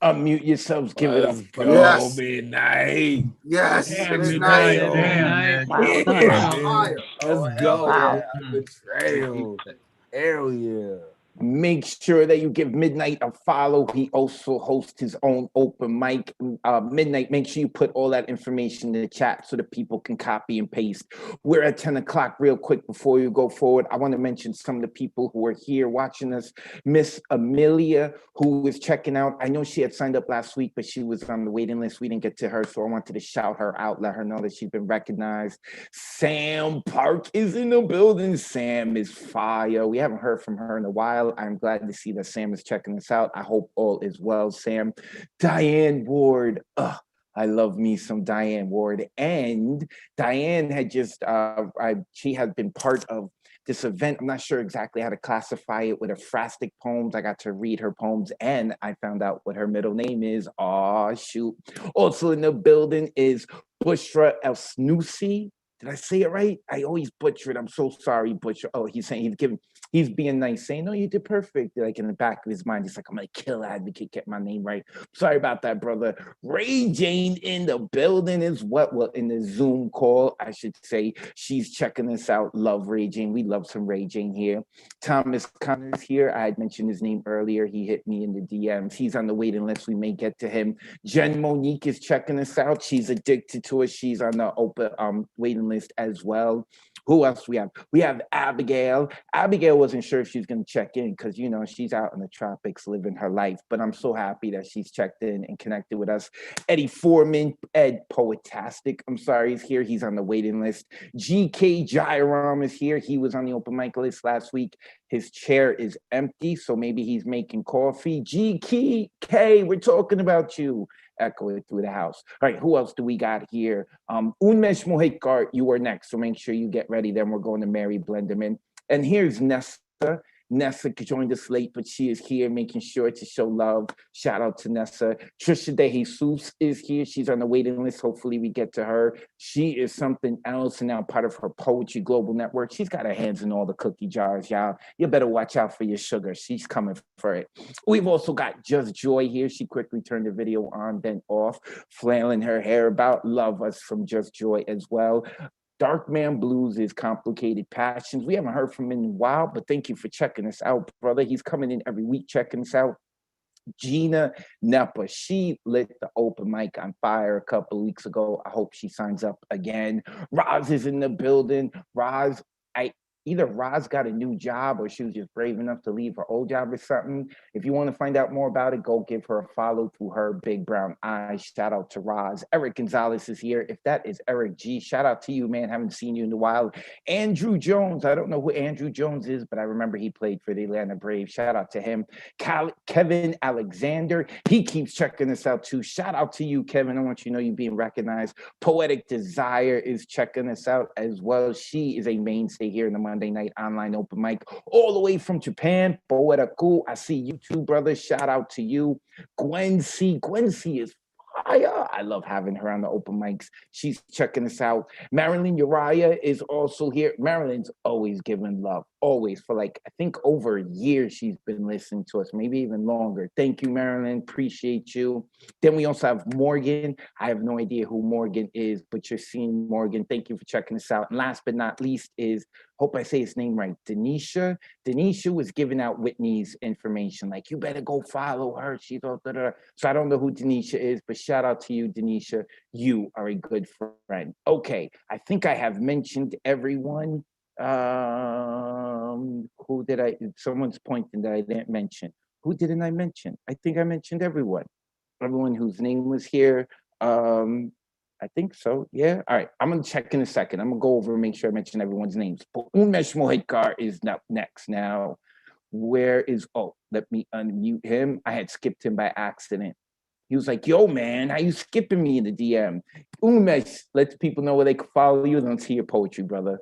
Unmute yourselves, give it up. Go, midnight. Yes. Yeah, Midnight. midnight. Damn. Yeah. Let's go. Wow. Betrayal. Hell yeah. Make sure that you give Midnight a follow. He also hosts his own open mic. Midnight, make sure you put all that information in the chat so that people can copy and paste. We're at 10 o'clock real quick before you go forward. I want to mention some of the people who are here watching us. Miss Amelia, who is checking out. I know she had signed up last week, but she was on the waiting list. We didn't get to her, so I wanted to shout her out, let her know that she's been recognized. Sam Park is in the building. Sam is fire. We haven't heard from her in a while. I'm glad to see that Sam is checking us out. I hope all is well, Sam. Diane Ward. I love me some Diane Ward. And Diane had just, she had been part of this event. I'm not sure exactly how to classify it with Phrastic Poems. I got to read her poems and I found out what her middle name is. Oh, shoot. Also in the building is Bushra El Snoosi. Did I say it right? I always butcher it. I'm so sorry, Butcher. Oh, he's saying he's being nice, saying, no, you did perfect. Like in the back of his mind, he's like, I'm gonna kill Advocate, get my name right. Sorry about that, brother. Ray Jane in the building is what? Well, in the Zoom call, I should say. She's checking us out. Love Ray Jane. We love some Ray Jane here. Thomas Connors here. I had mentioned his name earlier. He hit me in the DMs. He's on the waiting list. We may get to him. Jen Monique is checking us out. She's addicted to us. She's on the open waiting list as well. Who else we have? We have Abigail. Abigail wasn't sure if she's going to check in because, you know, she's out in the tropics living her life, but I'm so happy that she's checked in and connected with us. Eddie Foreman, Ed Poetastic, I'm sorry, is here. He's on the waiting list. GK Jairam is here. He was on the open mic list last week. His chair is empty, so maybe he's making coffee. GK, we're talking about you. Echo it through the house. All right, who else do we got here? Unmesh Mohikar, you are next, so make sure you get ready. Then we're going to Mary Blenderman. And here's Nessa. Nessa joined us late, but she is here making sure to show love. Shout out to Nessa. Trisha De Jesus is here. She's on the waiting list. Hopefully we get to her. She is something else and now part of her Poetry Global Network. She's got her hands in all the cookie jars, y'all. You better watch out for your sugar. She's coming for it. We've also got Just Joy here. She quickly turned the video on, then off, flailing her hair about. Love us from Just Joy as well. Dark Man Blues is Complicated Passions. We haven't heard from him in a while, but thank you for checking us out, brother. He's coming in every week checking us out. Gina Neppa, she lit the open mic on fire a couple of weeks ago. I hope she signs up again. Roz is in the building. Roz, either Roz got a new job or she was just brave enough to leave her old job or something. If you want to find out more about it, go give her a follow through her big brown eyes. Shout out to Roz. Eric Gonzalez is here. If that is Eric G, shout out to you, man. Haven't seen you in a while. Andrew Jones. I don't know who Andrew Jones is, but I remember he played for the Atlanta Braves. Shout out to him. Kevin Alexander. He keeps checking us out too. Shout out to you, Kevin. I want you to know you're being recognized. Poetic Desire is checking us out as well. She is a mainstay here in the Monday night online open mic all the way from Japan. Poetaku, I see you too, brother. Shout out to you. Gwen C is fire. I love having her on the open mics. She's checking us out. Marilyn Uriah is also here. Marilyn's always giving love. Always. For like, I think over a year she's been listening to us, maybe even longer. Thank you, Marilyn. Appreciate you. Then we also have Morgan. I have no idea who Morgan is, but you're seeing Morgan. Thank you for checking us out. And last but not least is, hope I say his name right, Denisha. Denisha was giving out Whitney's information, like, you better go follow her. She's all da-da-da. So I don't know who Denisha is, but shout out to you, Denisha. You are a good friend. Okay, I think I have mentioned everyone. Who did someone's pointing that I didn't mention. Who didn't I mention? I think I mentioned everyone. Everyone whose name was here. I think so. Yeah. All right. I'm gonna check in a second. I'm gonna go over and make sure I mention everyone's names. But Umesh Mohikar is up next now. Where is? Oh, let me unmute him. I had skipped him by accident. He was like, "Yo, man, how you skipping me in the DM?" Umesh, let people know where they can follow you. Let's hear your poetry, brother.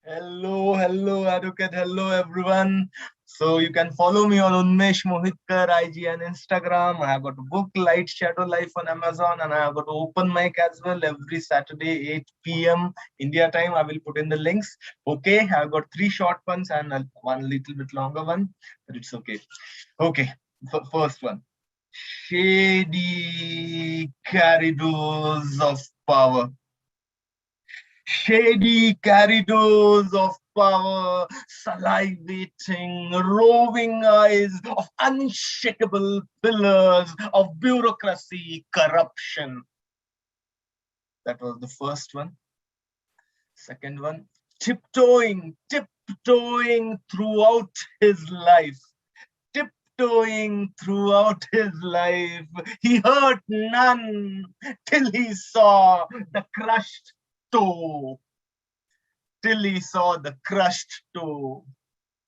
Hello, Advocate. Hello, everyone. So you can follow me on Unmesh Mohitkar, IG and Instagram. I have got a book, Light Shadow Life on Amazon, and I have got open mic as well every Saturday, 8 p.m. India time. I will put in the links. Okay, I've got 3 short ones and one little bit longer one, but it's okay. Okay, first one. Shady corridors of power. Shady corridors of power, salivating, roving eyes of unshakable pillars of bureaucracy, corruption. That was the first one. Second one, tiptoeing throughout his life. Tiptoeing throughout his life. He hurt none till he saw the crushed toe. Till he saw the crushed toe.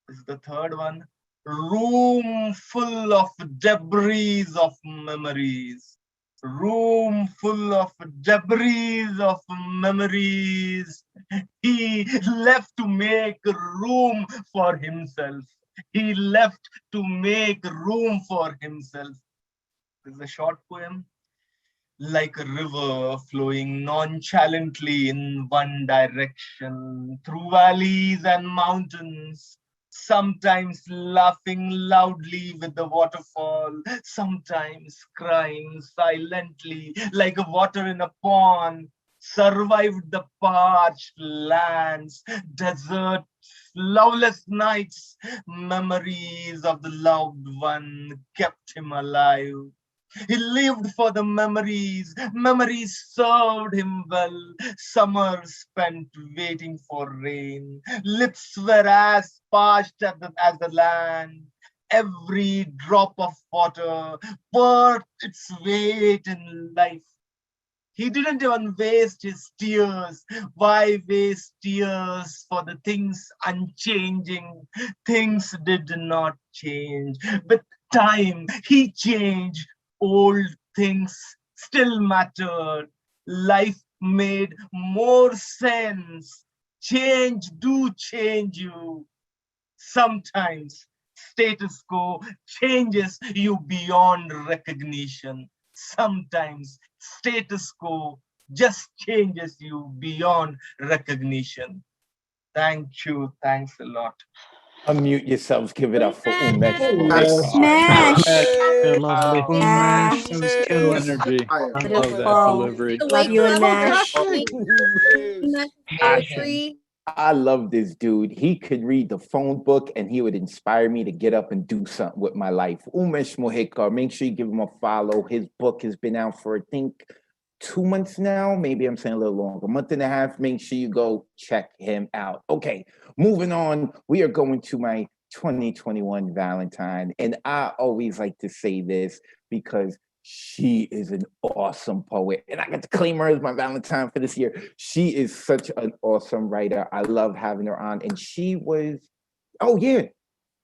This is the third one. Room full of debris of memories. Room full of debris of memories. He left to make room for himself. He left to make room for himself. This is a short poem. Like a river flowing nonchalantly in one direction, through valleys and mountains, sometimes laughing loudly with the waterfall, sometimes crying silently like water in a pond, survived the parched lands, deserts, loveless nights, memories of the loved one kept him alive. He lived for the memories. Memories served him well. Summer spent waiting for rain. Lips were as parched as the land. Every drop of water worth its weight in life. He didn't even waste his tears. Why waste tears for the things unchanging? Things did not change. With time, he changed. Old things still mattered. Life made more sense. Change do change you. Sometimes status quo changes you beyond recognition. Sometimes status quo just changes you beyond recognition. Thank you. Thanks a lot. Unmute yourselves. Give it up for Umesh. Smash. Lovely. Smash. That was killer energy. I love that delivery. Love you and Mash. I love this dude. He could read the phone book and he would inspire me to get up and do something with my life. Umesh Mohikar, make sure you give him a follow. His book has been out for, I think, 2 months now. Maybe I'm saying a little longer, a month and a half. Make sure you go check him out. Okay, moving on. We are going to my 2021 Valentine. And I always like to say this because she is an awesome poet. And I got to claim her as my Valentine for this year. She is such an awesome writer. I love having her on. And she was, oh yeah,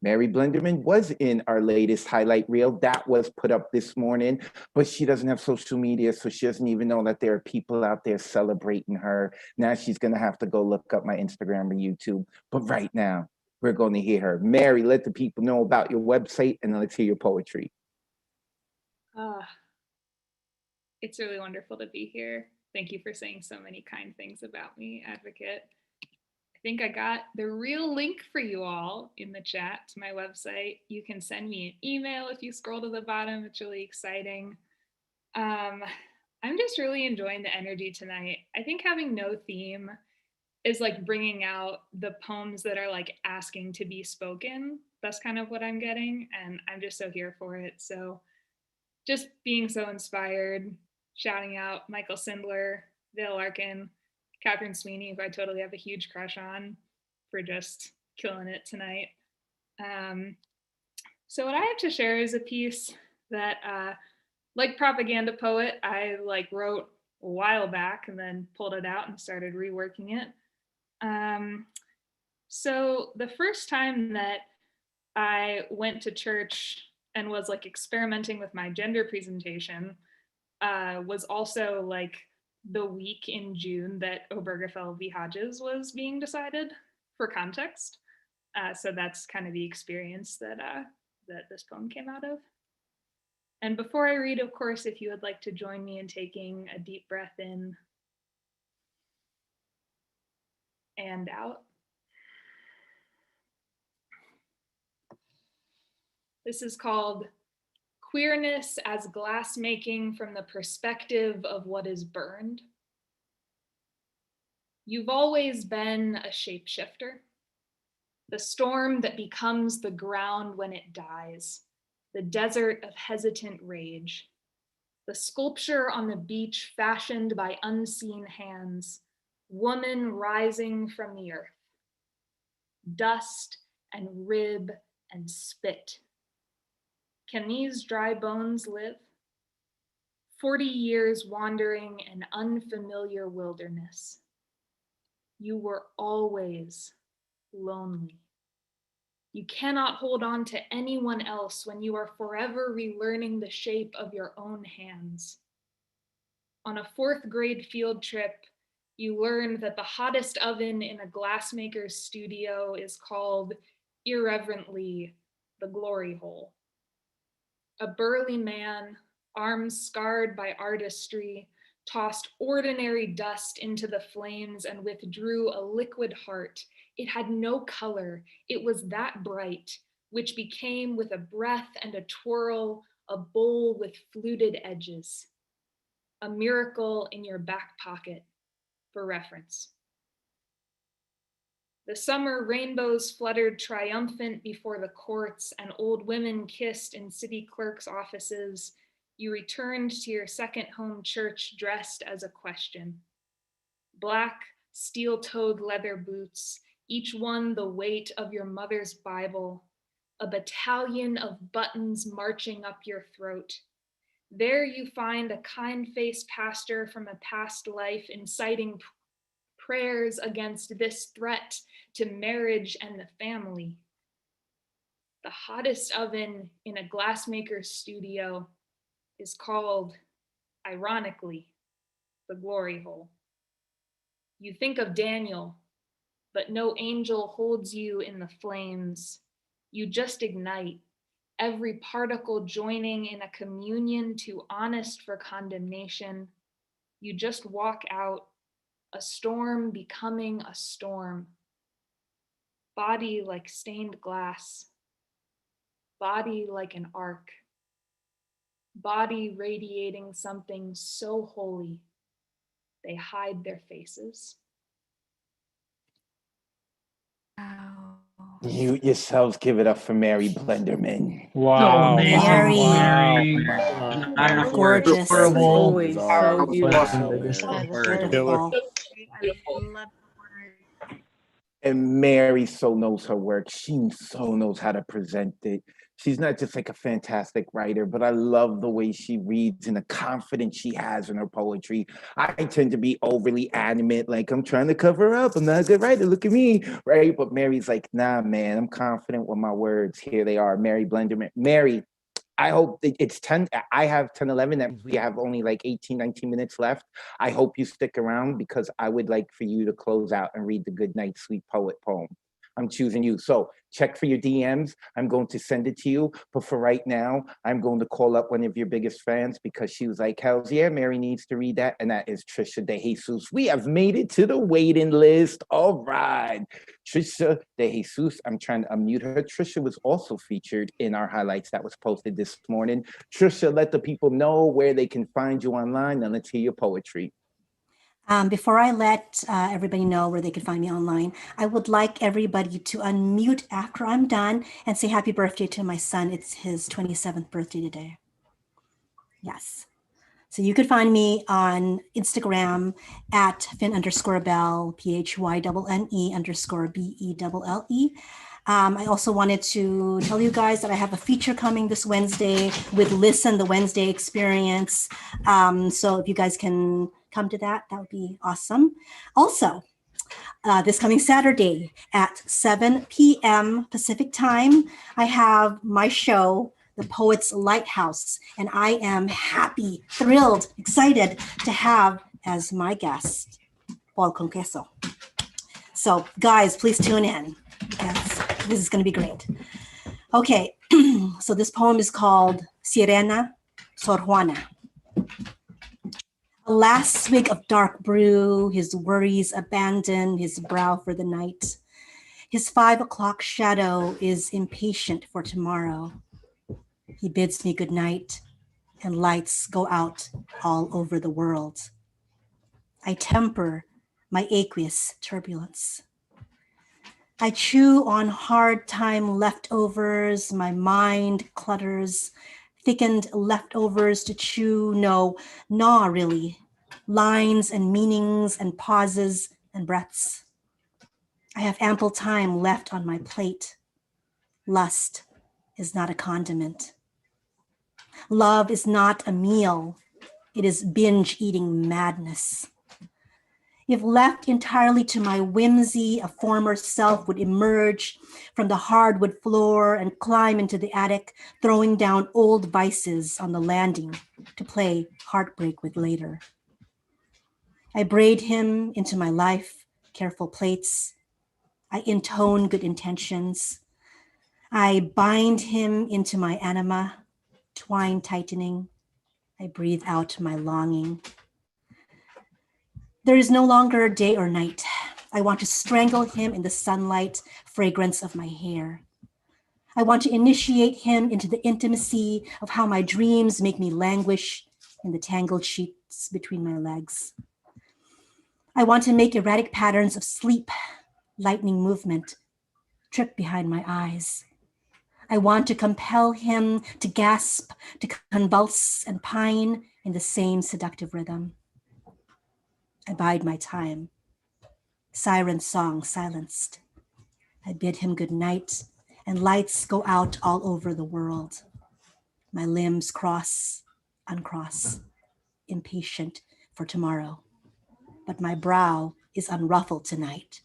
Mary Blenderman was in our latest highlight reel. That was put up this morning, but she doesn't have social media, so she doesn't even know that there are people out there celebrating her. Now she's gonna have to go look up my Instagram or YouTube. But right now, we're going to hear her. Mary, let the people know about your website, and then let's hear your poetry. It's really wonderful to be here. Thank you for saying so many kind things about me, Advocate. I think I got the real link for you all in the chat to my website. You can send me an email if you scroll to the bottom. It's really exciting. I'm just really enjoying the energy tonight. I think having no theme is like bringing out the poems that are like asking to be spoken. That's kind of what I'm getting, and I'm just so here for it. So just being so inspired, shouting out Michael Sindler, Dale Larkin, Catherine Sweeney, who I totally have a huge crush on, for just killing it tonight. So what I have to share is a piece that, like Propaganda Poet, I like wrote a while back and then pulled it out and started reworking it. So the first time that I went to church and was like experimenting with my gender presentation was also like the week in June that Obergefell v. Hodges was being decided, for context. So that's kind of the experience that that this poem came out of. And before I read, of course, if you would like to join me in taking a deep breath in and out. This is called Queerness as Glassmaking from the Perspective of What is Burned. You've always been a shapeshifter, the storm that becomes the ground when it dies, the desert of hesitant rage, the sculpture on the beach fashioned by unseen hands, woman rising from the earth, dust and rib and spit. Can these dry bones live? 40 years wandering an unfamiliar wilderness. You were always lonely. You cannot hold on to anyone else when you are forever relearning the shape of your own hands. On a 4th grade field trip, you learned that the hottest oven in a glassmaker's studio is called, irreverently, the glory hole. A burly man, arms scarred by artistry, tossed ordinary dust into the flames and withdrew a liquid heart. It had no color. It was that bright, which became with a breath and a twirl, a bowl with fluted edges. A miracle in your back pocket, for reference. The summer rainbows fluttered triumphant before the courts and old women kissed in city clerks' offices. You returned to your second home church dressed as a question. Black steel-toed leather boots, each one the weight of your mother's Bible, a battalion of buttons marching up your throat. There you find a kind-faced pastor from a past life inciting prayers against this threat to marriage and the family. The hottest oven in a glassmaker's studio is called, ironically, the glory hole. You think of Daniel, but no angel holds you in the flames. You just ignite, every particle joining in a communion too honest for condemnation. You just walk out, a storm becoming a storm. Body like stained glass, body like an arc, body radiating something so holy, they hide their faces. You yourselves give it up for Mary Blenderman. Wow. Amazing. Wow. Gorgeous. Always so beautiful. Killer. And Mary so knows her work. She so knows how to present it. She's not just like a fantastic writer, but I love the way she reads and the confidence she has in her poetry. I tend to be overly animate, like I'm trying to cover up. I'm not a good writer. Look at me, right? But Mary's like, nah, man, I'm confident with my words. Here they are. Mary Blenderman. Mary, I hope it's 10. I have 10, 11. That means we have only like 18, 19 minutes left. I hope you stick around because I would like for you to close out and read the Good Night, Sweet Poet poem. I'm choosing you. So check for your DMs. I'm going to send it to you. But for right now, I'm going to call up one of your biggest fans because she was like, hells yeah, Mary needs to read that. And that is Trisha De Jesus. We have made it to the waiting list. All right. Trisha De Jesus. I'm trying to unmute her. Trisha was also featured in our highlights that was posted this morning. Trisha, let the people know where they can find you online and let's hear your poetry. Before I let everybody know where they can find me online, I would like everybody to unmute after I'm done and say happy birthday to my son. It's his 27th birthday today. Yes. So you could find me on Instagram at Finn_Bell, PHYNNE_BELLE. I also wanted to tell you guys that I have a feature coming this Wednesday with Listen, the Wednesday Experience. So if you guys can come to that, that would be awesome. Also, this coming Saturday at 7 p.m. Pacific time, I have my show, The Poet's Lighthouse, and I am happy, thrilled, excited to have as my guest, Paul Conqueso. So guys, please tune in because this is going to be great. Okay, so this poem is called Sirena Sor Juana. A last swig of dark brew, his worries abandon his brow for the night. His 5 o'clock shadow is impatient for tomorrow. He bids me good night, and lights go out all over the world. I temper my aqueous turbulence. I chew on hard time leftovers, my mind clutters, thickened leftovers to chew, no, gnaw really, lines and meanings and pauses and breaths. I have ample time left on my plate. Lust is not a condiment. Love is not a meal. It is binge eating madness. If left entirely to my whimsy, a former self would emerge from the hardwood floor and climb into the attic, throwing down old vices on the landing to play heartbreak with later. I braid him into my life, careful plaits. I intone good intentions. I bind him into my anima, twine tightening. I breathe out my longing. There is no longer day or night. I want to strangle him in the sunlight, fragrance of my hair. I want to initiate him into the intimacy of how my dreams make me languish in the tangled sheets between my legs. I want to make erratic patterns of sleep, lightning movement, trip behind my eyes. I want to compel him to gasp, to convulse and pine in the same seductive rhythm. I bide my time. Siren song silenced. I bid him good night, and lights go out all over the world. My limbs cross, uncross, impatient for tomorrow. But my brow is unruffled tonight.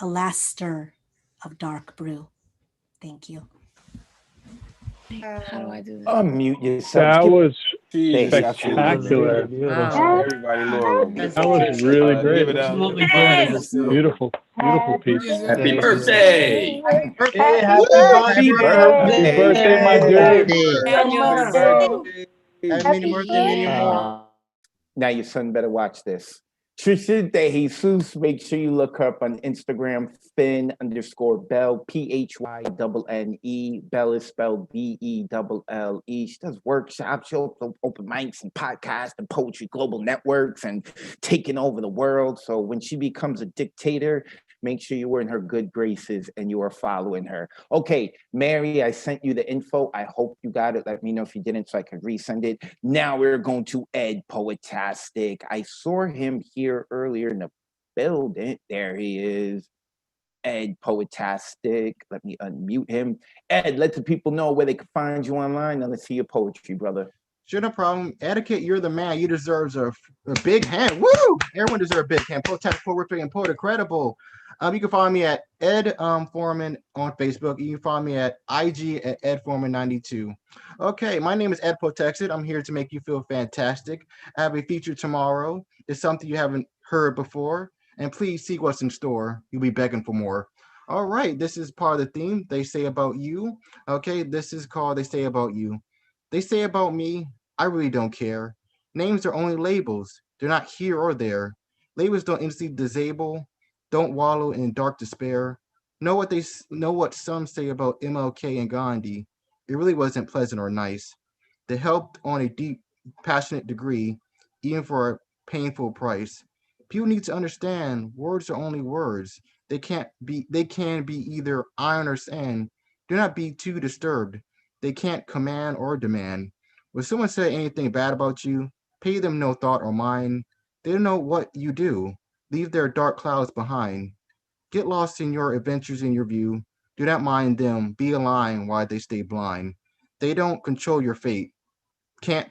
A last stir of dark brew. Thank you. How do I do that? Unmute yourself. That was Jesus, spectacular. Everybody, Lord. That was really great. Give it up. Beautiful, beautiful piece. Happy birthday! Hey, Happy birthday! Happy birthday, my dude. Many birthday, many more. Now your son better watch this. Trisha De Jesus, make sure you look her up on Instagram, Finn_Bell, PHYNNE. Bell is spelled BELLE. She does workshops, she open mics and podcasts and poetry global networks and taking over the world. So when she becomes a dictator, make sure you were in her good graces and you are following her. Okay, Mary, I sent you the info. I hope you got it. Let me know if you didn't so I can resend it. Now we're going to Ed Poetastic. I saw him here earlier in the building. There he is. Ed Poetastic. Let me unmute him. Ed, let the people know where they can find you online. Now let's see your poetry, brother. Sure, no problem. Etiquette, you're the man. You deserve a big hand. Woo! Everyone deserves a big hand. Poetastic, poetry, and poet incredible. You can follow me at Ed Foreman on Facebook. You can follow me at IG at Ed Foreman92. Okay, my name is Ed Poetastic. I'm here to make you feel fantastic. I have a feature tomorrow. It's something you haven't heard before. And please see what's in store. You'll be begging for more. All right, this is part of the theme. They say about you. Okay, this is called They Say About You. They say about me, I really don't care. Names are only labels. They're not here or there. Labels don't instantly disable. Don't wallow in dark despair. Know what some say about MLK and Gandhi. It really wasn't pleasant or nice. They helped on a deep, passionate degree, even for a painful price. People need to understand words are only words. They can be either iron or sand. Do not be too disturbed. They can't command or demand. When someone says anything bad about you, pay them no thought or mind. They don't know what you do. Leave their dark clouds behind. Get lost in your adventures in your view. Do not mind them. Be aligned while they stay blind. They don't control your fate. Can't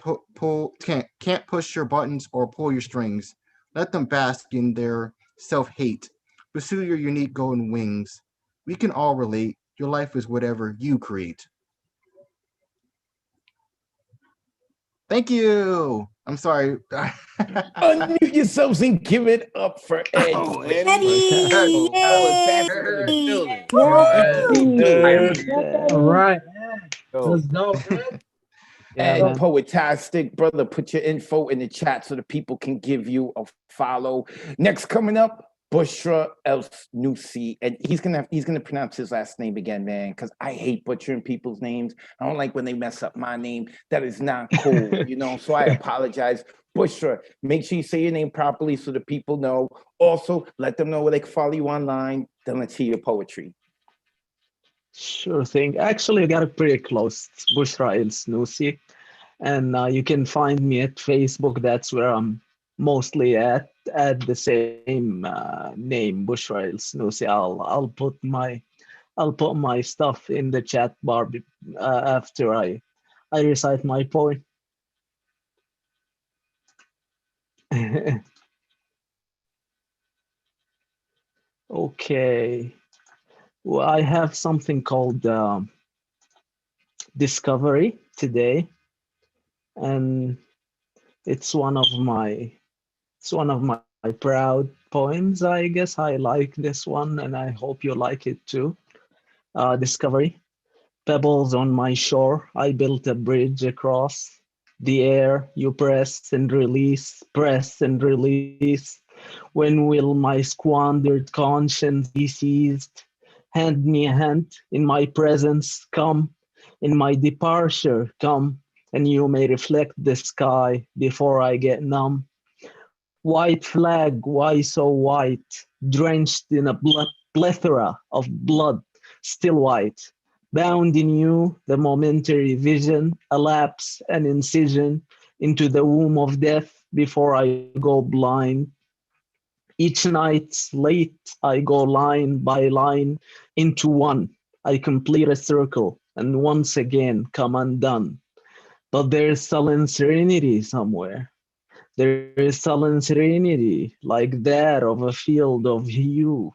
push your buttons or pull your strings. Let them bask in their self-hate. Pursue your unique golden wings. We can all relate. Your life is whatever you create. Thank you. I'm sorry. Unmute yourselves and give it up for Eddie. Oh, Eddie! Yay! All right. Yo. Let's go, Ed. Ed, man. Poetastic, brother, put your info in the chat so the people can give you a follow. Next coming up, Bushra El Nusi, and he's gonna pronounce his last name again, man, because I hate butchering people's names. I don't like when they mess up my name. That is not cool, you know. So I apologize. Bushra, make sure you say your name properly so the people know. Also, let them know where they can follow you online. Then let's hear your poetry. Sure thing. Actually, I got it pretty close. It's Bushra El Snousy. And you can find me at Facebook. That's where I'm mostly at the same name, Bushra El Snousy. I'll put my stuff in the chat bar after I recite my poem. Okay. Well, I have something called Discovery today, and it's one of my proud poems. I guess I like this one, and I hope you like it too. Discovery. Pebbles on my shore, I built a bridge across the air. You press and release, press and release. When will my squandered conscience be seized? Hand me a hand, in my presence come, in my departure come, and you may reflect the sky before I get numb. White flag, why so white? Drenched in a plethora of blood, still white. Bound in you, the momentary vision, a lapse, an incision into the womb of death before I go blind. Each night late, I go line by line into one. I complete a circle and once again come undone. But there is sullen serenity somewhere. There is sullen serenity like that of a field of hue.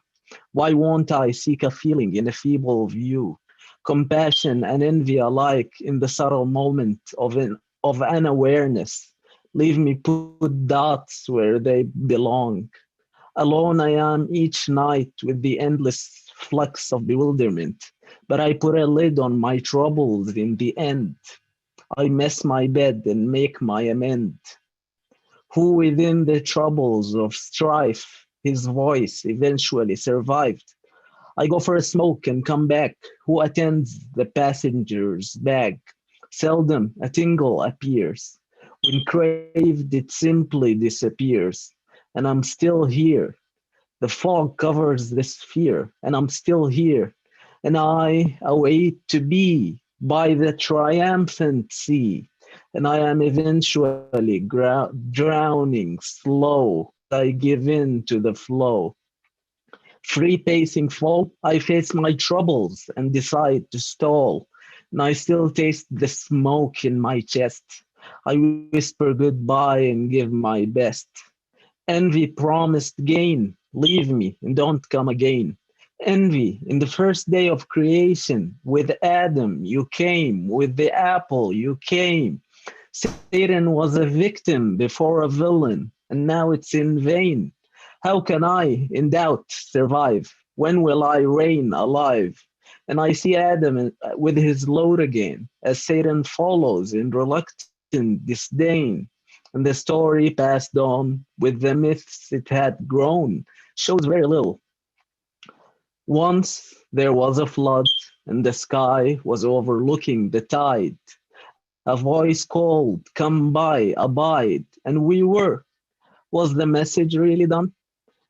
Why won't I seek a feeling in a feeble view? Compassion and envy alike in the subtle moment of an awareness. Leave me put dots where they belong. Alone I am each night with the endless flux of bewilderment, but I put a lid on my troubles in the end. I mess my bed and make my amend. Who within the troubles of strife, his voice eventually survived. I go for a smoke and come back. Who attends the passenger's bag? Seldom a tingle appears. When craved, it simply disappears. And I'm still here. The fog covers the sphere, and I'm still here. And I await to be by the triumphant sea. And I am eventually drowning slow. I give in to the flow. Free pacing fall, I face my troubles and decide to stall. And I still taste the smoke in my chest. I whisper goodbye and give my best. Envy promised gain, leave me and don't come again. Envy, in the first day of creation, with Adam you came, with the apple you came. Satan was a victim before a villain, and now it's in vain. How can I, in doubt, survive? When will I reign alive? And I see Adam with his load again, as Satan follows in reluctant disdain. And the story passed on with the myths it had grown shows very little. Once there was a flood, and the sky was overlooking the tide. A voice called, "Come by, abide," and we were. Was the message really done?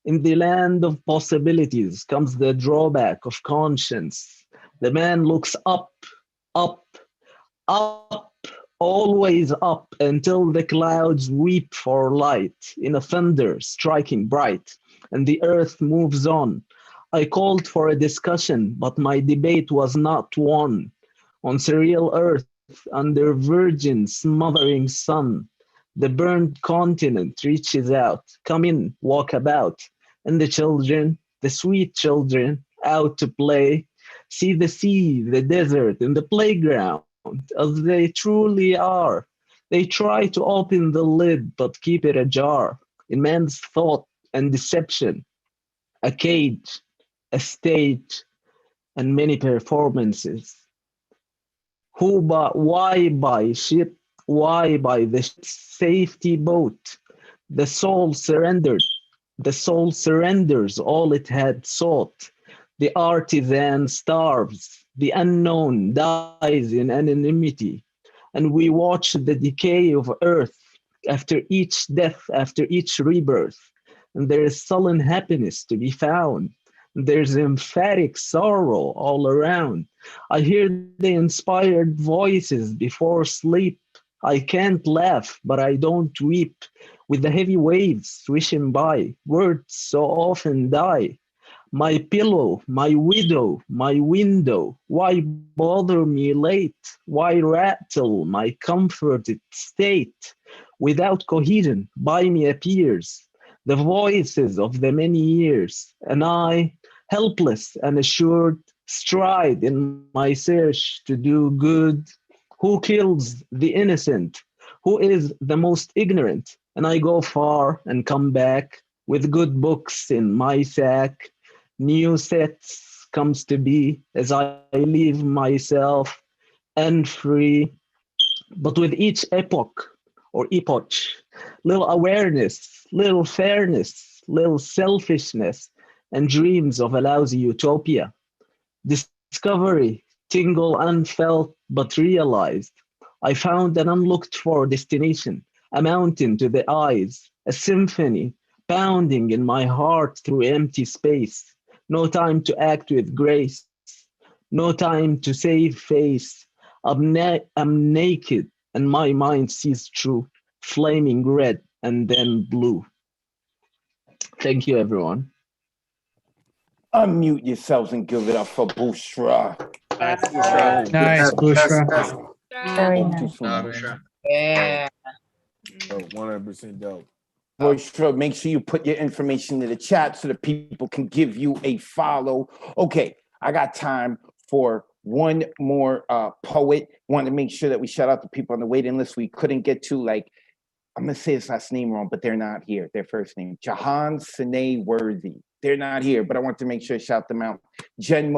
In the land of possibilities comes the drawback of conscience. The man looks up, up, up, always up until the clouds weep for light in a thunder striking bright, and the earth moves on. I called for a discussion, but my debate was not won. On cereal earth, under virgin smothering sun, the burned continent reaches out. Come in, walk about. And the children, the sweet children, out to play, see the sea, the desert, and the playground as they truly are. They try to open the lid, but keep it ajar. In man's thought and deception, a cage, a stage, and many performances. Why buy ship? Why buy the safety boat? The soul surrendered. The soul surrenders all it had sought. The artisan starves. The unknown dies in anonymity. And we watch the decay of earth after each death, after each rebirth. And there is sullen happiness to be found. There's emphatic sorrow all around. I hear the inspired voices before sleep. I can't laugh, but I don't weep. With the heavy waves swishing by, words so often die. My pillow, my widow, my window, why bother me late? Why rattle my comforted state? Without cohesion, by me appears the voices of the many years, and I, helpless and assured, stride in my search to do good. Who kills the innocent? Who is the most ignorant? And I go far and come back with good books in my sack. New sets comes to be as I leave myself and free. But with each epoch or epoch, little awareness, little fairness, little selfishness, and dreams of a lousy utopia. Discovery, tingle unfelt but realized. I found an unlooked for destination, a mountain to the eyes, a symphony pounding in my heart through empty space. No time to act with grace, no time to save face. I'm naked and my mind sees true, flaming red and then blue. Thank you, everyone. Unmute yourselves and give it up for Bushra. Nice, Bushra. Nice, Bushra. Very Spoke too nice. soon, man. Bushra. Yeah. Dope, 100% dope. Bushra, make sure you put your information in the chat so that people can give you a follow. Okay, I got time for one more poet. Want to make sure that we shout out the people on the waiting list we couldn't get to, like, I'm gonna say his last name wrong, but they're not here. Their first name, Jahan Sine Worthy. They're not here, but I want to make sure to shout them out. Jen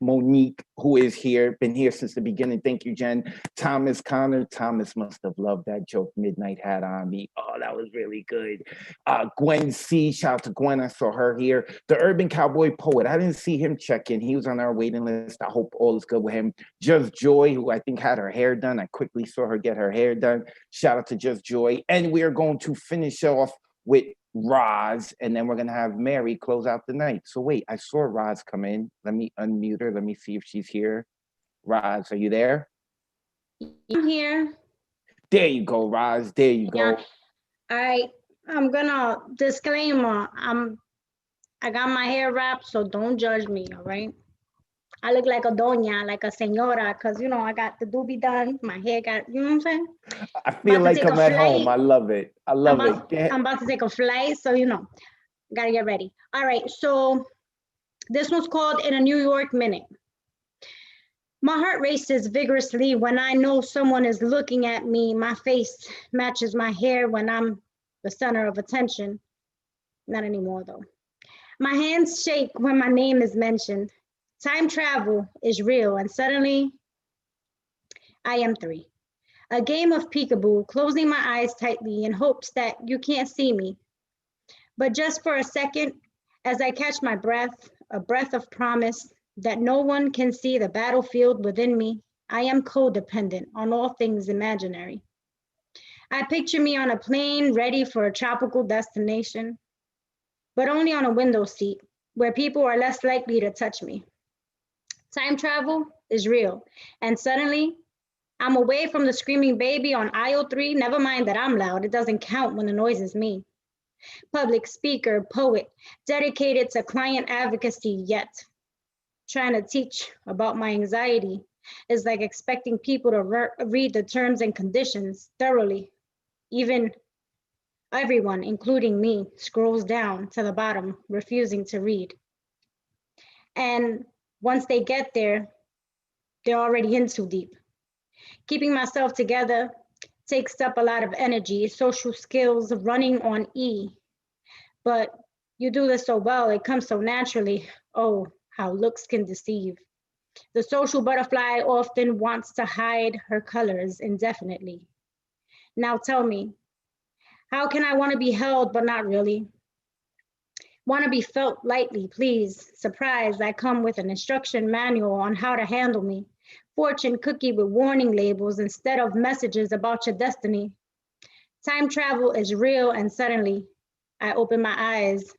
Monique, who is here, been here since the beginning. Thank you, Jen. Thomas Connor. Thomas must have loved that joke Midnight had on me. Oh, that was really good. Gwen C. Shout out to Gwen. I saw her here. The Urban Cowboy Poet. I didn't see him check in. He was on our waiting list. I hope all is good with him. Just Joy, who I think had her hair done. I quickly saw her get her hair done. Shout out to Just Joy. And we are going to finish off with Roz, and then we're gonna have Mary close out the night. So wait, I saw Roz come in. Let me unmute her. Let me see if she's here. Roz, are you there? I'm here. There you go, Roz. There you go. I'm gonna disclaimer. I got my hair wrapped, so don't judge me, all right? I look like a doña, like a señora, because you know I got the doobie done. My hair got, you know what I'm saying? I feel like I'm at home. I love it. I love it. I'm about to take a flight, so you know, gotta get ready. All right, so this one's called In a New York Minute. My heart races vigorously when I know someone is looking at me. My face matches my hair when I'm the center of attention. Not anymore though. My hands shake when my name is mentioned. Time travel is real, and suddenly I am 3. A game of peekaboo, closing my eyes tightly in hopes that you can't see me. But just for a second, as I catch my breath, a breath of promise that no one can see the battlefield within me, I am codependent on all things imaginary. I picture me on a plane ready for a tropical destination, but only on a window seat where people are less likely to touch me. Time travel is real, and suddenly I'm away from the screaming baby on aisle 3. Never mind that I'm loud, it doesn't count when the noise is me. public speaker, poet, dedicated to client advocacy, yet trying to teach about my anxiety is like expecting people to read the terms and conditions thoroughly. Even everyone, including me, scrolls down to the bottom, refusing to read. And once they get there, they're already in too deep. Keeping myself together takes up a lot of energy, social skills, running on E. But you do this so well, it comes so naturally. Oh, how looks can deceive. The social butterfly often wants to hide her colors indefinitely. Now tell me, how can I want to be held but not really? Want to be felt lightly, please. Surprise, I come with an instruction manual on how to handle me. Fortune cookie with warning labels instead of messages about your destiny. Time travel is real, and suddenly I open my eyes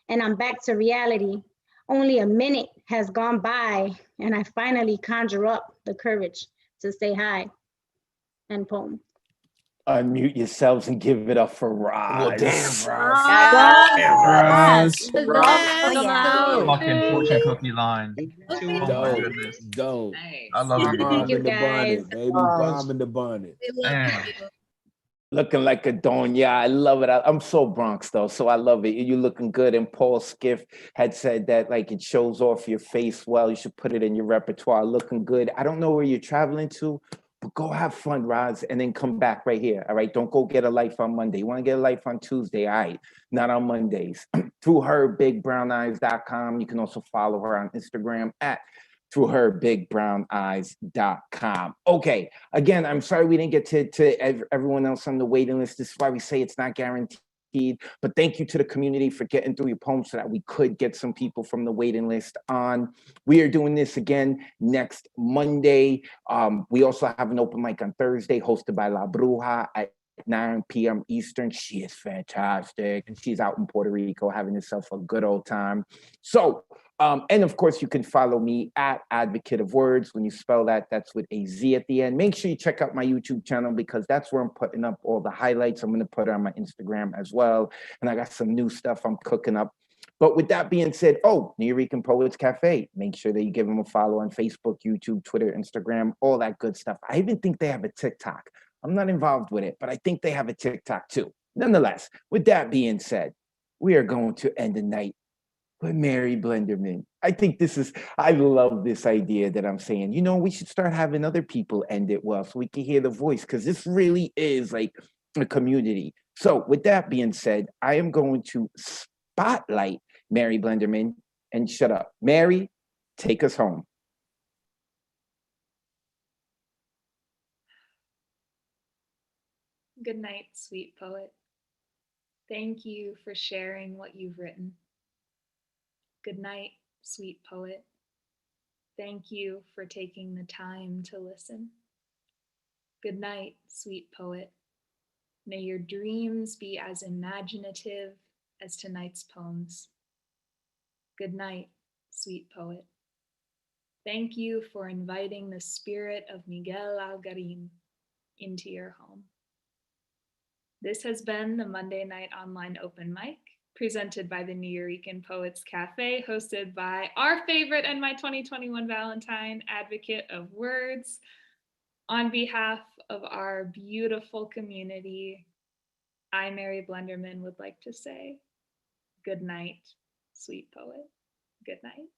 and I'm back to reality. Only a minute has gone by and I finally conjure up the courage to say hi. End poem. Unmute yourselves and give it up for Roz. Well, damn, Roz. Yes. Fucking fortune cookie line. Oh my Dope. goodness. Dope. I love you. Thank you, Bomb in the guys. bonnet, baby. Bomb in the bonnet. Damn. Looking like a don. Yeah, I love it. I'm so Bronx though, so I love it. You're looking good. And Paul Skiff had said that like it shows off your face well. You should put it in your repertoire. Looking good. I don't know where you're traveling to, but go have fun, Roz, and then come back right here. All right. Don't go get a life on Monday. You want to get a life on Tuesday. All right. Not on Mondays. Through her bigbrowneyes.com. You can also follow her on Instagram at through her bigbrowneyes.com. Okay, again, I'm sorry we didn't get to everyone else on the waiting list. This is why we say it's not guaranteed, but thank you to the community for getting through your poems so that we could get some people from the waiting list on. We are doing this again next Monday. We also have an open mic on Thursday hosted by La Bruja at 9 p.m. Eastern. She is fantastic. And she's out in Puerto Rico having herself a good old time. So, and of course, you can follow me at Advocate of Words. When you spell that, that's with a Z at the end. Make sure you check out my YouTube channel because that's where I'm putting up all the highlights. I'm going to put it on my Instagram as well. And I got some new stuff I'm cooking up. But with that being said, New Rican Poets Cafe. Make sure that you give them a follow on Facebook, YouTube, Twitter, Instagram, all that good stuff. I even think they have a TikTok. I'm not involved with it, but I think they have a TikTok too. Nonetheless, with that being said, we are going to end the night with Mary Blenderman. I love this idea that I'm saying, we should start having other people end it well so we can hear the voice because this really is like a community. So with that being said, I am going to spotlight Mary Blenderman and shut up. Mary, take us home. Good night, sweet poet. Thank you for sharing what you've written. Good night, sweet poet. Thank you for taking the time to listen. Good night, sweet poet. May your dreams be as imaginative as tonight's poems. Good night, sweet poet. Thank you for inviting the spirit of Miguel Algarin into your home. This has been the Monday Night Online Open Mic, presented by the New Rican Poets Cafe, hosted by our favorite and my 2021 Valentine, Advocate of Words. On behalf of our beautiful community, I, Mary Blenderman, would like to say good night, sweet poet. Good night.